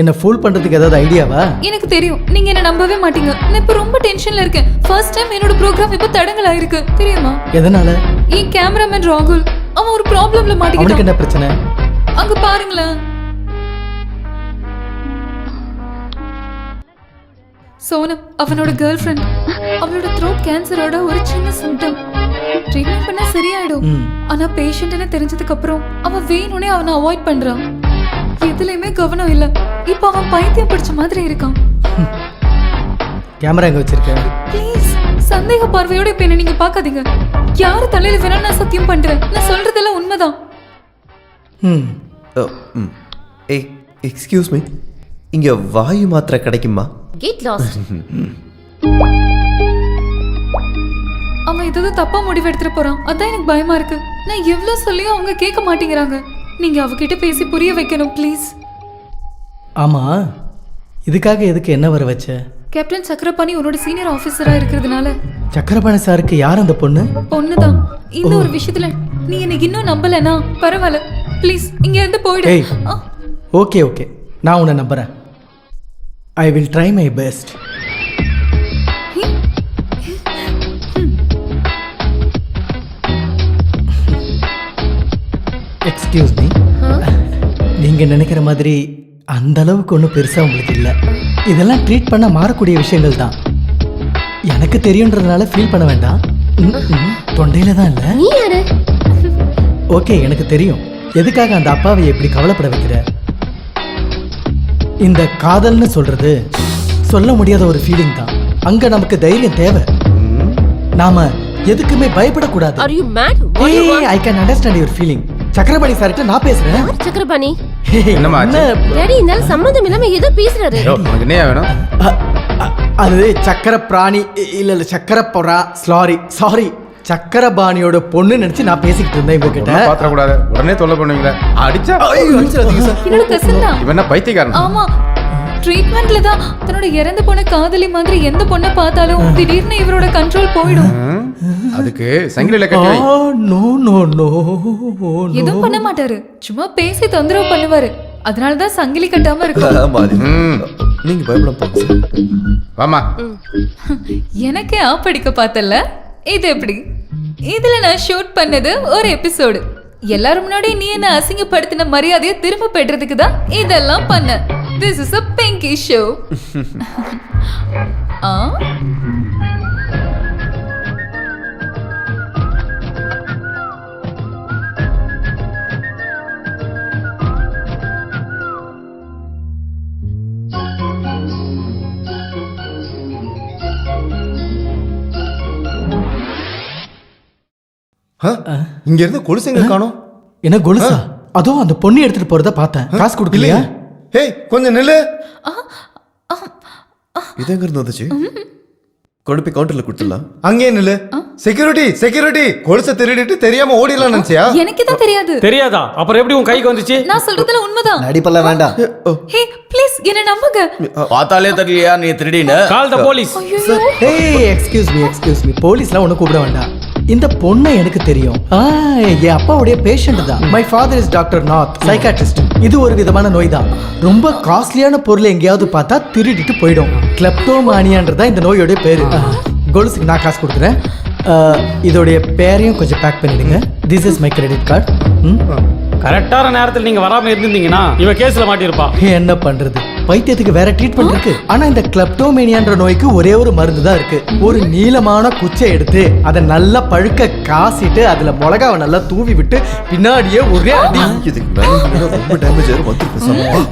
E: என்ன ஃபூல் பண்றதுக்கு ஏதாவது ஐடியாவா?
I: எனக்கு தெரியும், நீங்க என்ன நம்பவே மாட்டீங்க. நான் இப்ப ரொம்ப டென்ஷன்ல இருக்கேன். ஃபர்ஸ்ட் டைம் என்னோட ப்ரோக்ராம் இப்ப தடங்கல் ஆயிருக்கு தெரியுமா?
E: எதனால?
I: என் கேமராமேன் ராகுல், அவன் ஒரு ப்ராப்ளம்ல
E: அவனுக்கு
I: மாட்டிக்கிட்டான்.
E: என்ன பிரச்சனை?
I: அங்க பாருங்களேன். சோனம் அவனோட கேர்ள் ஃப்ரெண்ட். அவளோட த்ரோட் கேன்சரோட ஒரு சின்ன சிம்டம். ட்ரீட்மெண்ட் பண்ணா சரியாயிடும். ஆனா பேஷண்ட்னு தெரிஞ்சதுக்கு அப்புறம் அவன் வேணும்னே அவனை அவாய்ட் பண்றான். எதுலயுமே கவனம் இல்ல. இப்ப அவன் பைத்தியம் பிடிச்ச மாதிரி இருக்கான்.
E: கேமரா எங்க வச்சிருக்க?
I: ப்ளீஸ் சந்தேக பார்வையோட இப்ப என்ன நீங்க பாக்காதீங்க. யாரு தலையில வேணா நான் சத்தியம் பண்றேன். நான் சொல்றதெல்லாம் உண்மைதான்.
J: எக்ஸ்கியூஸ் மீ, இங்க வாயு மாத்திரை கிடைக்குமா?
D: Get lost.
I: அவன் ஏதாவது தப்பா முடிவு எடுத்துட்டு போறான். அதான் எனக்கு பயமா இருக்கு. நான் எவ்வளவு சொல்லியும் அவங்க கேட்க மாட்டேங்கிறாங்க. நீங்க அவகிட்ட பேசி புரிய வைக்கணும் ப்ளீஸ்.
E: ஆமா, இதுக்காக எதுக்கு என்ன வர வச்ச?
I: கேப்டன் சக்கரபாணி உன்னோட சீனியர் ஆபீசரா இருக்கிறதுனால.
E: சக்கரபாணி சாருக்கு யார் அந்த பொண்ணு?
I: பொண்ணுதான். இந்த ஒரு விஷயத்துல நீ என்ன இன்னும் நம்பலனா பரவாயில்ல, ப்ளீஸ் இங்க இருந்து போயிடு.
E: ஓகே ஓகே, நான் உன்னை நம்புறேன். I will try my best. Excuse me, நீங்க நினைக்கிற மாதிரி அந்த அளவுக்கு ஒன்றும் பெருசா உங்களுக்கு இல்லை. இதெல்லாம் ட்ரீட் பண்ண மாறக்கூடிய விஷயங்கள் தான். எனக்கு தெரியுன்றதுனால ஃபீல் பண்ண வேண்டாம். தொண்டையில தான் இல்லை.
D: நீ யாரு?
E: ஓகே, எனக்கு தெரியும் எதுக்காக அந்த அப்பாவை எப்படி கவலைப்பட வைக்கிற. இந்த காதல்னு சொல்றது சொல்ல முடியாத ஒரு ஃபீலிங் தான். அங்க நமக்கு தைரியம் தேவை. நாம எதுக்குமே பயப்படக்கூடாது.
D: Are you mad?
E: I can understand your feeling. Chakrapani சார்கிட்ட நான் பேசுறேன்.
D: சக்கரபாணி
R: என்னம்மா ஆச்சு?
D: டாடி இந்த சம்பந்தம் இல்லாம ஏதோ பேசுறாரு.
R: உனக்கு என்ன வேணும்?
E: அது சக்கர பிராணி இல்ல சக்கரப்பொரா. சாரி சக்கரபாணியோட பொண்ணு நினைச்சு நான் பேசிக்கிட்டு இருந்தேன் இவங்க கிட்ட.
R: பாத்திர கூடாது, உடனே தொல்லை பண்ணுவீங்களா? அடிச்சா
I: என்னோட கசின் தான்.
R: இவன் என்ன பைத்தியக்காரன்?
I: ஆமா, ட்ரீட்மெண்ட்ல தான் தன்னோட இறந்து போன காதலி மாதிரி எந்த பொண்ணை பார்த்தாலும் திடீர்னு இவரோட கண்ட்ரோல் போயிடும்.
R: அதுக்கு சங்கிலில கட்டி வை.
E: நோ நோ நோ,
I: எதுவும் பண்ண மாட்டாரு, சும்மா பேசி தொந்தரவு பண்ணுவாரு. அதனால தான் சங்கிலி கட்டாம இருக்கும்.
J: நீங்க பயப்பட போங்க.
R: வாமா.
I: எனக்கே ஆப்படிக்க பார்த்தல. இது எப்படி? இதுல நான் ஷூட் பண்ணது ஒரு எபிசோடு. எல்லாரும் முன்னாடி நீ என்ன அசிங்கப்படுத்தின மரியாதையை திரும்ப பெற்றதுக்கு தான் இதெல்லாம் பண்ண. This is a Pinky show.
H: இங்க இருந்து கொலுசெங்க காணோம்.
E: என்ன கொலுசா? அதோ அந்த பொண்ணு எடுத்துட்டு போறத பார்த்தேன். காசு கொடுக்கலையா?
H: ஏய் கொஞ்சம் நில்லு.
J: இது எங்க இருந்து வந்துச்சு? கொண்டு போய் கவுண்டர்ல கொடுத்துடலாம்.
H: அங்கே நில்லு. செக்யூரிட்டி செக்யூரிட்டி, கொலுசை திருடிட்டு தெரியாம ஓடிடலாம் நினைச்சியா?
I: எனக்கு தான் தெரியாது.
R: தெரியாதா? அப்புறம் எப்படி உன் கைக்கு வந்துச்சு?
I: நான் சொல்றதுல உண்மைதான்.
K: நடிப்பெல்லாம் வேண்டாம்.
I: ஹே ப்ளீஸ் என்ன நம்புங்க.
M: பார்த்தாலே தெரியலையா நீ திருடின்னு?
R: கால் த போலீஸ்.
E: ஏய் எக்ஸ்கியூஸ் மீ போலீஸ்லாம் ஒன்றும் கூப்பிட வேண்டாம். இந்த பொண்ணு எனக்கு தெரியும். என் அப்பாவுடைய பேஷண்ட் தான். My father is doctor Nath, psychiatrist. இது ஒரு விதமான நோய் தான். ரொம்ப காஸ்ட்லியான பொருளை எங்கேயாவது பார்த்தா திருடிட்டு போயிடும். கிளப்டோமானியான்றதான் இந்த நோயோட பேரு. கொலுசுக்கு நான் காசு கொடுக்குறேன். இதோடைய பேரையும் கொஞ்சம் பேக் பண்ணிடுங்க. This is my credit card.
R: கரெக்டான நேரத்தில் நீங்க வராம இருந்தீங்கன்னா இவ கேஸ்ல மாட்டிருப்பா.
E: என்ன பண்றது, பைத்தியத்துக்கு வேற ட்ரீட்மெண்ட் இருக்கு. ஆனா இந்த கிளப்டோமேனியான்ற நோய்க்கு ஒரே ஒரு மருந்து தான் இருக்கு. ஒரு நீளமான குச்சை எடுத்து அதை நல்லா பழுக்க காசிட்டு அதுல மிளகாவை நல்லா தூவி விட்டு பின்னாடியே ஒரே அடி.
J: இதுக்கு மேல ரொம்ப டேமேஜ் ஆயிரும். வந்து பேசாம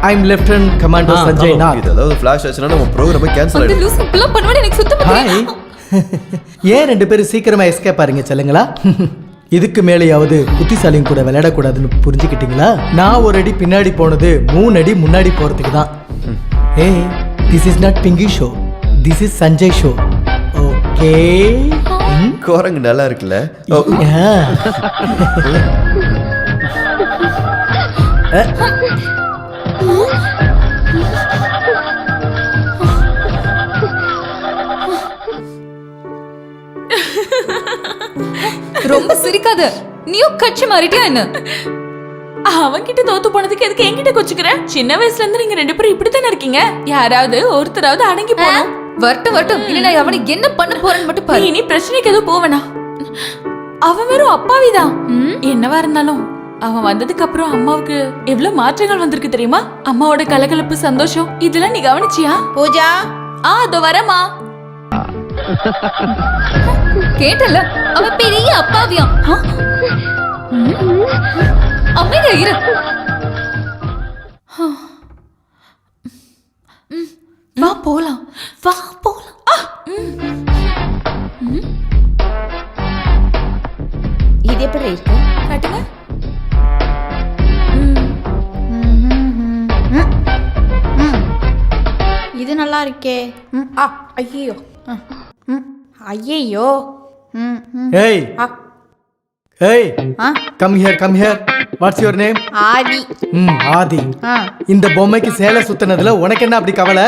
E: ஐ அம் லெஃப்டினன்ட் கமாண்டர் சஞ்சய் நாத்.
J: இது அதாவது ஃபிளாஷ் ஆச்சுனா நம்ம ப்ரோகிராமே கேன்சல் ஆயிடும்.
I: லூஸ் இப்பலாம் பண்ணுவானே எனக்கு சுத்தமா
E: ஹாய். ஏன் ரெண்டு பேரும் சீக்கிரமா எஸ்கேப் ஆறீங்க செல்லுங்களா? இதுக்கு மேலேயாவது புத்திசாலியும் கூட விளையாடக்கூடாதுன்னு புரிஞ்சுக்கிட்டீங்களா? நான் ஒரு அடி பின்னாடி போனது 3 அடி முன்னாடி போறதுக்கு தான். ஏய், this is not Pinki show, this is Sanjay show. Okay.
J: கோரங்க நல்லா இருக்குல்ல?
I: ரொம்ப சிரிக்காத. நீயும் கட்சி மாறிட்டியா என்ன?
F: அவன்கிட்ட தோத்து போனதுக்கு எதுக்கு என்கிட்ட கொச்சுக்கிற? சின்ன வயசுல இருந்து நீங்க 2 பேரும் இப்படித்தானே இருக்கீங்க. யாராவது ஒருத்தராவது அடங்கி போகணும்.
I: வரட்டும் இல்ல நான் அவனை என்ன பண்ண போறேன்னு மட்டும் பாரு.
F: நீ பிரச்சனைக்கு எதுவும் போவனா? அவன் வெறும் அப்பாவிதான். என்னவா இருந்தாலும் அவன் வந்ததுக்கு அப்புறம் அம்மாவுக்கு எவ்வளவு மாற்றங்கள் வந்திருக்கு தெரியுமா? அம்மாவோட கலகலப்பு, சந்தோஷம் இதெல்லாம் நீ கவனிச்சியா?
D: பூஜா,
F: அதோ வரமா.
I: கேட்டல, அவன் பெரிய அப்பாவியாம். அமைதியா இரு.
F: வா போலாம்.
D: இது எப்படி இருக்கு?
F: காட்டுங்க.
N: இது நல்லா இருக்கே. ஐயோ ஐயோ.
E: ஏய் ஏய், come here. What's your name?
N: Aadhi.
E: Aadhi. இந்த பொம்மைக்கு சேலை சுத்தினதுல உனக்கு என்ன அப்படி கவலை?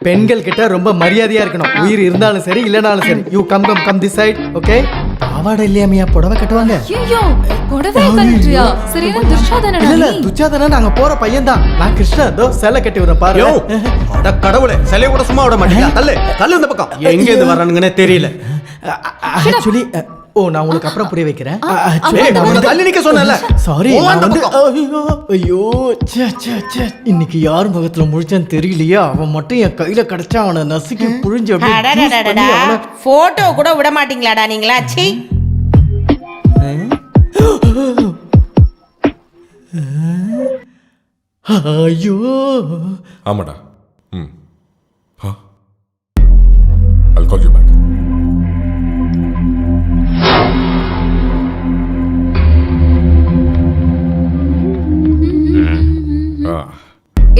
E: பெண்கள் கிட்ட ரொம்ப மரியாதையா இருக்கணும். உயிர் இருந்தாலும் சரி இல்லனாலும் சரி. You come this side. Okay? பாவாடை இல்லையாமியா புடவை கட்டுவாங்க?
I: ஐயோ, புடவை கட்டுறியா? சரியான துச்சாதனடா நீ.
E: இல்ல துச்சாதனா நாங்க போற பையன் தான். நான் கிருஷ்ணா. தோ சேலை கட்டி வரேன் பாரு.
R: அட கடவுளே, சிலைய கூட சும்மா விட மாட்டீங்க. தள்ளு இந்த பக்கம். எங்க இருந்து வரானுங்கன்னே தெரியல.
E: ஆக்சுவலி நான் உங்களுக்கு அப்புறம் புரிய வைக்கிறேன்.
R: தள்ளி நிக்க சொன்னல.
E: சாரி, ஐயோ இன்னைக்கு யார் முகத்துல முழிச்சான்னு தெரியலையா? அவன் மட்டும் என் கையில கிடைச்சா அவனை நசுக்கி புழிஞ்சு
D: போட்டோ கூட விட மாட்டீங்களாடா நீங்களா? சீ.
E: ஐயோ
L: ஆமாடா. I'll call you back.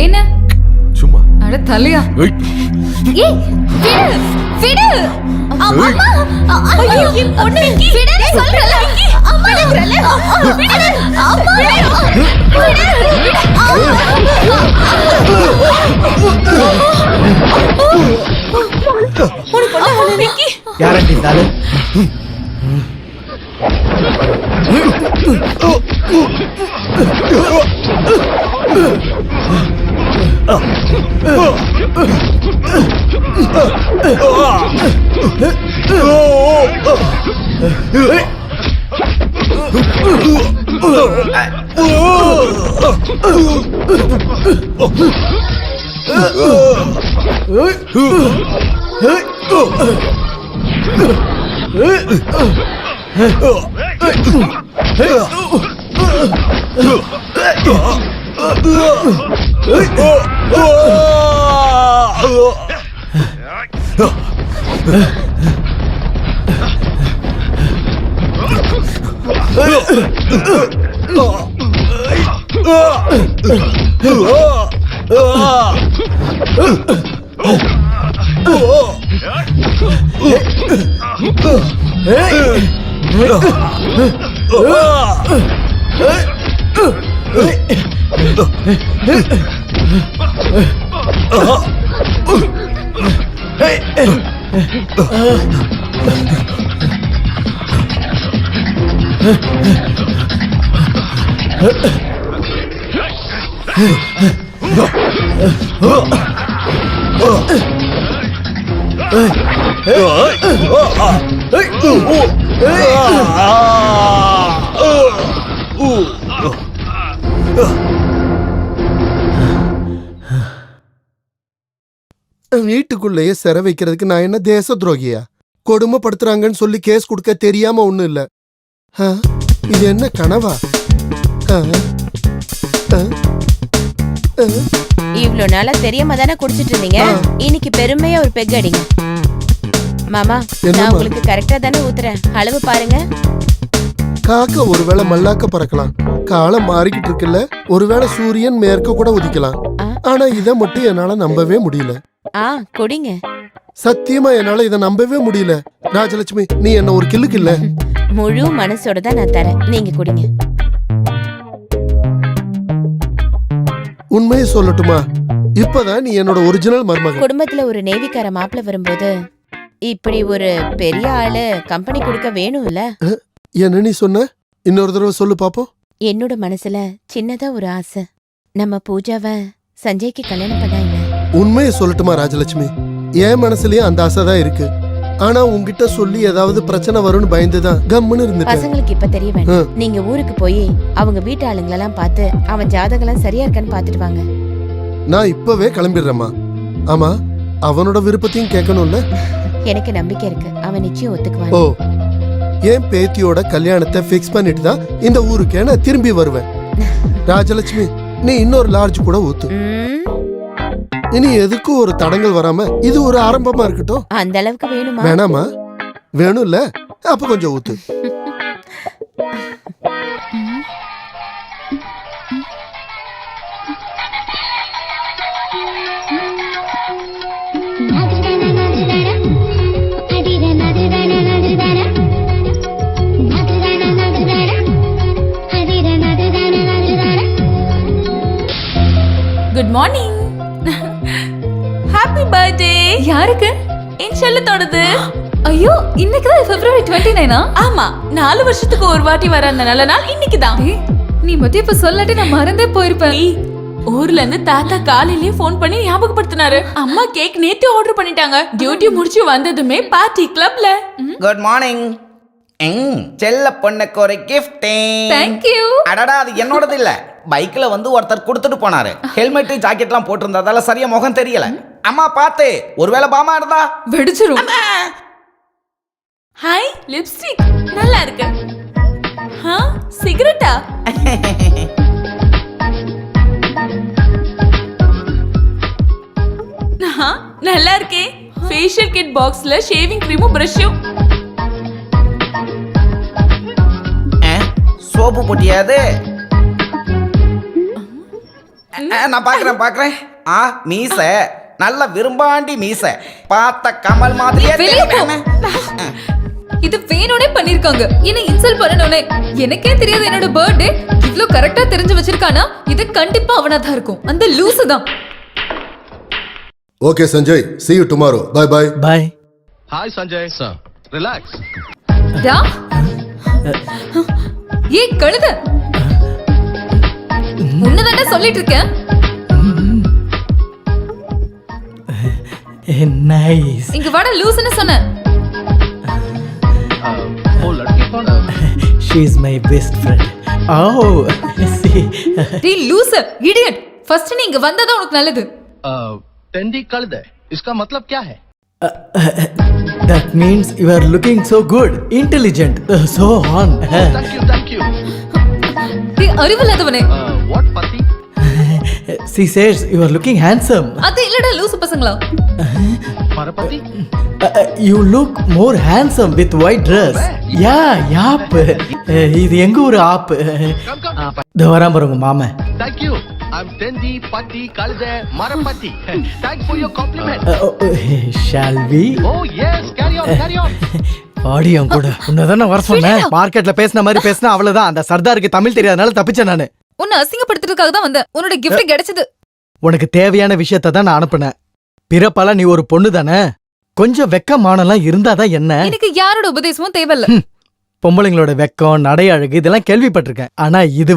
I: என்ன?
L: சும்மா.
I: அட தலையா. ஏய், விடு. அம்மா. ஐயோ, என் பொண்ணு விடு சொல்றல. அம்மா விடுறல. விடு. அம்மா. விடு.
E: யாரண்டி தாலு?
C: வீட்டுக்குள்ளேயே சிறை வைக்கிறதுக்கு நான் என்ன தேச துரோகியா? கொடுமைப்படுத்துறாங்கன்னு சொல்லி கேஸ் கொடுக்க தெரியாம ஒண்ணும் இல்ல. இது என்ன கனவா?
D: இவ்ளோ நாளா தெரியாம தானே குடிச்சிட்டு இருந்தீங்க. இன்னைக்கு பெருமையா ஒரு பெக் அடிங்க. மாமா, நான் உங்களுக்கு கரெக்டா தானே ஊத்துறேன். அளவு பாருங்க.
C: காக்க ஒருவேளை மல்லாக்க பறக்கலாம். காலம் மாறிக்கிட்டு இருக்குல்ல. ஒருவேளை சூரியன் மேற்க கூட உதிக்கலாம். ஆனா இத மட்டும் என்னால நம்பவே முடியல.
D: குடிங்க.
C: சத்தியமா என்னால இத நம்பவே முடியல. ராஜலட்சுமி, நீ என்ன ஒரு கில்லுக்கு இல்ல.
D: முழு மனசோட தான் நான் தரேன். நீங்க குடிங்க.
C: உண்மையை சொல்லட்டுமா? இப்பதான் நீ என்னோட ஒரிஜினல் மருமகன்.
D: குடும்பத்துல ஒரு நேவிக்கார மாப்பிள்ள வரும்போது இப்படி ஒரு பெரிய ஆளு கம்பெனி கொடுக்க வேணும் இல்ல?
C: என்ன நீ சொன்ன? இன்னொரு தடவை சொல்லு பாப்போம்.
D: என்னோட மனசுல சின்னதா ஒரு ஆசை. நம்ம பூஜாவை சஞ்சய்க்கு கல்யாணம் பண்ணா இல்ல?
C: உண்மையை சொல்லட்டுமா ராஜலட்சுமி? என் மனசுலயும் அந்த ஆசை தான் இருக்கு. ஆனா உன்கிட்ட சொல்லி ஏதாவது பிரச்சனை வரும்னு பயந்துதான் கம்முன்னு இருந்துட்டேன்.
D: பசங்களுக்கு இப்ப தெரிய வேண்டாம். நீங்க ஊருக்கு போய் அவங்க வீட்டு ஆளுங்களெல்லாம் பார்த்து அவன் ஜாதகம் சரியா இருக்கான்னு பாத்துட்டு வாங்க.
C: நான் இப்பவே கிளம்பிடுறேம்மா. ஆமா, அவனோட விருப்பத்தையும் கேட்கணும்ல.
D: எனக்கு நம்பிக்கை இருக்கு, அவன் நிச்சயம் ஒத்துக்குவான்.
C: ஓ, என் பேத்தியோட கல்யாணத்தை பிக்ஸ் பண்ணிட்டு தான் இந்த ஊருக்கே நான் திரும்பி வருவேன். ராஜலட்சுமி, நீ இன்னொரு லார்ஜ் கூட ஊத்து. இனி எதுக்கும் ஒரு தடங்கள் வராம இது ஒரு ஆரம்பமா இருக்கட்டும்.
D: அந்த அளவுக்கு வேணுமா?
C: வேணாமா? வேணும்ல, அப்ப கொஞ்சம் ஊத்து.
F: Good morning. Happy birthday. யாருக்கு? என் செல்லத்தோடது. ஐயோ, இன்னைக்கு தான் February 29. ஆமா, 4 வருஷத்துக்கு ஒரு வாட்டி வர அந்த நல்ல நாள் இன்னைக்கு தான். நீ மட்டும் இப்ப சொல்லாட்டி நான் மறந்தே போயிருப்பேன். ஊர்ல இருந்து தாத்தா காலையிலேயே போன் பண்ணி ஞாபகப்படுத்தினாரு. அம்மா கேக் நேத்து ஆர்டர் பண்ணிட்டாங்க. டியூட்டி முடிச்சு வந்ததுமே பார்ட்டி கிளப்ல.
M: Good morning. செல்ல பொண்ணுக்கு ஒரு கிஃப்ட்.
F: Thank you.
M: அடடா, அது என்னோடது இல்ல. பைக்ல வந்து ஒருத்தர் கொடுத்துட்டு போனாரு. ஹெல்மெட் ஜாக்கெட்லாம் போட்டிருந்ததால சரியா முகம் தெரியல. அம்மா பார்த்து, ஒருவேளை பாமா இருந்தா
F: வெடிச்சிரும். ஹாய், லிப்ஸ்டிக் நல்லா இருக்கு. சிகரெட்டா? நல்லா இருக்கே. ஃபேஷியல் கிட் பாக்ஸ்ல ஷேவிங் கிரீமும் பிரஷும்.
M: சோப்பு போட்டியாது. நான் பாக்குறேன். மீச நல்ல விரும்பாண்டி மீச. பார்த்த கமல் மாதிரியே.
I: இது வேணும்னே பண்ணிருக்காங்க. என்ன இன்சல்ட் பண்ணனும்னே. எனக்கே தெரியாது என்னோட பர்த்டே. இவ்ளோ கரெக்ட்டா தெரிஞ்சு வச்சிருக்கானா? இது கண்டிப்பா அவனா தான் இருக்கும். அந்த லூசு தான்.
C: Okay Sanjay, see you tomorrow. Bye bye.
E: Bye.
P: Hi Sanjay. Sir, relax.
I: டா. ஏய் கழுத. உன்னதானே சொல்லிட்டு இருக்கேன்.
E: Nice.
I: இங்க வாடா லூசுன்னு சொன்ன.
P: Oh, ladki kaun hai?
E: She is my best friend. Oh, see.
I: டேய் லூசு, idiot. First நீ இங்க வந்ததா உனக்கு நல்லது.
P: Tendi kalde. इसका मतलब क्या है?
E: That means you are looking so good, intelligent, so on.
P: Thank you.
I: டேய் அறிவில்லாதவனே.
P: What Pati?
E: She says you are looking handsome.
I: அது இல்லடா லூசு பசங்களா.
P: Parapati?
E: You look more handsome with white dress. Yeah, இது எங்க ஒரு ஆப். தவறாம பாருங்க மாமா.
P: Thank you.
R: I'm Tendi, Patti, Kalde, Marapatti. Thanks for your compliment.
E: Shall we?
R: Oh yes, carry on.
E: ஆடியம் கூட உன்னதான வர சொன்னேன். மார்க்கெட்ல பேசின மாதிரி பேசினா அவ்வளவுதான். அந்த சர்தாருக்கு தமிழ் தெரியாதனால தப்பிச்சேன் நானு.
F: உன்னை அசிங்கப்படுத்துறதுக்காக தான் வந்தேன். உன்னோட கிஃப்ட் கிடைச்சது.
E: உனக்கு தேவையான விஷயத்தை தான் நான் அனுப்புனேன். பிறப்பால நீ ஒரு பொண்ணு தானே, கொஞ்சம் வெக்கமானலாம் இருந்தாதான் என்ன.
F: எனக்கு யாரோட உபதேசமும் தேவையில்ல.
E: பொம்பளைங்களோட வெக்கம் நடை அழகு இதெல்லாம் கேள்விப்பட்டிருக்கேன். ஆனா இது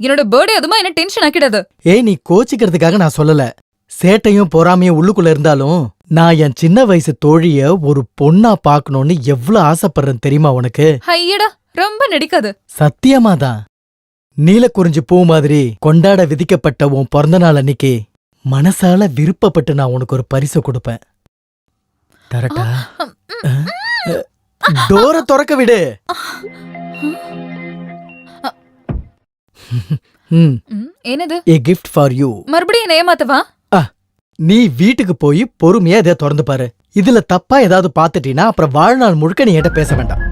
F: என்னோட பர்த்டே அதுமா என்ன டென்ஷன் ஆக்கிடாது.
E: நீ கோச்சிக்கிறதுக்காக நான் சொல்லல. சேட்டையும் பொறாமையும் உள்ளுக்குள்ள இருந்தாலும் நான் என் சின்ன வயசு தோழிய ஒரு பொண்ணா பாக்கணும்னு எவ்வளவு ஆசைப்படுறேன் தெரியுமா உனக்கு?
F: ஐயடா ரொம்ப நடிக்காது.
E: சத்தியமாதான். நீலக்குறிஞ்சி பூ மாதிரி கொண்டாட விதிக்கப்பட்ட உன் பிறந்த நாள் அன்னைக்கு மனசால விருப்பப்பட்டு நான் உனக்கு ஒரு பரிசு கொடுப்பேன். தரட்டா? டோரை திறக்க விடு.
F: என்னது?
E: A gift for you.
F: மறுபடியும் என்ன ஏமாத்தவா?
E: நீ வீட்டுக்கு போய் பொறுமையா இதை திறந்து பாரு. இதுல தப்பா ஏதாவது பாத்துட்டீனா அப்புறம் வாழ்நாள் முழுக்க நீ என்கிட்ட பேச வேண்டாம்.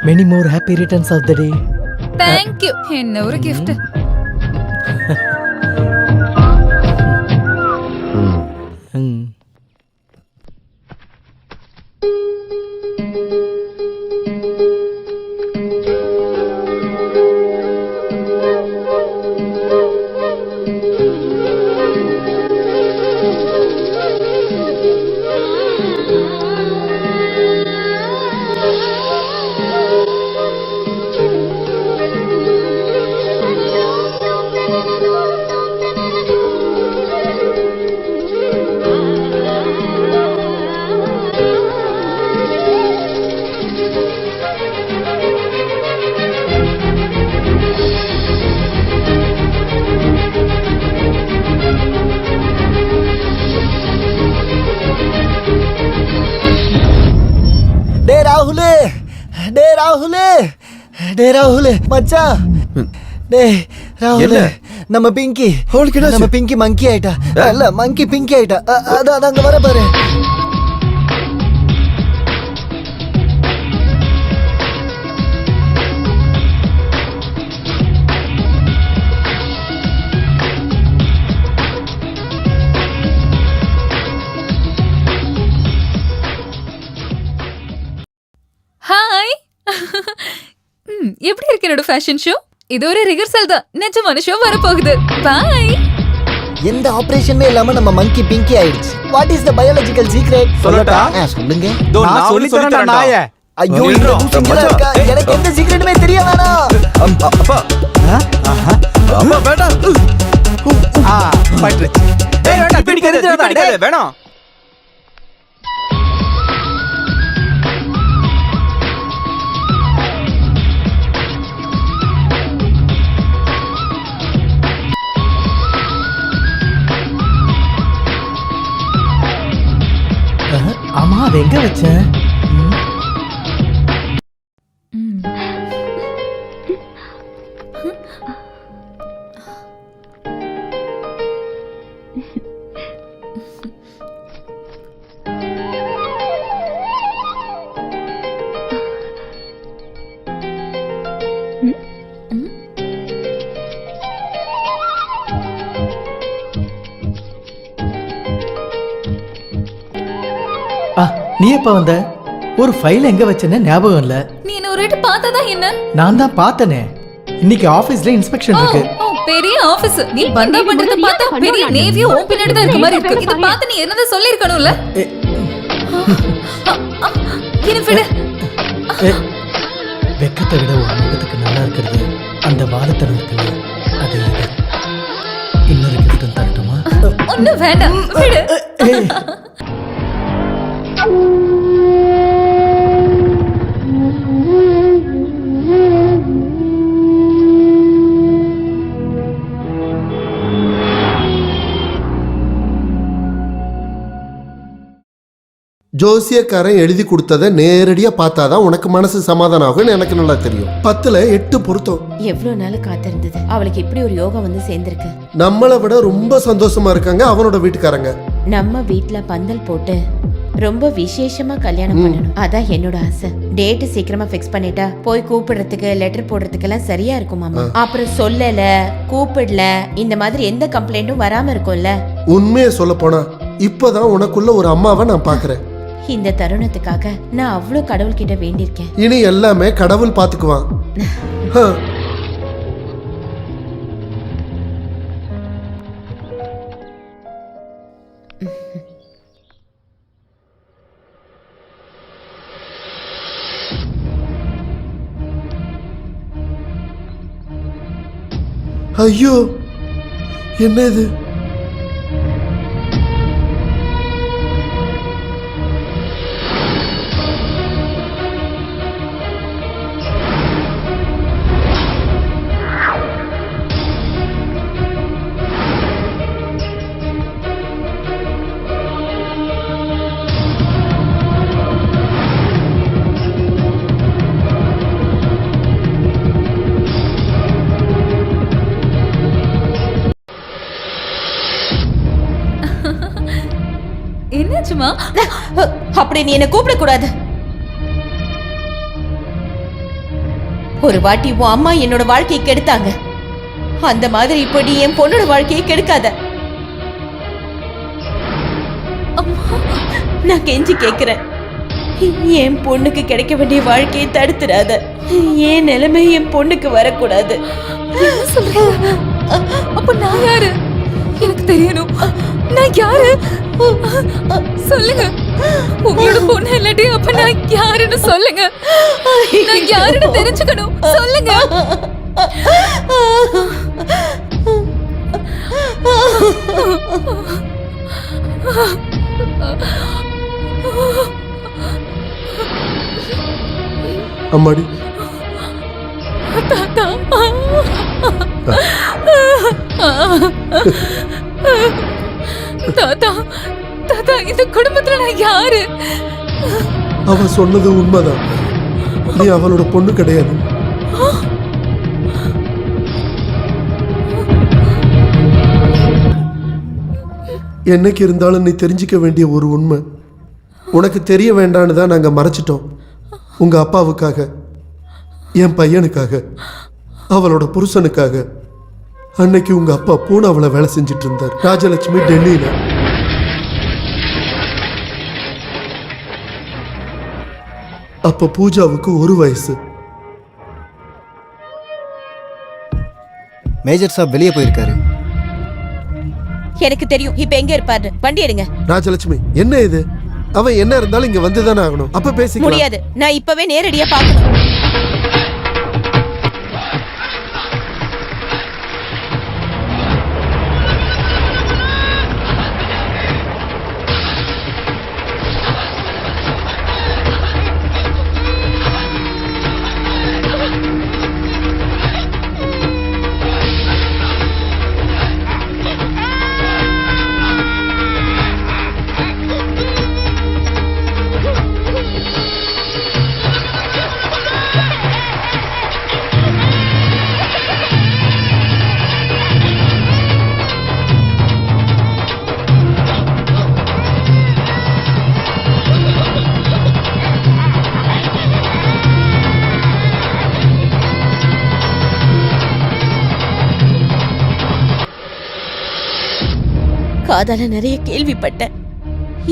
E: Many more happy returns of the day.
F: Thank you. என்ன ஒரு gift.
K: டே ராகுல் மச்சான். டே ராகுல் நம்ம பிங்கி மங்கி ஆயிட்டா. இல்ல மங்கி பிங்கி ஆயிட்டா. அதான் அங்க வர பாரு.
F: ஹாய். எப்படி இருக்கு என்னோட ஃபேஷன் ஷோ? இது ஒரு ரிஹர்சல் தான். நிஜமான ஷோ வர போகுது. பை.
K: எந்த ஆபரேஷனுமே இல்லாம நம்ம மங்கி பிங்கி ஆயிடுச்சு. What is the biological secret?
G: சொல்லட்டா?
K: சொல்லுங்க.
G: நான் சொல்லி தரேன் நாயே.
K: ஐயோ எனக்கு எந்த சீக்ரெட்டுமே தெரிய வேணாம்.
G: அப்பா அப்பா வேண்டாம். பைட்ரேட். டேய் வேண்டாம். பிடிக்காத வேணாம்.
E: ஆமா அது எங்க வச்சேன்? நீ எப்ப வந்த? ஒரு ஃபைல் எங்க வச்சேன்னு ஞாபகம் இல்ல.
F: நீ என்ன ஒரு வாட்டி பார்த்ததா என்ன?
E: நான் தான் பார்த்தனே. இன்னைக்கு ஆபீஸ்ல இன்ஸ்பெக்ஷன் இருக்கு.
F: பெரிய ஆபீஸ். நீ பந்தா பண்றத பார்த்தா பெரிய நேவியோ ஓ பின்னாடி தான் இருக்க மாதிரி இருக்கு. இத பார்த்து நீ என்னத சொல்லி இருக்கணும்ல? என்ன விடு.
E: வெக்கத்தை விட ஒரு முகத்துக்கு நல்லா இருக்கிறது அந்த வாதத்தனம் இருக்குல்ல, அது இன்னொரு கிஃப்ட் தரட்டுமா?
F: ஒன்னும் வேண்டாம் விடு.
C: ஜோசியக்காரன் எழுதி கொடுத்ததை நேரடியா பார்த்தாதான் உனக்கு மனசு சமாதானம் ஆகும்னு எனக்கு நல்லா தெரியும். 10ல் 8 பொருத்தம்.
D: எவ்வளவு நாள் காத்திருந்தது. அவளுக்கு இப்படி ஒரு யோகம் வந்து சேர்ந்திருக்கு.
C: நம்மளை விட ரொம்ப சந்தோஷமா இருக்காங்க அவனோட வீட்டுக்காரங்க.
D: நம்ம வீட்டுல பந்தல் போட்டு ரொம்ப விசேஷமா கல்யாணம் பண்ணணும், அதான் என்னோட ஆசை. டேட் சீக்கிரமா ஃபிக்ஸ் பண்ணிட்டா போய் கூப்பிடுறதுக்கு லெட்டர் போடுறதுக்கு எல்லாம் சரியா இருக்கும் மாமா. அப்புறம் சொல்லல கூப்பிடல இந்த மாதிரி எந்த கம்ப்ளைண்ட்டும் வராம இருக்கும்ல.
C: உண்மையை சொல்ல போனா இப்பதான் உனக்குள்ள ஒரு அம்மாவை நான் பாக்குறேன்.
D: இந்த தருணத்துக்காக நான் அவ்வளவு கடவுள் கிட்ட வேண்டியிருக்கேன்.
C: இனி எல்லாமே கடவுள் பாத்துக்குவான். ஐயோ என்ன இது?
F: என்னாச்சுமா?
D: அப்படி நீ என்ன கூப்பிட கூடாது. ஒரு வாட்டி உன் அம்மா என்னோட வாழ்க்கையை கெடுத்தாங்க, அந்த மாதிரி இப்ப நீ என் பொண்ணோட வாழ்க்கையை கெடுக்காத. நான் கெஞ்சி கேக்குறேன், என் பொண்ணுக்கு கிடைக்க வேண்டிய வாழ்க்கையை தடுத்துடாத. என் நிலைமை என் பொண்ணுக்கு வரக்கூடாது.
F: அப்ப நான் யாரு? எனக்கு தெரியணும். நான் யாரு சொல்லுங்க. உங்களோட பொண்ணு இல்லாட்டி அப்ப நான் யாருன்னு சொல்லுங்க. நான் யாருன்னு தெரிஞ்சுக்கணும். சொல்லுங்க.
C: அம்மாடி
F: தாத்தா, தாத்தா, தாத்தா, இந்த குடும்பத்துல நான் யாரு?
C: அவ சொன்னது உண்மைதான். நீ அவளோட பொண்ணு கிடையாது. என்னைக்கு இருந்தாலும் நீ தெரிஞ்சுக்க வேண்டிய ஒரு உண்மை உனக்கு தெரிய வேண்டான்னு தான் நாங்க மறைச்சிட்டோம். உங்க அப்பாவுக்காக, என் பையனுக்காக, அவளோட புருஷனுக்காக. அன்னைக்கு உங்க அப்பா பூனாவுல வேலை செஞ்சிட்டு இருந்தார், ராஜலட்சுமி டெல்லியில. அப்ப பூஜாவுக்கு 1 வயசு.
H: மேஜர் சாப் வெளியே போயிருக்காரு.
D: எனக்கு தெரியும் இப்ப எங்க இருப்பாரு. வண்டி எடுங்க.
C: ராஜலட்சுமி என்ன இது? அவன் என்ன இருந்தாலும் இங்க வந்துதானே ஆகணும். அப்ப பேசிக்கலாம்.
D: முடியாது, நான் இப்பவே நேரடியா பார்க்கணும். காதால நிறைய கேள்விப்பட்டேன்.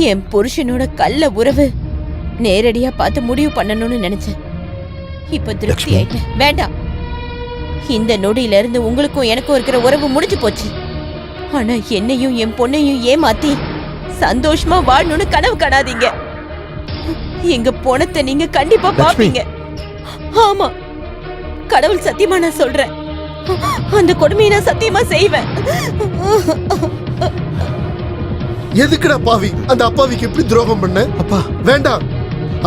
D: என் புருஷனோட கள்ள உறவு நேரடியா பார்த்து முடிவு பண்ணணும்னு நினைச்சேன். இப்ப திருப்தி ஆயிட்டேன். வேண்டாம், இந்த நொடியில இருந்து உங்களுக்கும் எனக்கும் இருக்கிற உறவு முடிஞ்சு போச்சு. ஆனா என்னையும் என் பொண்ணையும் ஏமாத்தி சந்தோஷமா வாழணும்னு கனவு காணாதீங்க. எங்க பொணத்தை நீங்க கண்டிப்பா பாப்பீங்க. ஆமா, கடவுள் சத்தியமா நான் சொல்றேன். அந்த கொடுமையை நான் சத்தியமா செய்வேன்.
C: எதுக்குடா பாவி அந்த அப்பாவிக்கு எப்படி துரோகம் பண்ண? அப்பா வேண்டாம்.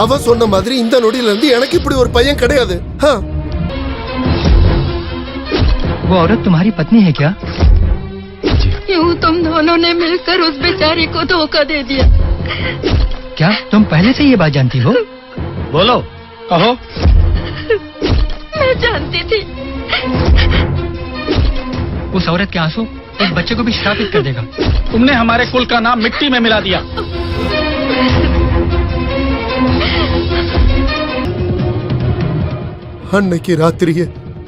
C: அவ சொன்ன மாதிரி இந்த நொடியில இருந்து எனக்கு இப்படி ஒரு பையன் கிடையாது.
S: वो औरत तुम्हारी पत्नी है क्या?
T: यूं तुम दोनों ने मिलकर उस बेचारी को धोखा दे दिया।
S: क्या तुम पहले से ये बात जानती हो?
R: बोलो, कहो।
T: मैं जानती थी।
S: उस औरत के आंसू इस बच्चे को भी श्रापित कर देगा।
R: तुमने हमारे कुल का नाम मिट्टी में मिला दिया।
C: அன்னைக்கு ராத்திரியே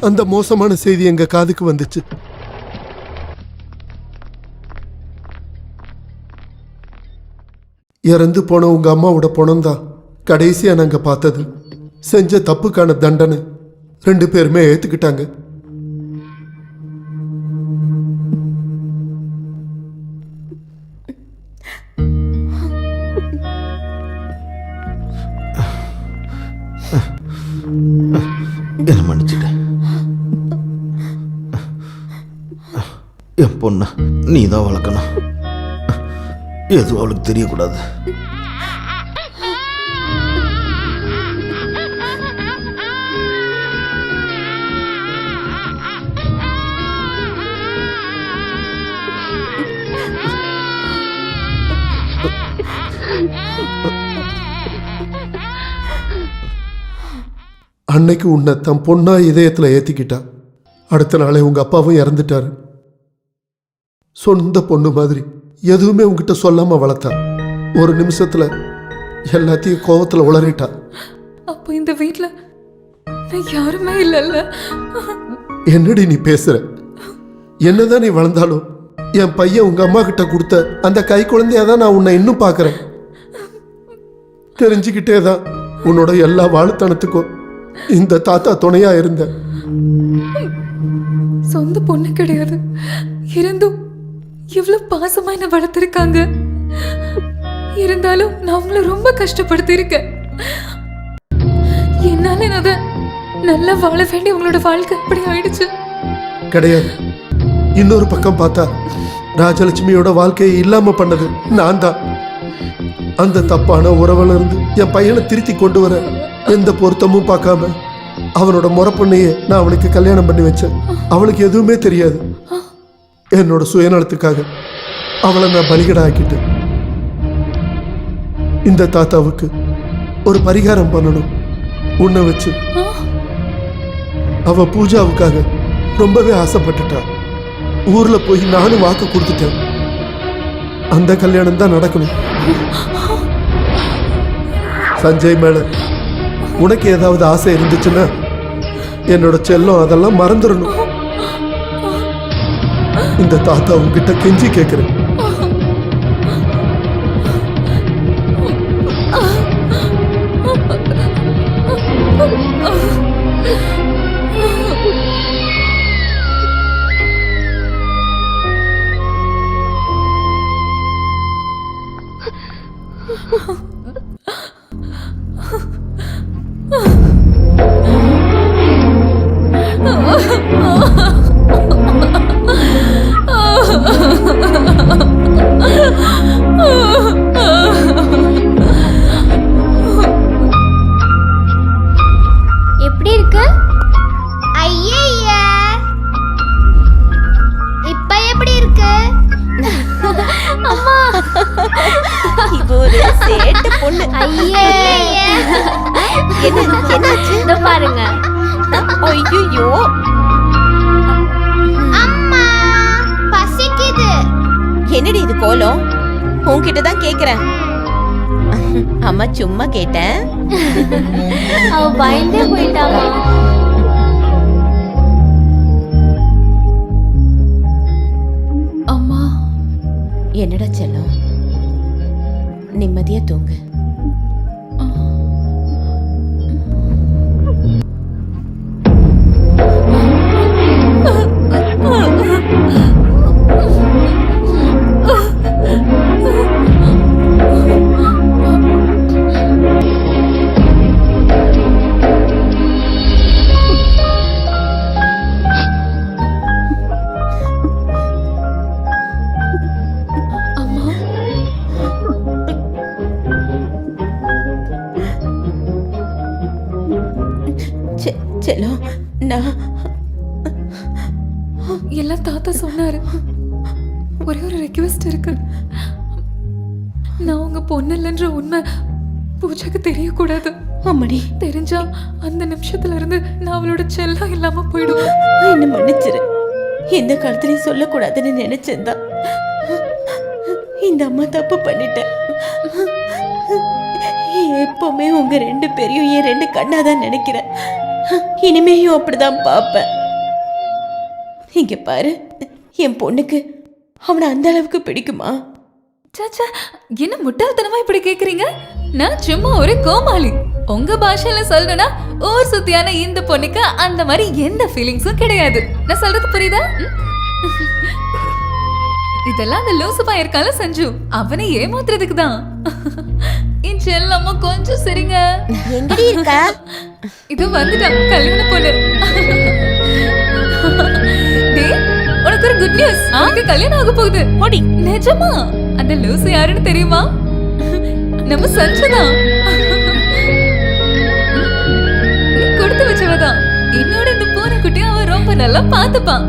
C: அந்த மோசமான செய்தி எங்க காதுக்கு வந்துச்சு. இறந்து போன உங்க அம்மாவோட பணம்தான் கடைசியா நாங்க பார்த்தது. செஞ்ச தப்புக்கான தண்டனை 2 பேருமே ஏத்துக்கிட்டாங்க.
A: என்ன மன்னிச்சுட்டேன். என் பொண்ண நீ தான் வளர்க்கணும். எதுவும் அவளுக்கு தெரியக்கூடாது.
C: அன்னைக்கு உன்னை தன் பொண்ணா இதயத்துல ஏத்திக்கிட்டா. அடுத்த நாளே உங்க அப்பாவும் இறந்துட்டாரு. சொந்த பொண்ணு மாதிரி எதுவுமே உங்ககிட்ட சொல்லாம வளர்த்தா. ஒரு நிமிஷத்துல எல்லாத்தையும் கோவத்துல உளறிட்டா.
F: அப்போ இந்த வீட்ல நான் யாருமே இல்லைல்ல.
C: என்னடி நீ பேசுற? என்னதான் நீ வளர்ந்தாலும் என் பையன் உங்க அம்மா கிட்ட கொடுத்த அந்த கை குழந்தையாதான் நான் உன்னை இன்னும் பாக்குறேன். தெரிஞ்சுக்கிட்டே தான் உன்னோட எல்லா வாழுத்தனத்துக்கும் இந்த தாத்தா துணையா இருந்த.
F: சொந்த பொண்ணு கிடையாது, இருந்தும் எவ்வளவு பாசமா என்ன வளர்த்திருக்காங்க. இருந்தாலும் நான் உங்களை ரொம்ப கஷ்டப்படுத்தி இருக்கேன். என்னால அத நல்லா வாழ வேண்டிய உங்களோட வாழ்க்கை அப்படி ஆயிடுச்சு.
C: கிடையாது. இன்னொரு பக்கம் பார்த்தா ராஜலட்சுமியோட வாழ்க்கையை இல்லாம பண்ணது நான் தான். அந்த தப்பான உறவுல இருந்து என் பையனை திருத்தி கொண்டு வர எந்த பொருத்தமும் பார்க்காம அவனோட முறை பொண்ணையே நான் அவளுக்கு கல்யாணம் பண்ணி வச்சேன். அவளுக்கு எதுவுமே தெரியாது. என்னோட சுயநலத்துக்காக அவளை நான் பலிகடா ஆக்கிட்டேன். இந்த தாத்தாவுக்கு ஒரு பரிகாரம் பண்ணணும் உன்னை வச்சு. அவ பூஜாவுக்காக ரொம்பவே ஆசைப்பட்டுட்டா. ஊர்ல போய் நானும் வாக்கு கொடுத்துட்டேன். அந்த கல்யாணம் தான் நடக்கணும். சஞ்சய் மேல உனக்கு ஏதாவது ஆசை இருந்துச்சுன்னா என்னோட செல்லம் அதெல்லாம் மறந்துடணும். இந்த தாத்தா உங்ககிட்ட கெஞ்சி கேட்கிறேன்.
U: எப்படி இருக்கு? ஐயா இப்ப எப்படி இருக்கு? அம்மா
D: இது ஒரு சேட்டு பொண்ணு.
U: ஐயே
D: என்னாச்சு?
U: இதோ பாருங்க.
D: ஐயோ
U: அம்மா பசிக்குது.
D: என்னடி இது கோலம்? உன்கிட்ட தான் கேக்குறேன். அம்மா சும்மா கேட்டேன்.
U: அவ பயந்தே போயிட்டாமா.
F: அம்மா
D: என்னடா செல்லம், நிம்மதியா தூங்கு. செல்லம், நான்
F: எல்லாம் தாத்தா சொன்னாரு. ஒரே ஒரு ரெக்வெஸ்ட் இருக்கு. நான் உங்க பொண்ணு இல்லைன்ற உண்மை பூஜைக்கு தெரியக்கூடாது.
D: அம்மடி,
F: தெரிஞ்சா அந்த நிமிஷத்துல இருந்து நான் அவளோட செல்லம் இல்லாம போயிடுவேன்.
D: என்ன மன்னிச்சிரு. எந்த காலத்துலயும் சொல்லக்கூடாதுன்னு நினைச்சேன்தான். இந்த அம்மா தப்பு பண்ணிட்டேன். எப்பவுமே உங்க 2 பேரையும் என் 2 கண்ணாதான் நினைக்கிறேன். இனிமேயும் அப்படிதான் பார்ப்பேன். இங்க பாரு, என் பொண்ணுக்கு அவனை அந்த அளவுக்கு பிடிக்குமா?
F: சாச்சா, என்ன முட்டாள்தனமா இப்படி கேக்குறீங்க? நான் சும்மா ஒரு கோமாளி. உங்க பாஷையில சொல்லணும்னா ஊர் சுத்தியான இந்த பொண்ணுக்கு அந்த மாதிரி எந்த ஃபீலிங்ஸும் கிடையாது. நான் சொல்றது புரியுதா? இதெல்லாம் அந்த லூசுப்பா இருக்கால சஞ்சு, அவனை ஏமாத்துறதுக்கு தான். என் செல்லம்மா கொஞ்சம் சரிங்க.
D: எங்கடி இருக்கா?
F: இது வந்துட்டா கல்யாண பொண்ணு. டேய், உனக்கு ஒரு குட் நியூஸ். உனக்கு கல்யாணம் ஆக போகுது. ஓடி. நிஜமா? அந்த லூசு யாருன்னு தெரியுமா? நம்ம சஞ்சுதான். நீ கொடுத்து வச்சவதான். என்னோட இந்த பூனைக்குட்டி அவன் ரொம்ப நல்லா பார்த்துப்பான்.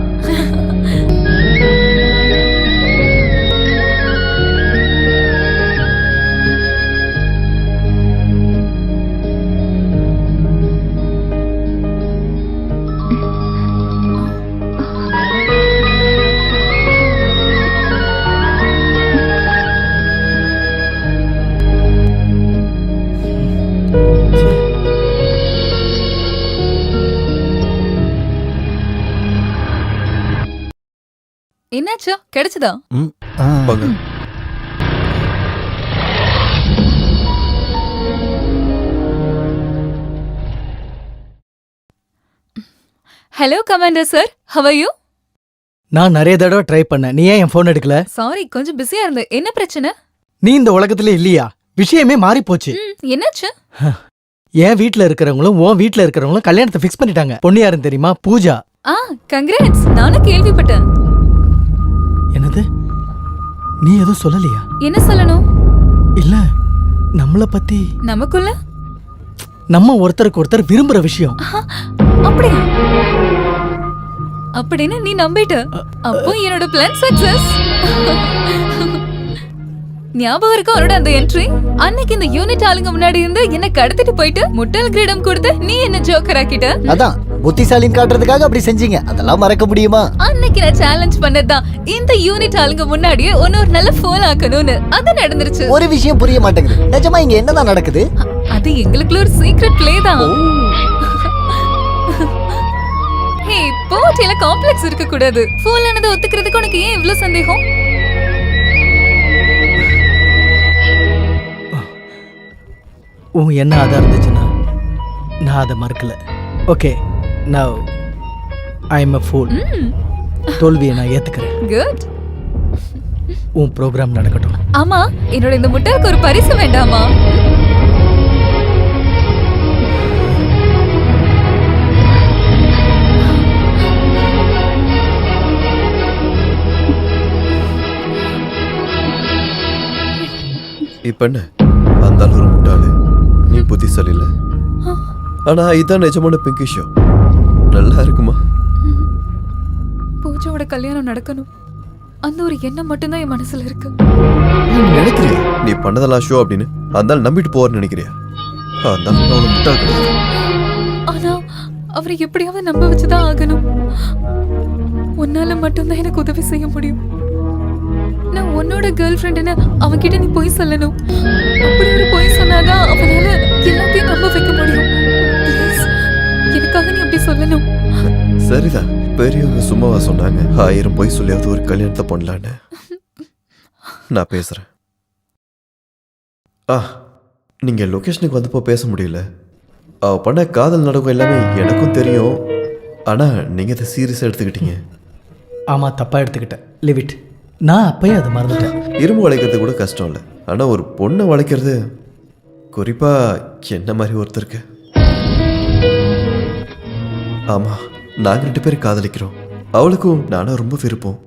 F: என்னாச்சு? கிடைச்சதா? Hello commander sir, how are you?
E: நான் நிறைய தடவை ட்ரை பண்ணேன். நீ ஏன் என் ஃபோன் எடுக்கல?
F: சாரி, கொஞ்சம் பிஸியா இருந்தேன். என்ன பிரச்சனை?
E: நீ இந்த உலகத்துல இல்லையா? விஷயமே மாறி போச்சு.
F: என்னாச்சு?
E: என் வீட்ல இருக்கிறவங்களும் உன் வீட்ல இருக்கிறவங்களும் கல்யாணத்தை ஃபிக்ஸ் பண்ணிட்டாங்க. பொண்ணு யாருன்னு தெரியுமா? பூஜா.
F: கங்க்ராட்ஸ். நானும் கேள்விப்பட்டேன்.
E: என்னது? நீ எதுவும் சொல்லலையா?
F: என்ன சொல்லணும்?
E: இல்ல, நம்மள பத்தி.
F: நமக்குள்ள
E: நம்ம ஒருத்தருக்கு ஒருத்தர் விரும்புற விஷயம்.
F: அப்படியா? அப்படின்னு நீ நம்பிட்ட. அப்போ என்னோட பிளான் சக்சஸ். ஞாபகம் இருக்கா அவரோட அந்த என்ட்ரி? அன்னைக்கு இந்த யூனிட் ஆளுங்க முன்னாடி இருந்து என்ன கடத்திட்டு போயிட்டு முட்டல் கிரீடம் கொடுத்து நீ என்ன ஜோக்கர் ஆக்கிட்ட.
K: அதான் புத்திசாலின்னு காட்டுறதுக்காக அப்படி செஞ்சீங்க. அதெல்லாம் மறக்க முடியுமா?
F: அன்னைக்கு நான் சேலஞ்ச் பண்ணதான் இந்த யூனிட் ஆளுங்க முன்னாடியே ஒரு நல்ல ஃபோன் ஆக்கணும்னு. அது நடந்துருச்சு.
K: ஒரு விஷயம் புரிய மாட்டேங்குது. நிஜமா இங்க என்னதான் நடக்குது?
F: அது எங்களுக்குள்ள ஒரு சீக்ரெட் பிளே தான். ஹே, போட்டியில காம்ப்ளெக்ஸ் இருக்க கூடாது. ஃபோன் ஆனது ஒத்துக்கிறதுக்கு உனக்கு ஏன் இவ்ளோ சந்தேகம்?
E: உன் என்ன ஆதா இருந்துச்சுன்னா நான் அதை மறக்கல. Okay, now I am a fool. தோல்வியை நான் ஏத்துக்கிறேன்.
F: குட்.
E: உன் ப்ரோக்ராம் நடக்கட்டும்.
F: ஆமா, என்னோட இந்த முட்டைக்கு ஒரு பரிசு வேண்டாமா?
J: இப்ப என்ன, அந்த ஒரு முட்டாளு, நீ புத்திசாலி இல்ல. ஆனா இதான் நிஜமான பிங்கி ஷோ. நல்லா இருக்குமா?
F: பூஜாவோட கல்யாணம் நடக்கணும். அந்த ஒரு எண்ணம் மட்டும்தான் என் மனசுல இருக்கு.
J: நீ நினைக்கிறியா நீ பண்ணதெல்லாம் ஷோ அப்படின்னு? அதனால நம்பிட்டு போறன்னு நினைக்கிறியா? அதான் அவளை முட்டாள் கிடையாது.
F: ஆனா அவரை எப்படியாவது நம்ப வச்சுதான் ஆகணும். உன்னால மட்டும்தான் எனக்கு உதவி செய்ய முடியும். நான் உன்னோட கேர்ள் ஃப்ரெண்டுன்னு அவன்கிட்ட நீ பொய் சொல்லணும். அப்படி ஒரு பொய் சொன்னாதான் அவனால எல்லாத்தையும் நம்ப வைக்க முடியும். ப்ளீஸ், எனக்காக நீ அப்படி சொல்லணும்.
J: சரிதான், பெரியவங்க சும்மாவா சொன்னாங்க 1000 பொய் சொல்லியாவது ஒரு கல்யாணத்தை பண்ணலான்னு? நான் பேசுறேன். நீங்க லொகேஷனுக்கு வந்தப்போ பேச முடியல. அவ பண்ண காதல் நாடகம் எல்லாமே எனக்கும் தெரியும். ஆனா நீங்க அதை சீரியஸா எடுத்துக்கிட்டீங்க.
E: ஆமா, தப்பா எடுத்துக்கிட்டேன். Live it. நான் அப்பயே அதை மறந்துட்டேன்.
J: இரும்பு வளைக்கிறது கூட கஷ்டம் இல்லை. ஆனா ஒரு பொண்ணை வளைக்கிறது, குறிப்பா என்ன மாதிரி ஒருத்தருக்கு. ஆமா, நாங்க 2 பேரும் காதலிக்கிறோம். அவளுக்கும் நானும் ரொம்ப விருப்பம்.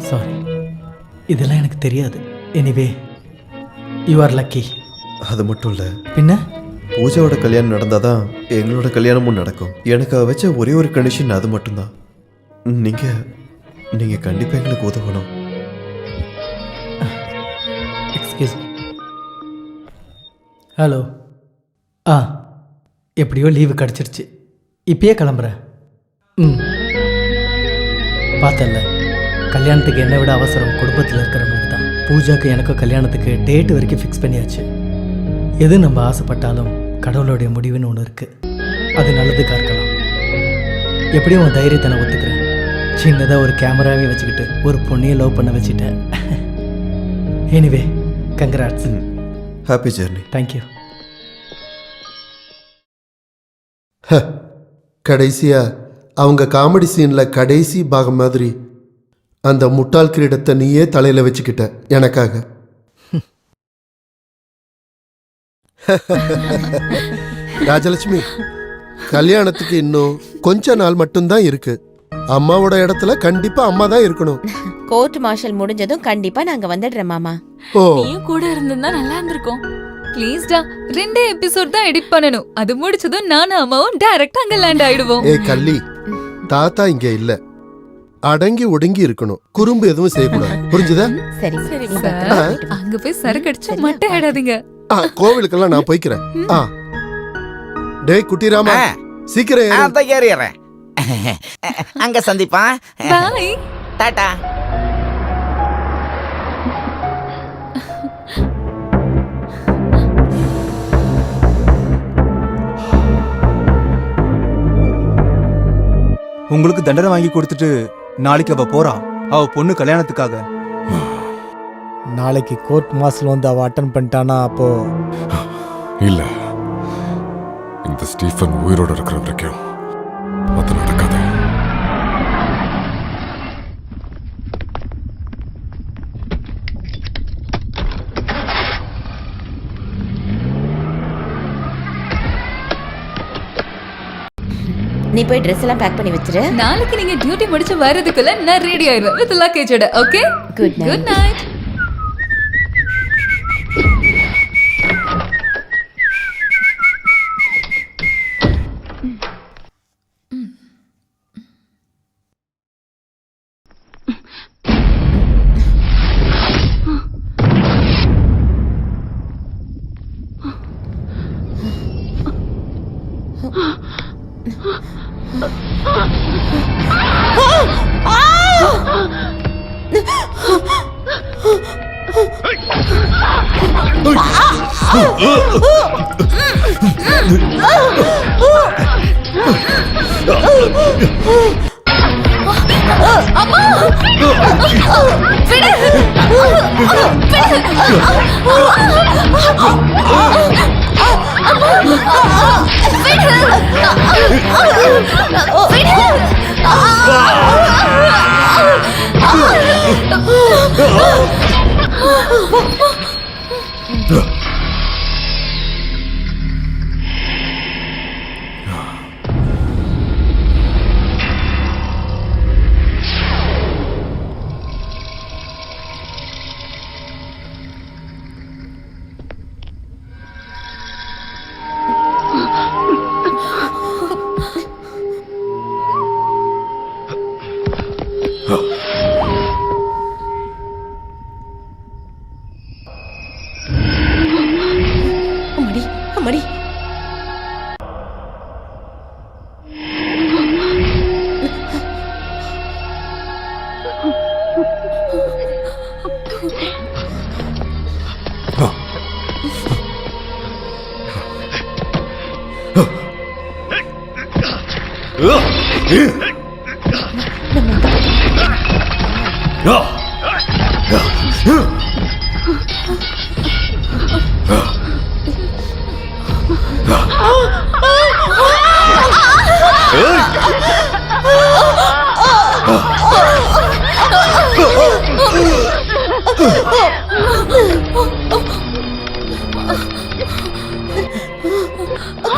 E: சாரி, இதெல்லாம் எனக்கு தெரியாது. Anyway, you are lucky.
J: அது மட்டும் இல்ல,
E: பின்ன
J: பூஜாவோட கல்யாணம் நடந்தாதான் எங்களோட கல்யாணமும் நடக்கும். எனக்கு வச்ச ஒரே ஒரு கண்டிஷன் அது மட்டும்தான். நீங்க கண்டிப்பா எங்களுக்கு உதவணும்.
E: Excuse me. ஹலோ. எப்படியோ லீவு கிடச்சிருச்சு. இப்பயே கிளம்புறேன். பார்த்தல, கல்யாணத்துக்கு என்னை விட அவசரம் குடும்பத்தில் இருக்கிறவங்களுக்கு தான். பூஜாக்கு எனக்கும் கல்யாணத்துக்கு டேட் வரைக்கும் ஃபிக்ஸ் பண்ணியாச்சு. எது நம்ம ஆசைப்பட்டாலும் கடவுளுடைய முடிவுன்னு ஒன்று இருக்குது. அது நல்லதுக்கா இருக்கலாம். எப்படியும் உன் தைரியத்தை நான் ஒத்துக்கிறேன். சின்னதா ஒரு கேமராவே வச்சுக்கிட்டு ஒரு பொண்ணையை லவ் பண்ண வச்சுட்டேன். Anyway congrats.
J: Happy journey.
E: Thank you.
C: கடைசியா அவங்க காமெடி சீன்ல கடைசி பாகம் மாதிரி அந்த முட்டாள் கிரீடத்தை நீயே தலையில வச்சுக்கிட்ட எனக்காக. ராஜலட்சுமி, கல்யாணத்துக்கு இன்னும் கொஞ்ச நாள் மட்டும்தான் இருக்கு. அம்மாவோட இடத்துல கண்டிப்பா அம்மா தான் இருக்கணும்.
D: கோர்ட் மார்ஷல் முடிஞ்சதும் கண்டிப்பா நாங்க வந்துடுறேன் மாமா.
F: நீயும் கூட இருந்திருந்தா நல்லா இருந்திருக்கும். ப்ளீஸ்டா, 2 எபிசோட் தான் எடிட் பண்ணனும். அது முடிச்சதும் நானும் அம்மாவும் டைரக்டா அங்க லேண்ட் ஆயிடுவோம்.
C: ஏய் கள்ளி, தாத்தா இங்க இல்ல. அடங்கி ஒடுங்கி இருக்கணும். குறும்பு எதுவும் செய்யக்கூடாது. புரிஞ்சுதா?
D: சரி
F: சரி சார். அங்க போய் சரக்கு அடிச்சு மட்டை ஆடாதீங்க.
C: கோவிலுக்கெல்லாம் நான் போய்க்கிறேன். டேய் குட்டிராமா, சீக்கிரம் ஏறு.
M: அத ஏறிறேன். அங்க சந்திப்பா.
F: பை.
M: டாடா.
G: உங்களுக்கு தண்டனை வாங்கி கொடுத்துட்டு நாளைக்கு அவ போறா. அவ பொண்ணு கல்யாணத்துக்காக.
E: நாளைக்கு கோர்ட் மார்ஷல் வந்து அவ அட்டன் பண்ணிட்டானா அப்போ
L: இல்ல, இந்த ஸ்டீஃபன் உயிரோட இருக்கிற வரைக்கும் அது நடக்காது.
D: நீ போய் ட்ரெஸ் எல்லாம் பேக் பண்ணி வச்சிரு.
F: நாளைக்கு நீங்க டியூட்டி முடிச்சு வரதுக்குள்ள நான் ரெடி ஆயிடுவேன் வித் லக்கேஜோட. Okay,
D: good night.
F: Good night.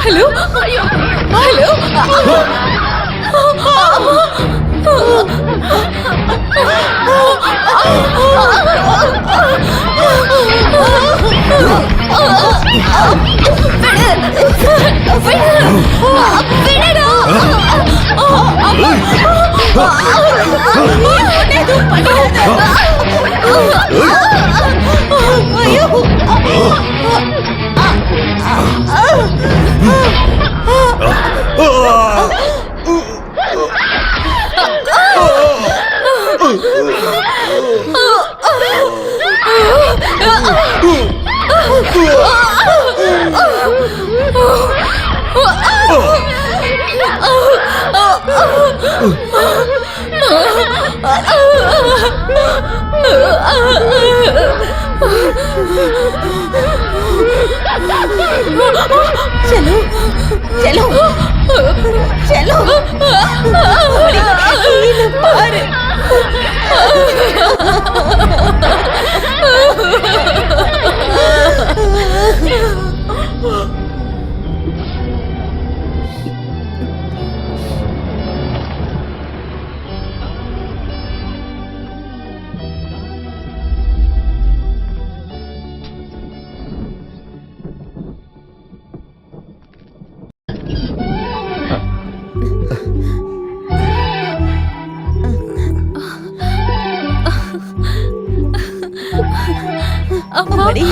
F: Hello hello.
D: செல்லு செல்லு செல்லு பாரு
F: அம்மாடி.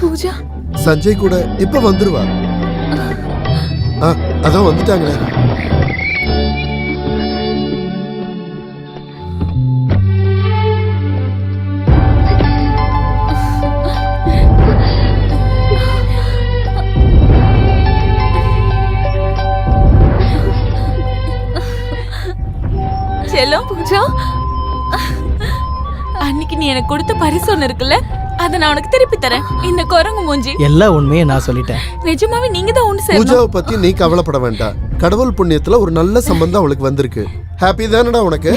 F: பூஜா
C: சஞ்சய் கூட இப்ப வந்துருவா. அதான் வந்துட்டாங்களே.
F: செல்லம் பூஜா, அன்னைக்கு நீ எனக்கு கொடுத்த பரிசு ஒண்ணு இருக்குல்ல, அத நான் உனக்கு திருப்பி தரேன். இந்த குரங்கு மூஞ்சி.
E: எல்லா உண்மையை நான் சொல்லிட்டேன்.
F: நிஜமாவே நீங்க தான் ஒண்ணு
C: பூஜாவை
F: சேரணும்.
C: பத்தி நீ கவலைப்பட வேண்டாம். கடவுள் புண்ணியத்துல ஒரு நல்ல சம்பந்தம் அவளுக்கு வந்திருக்கு. ஹாப்பி தானடா உனக்கு?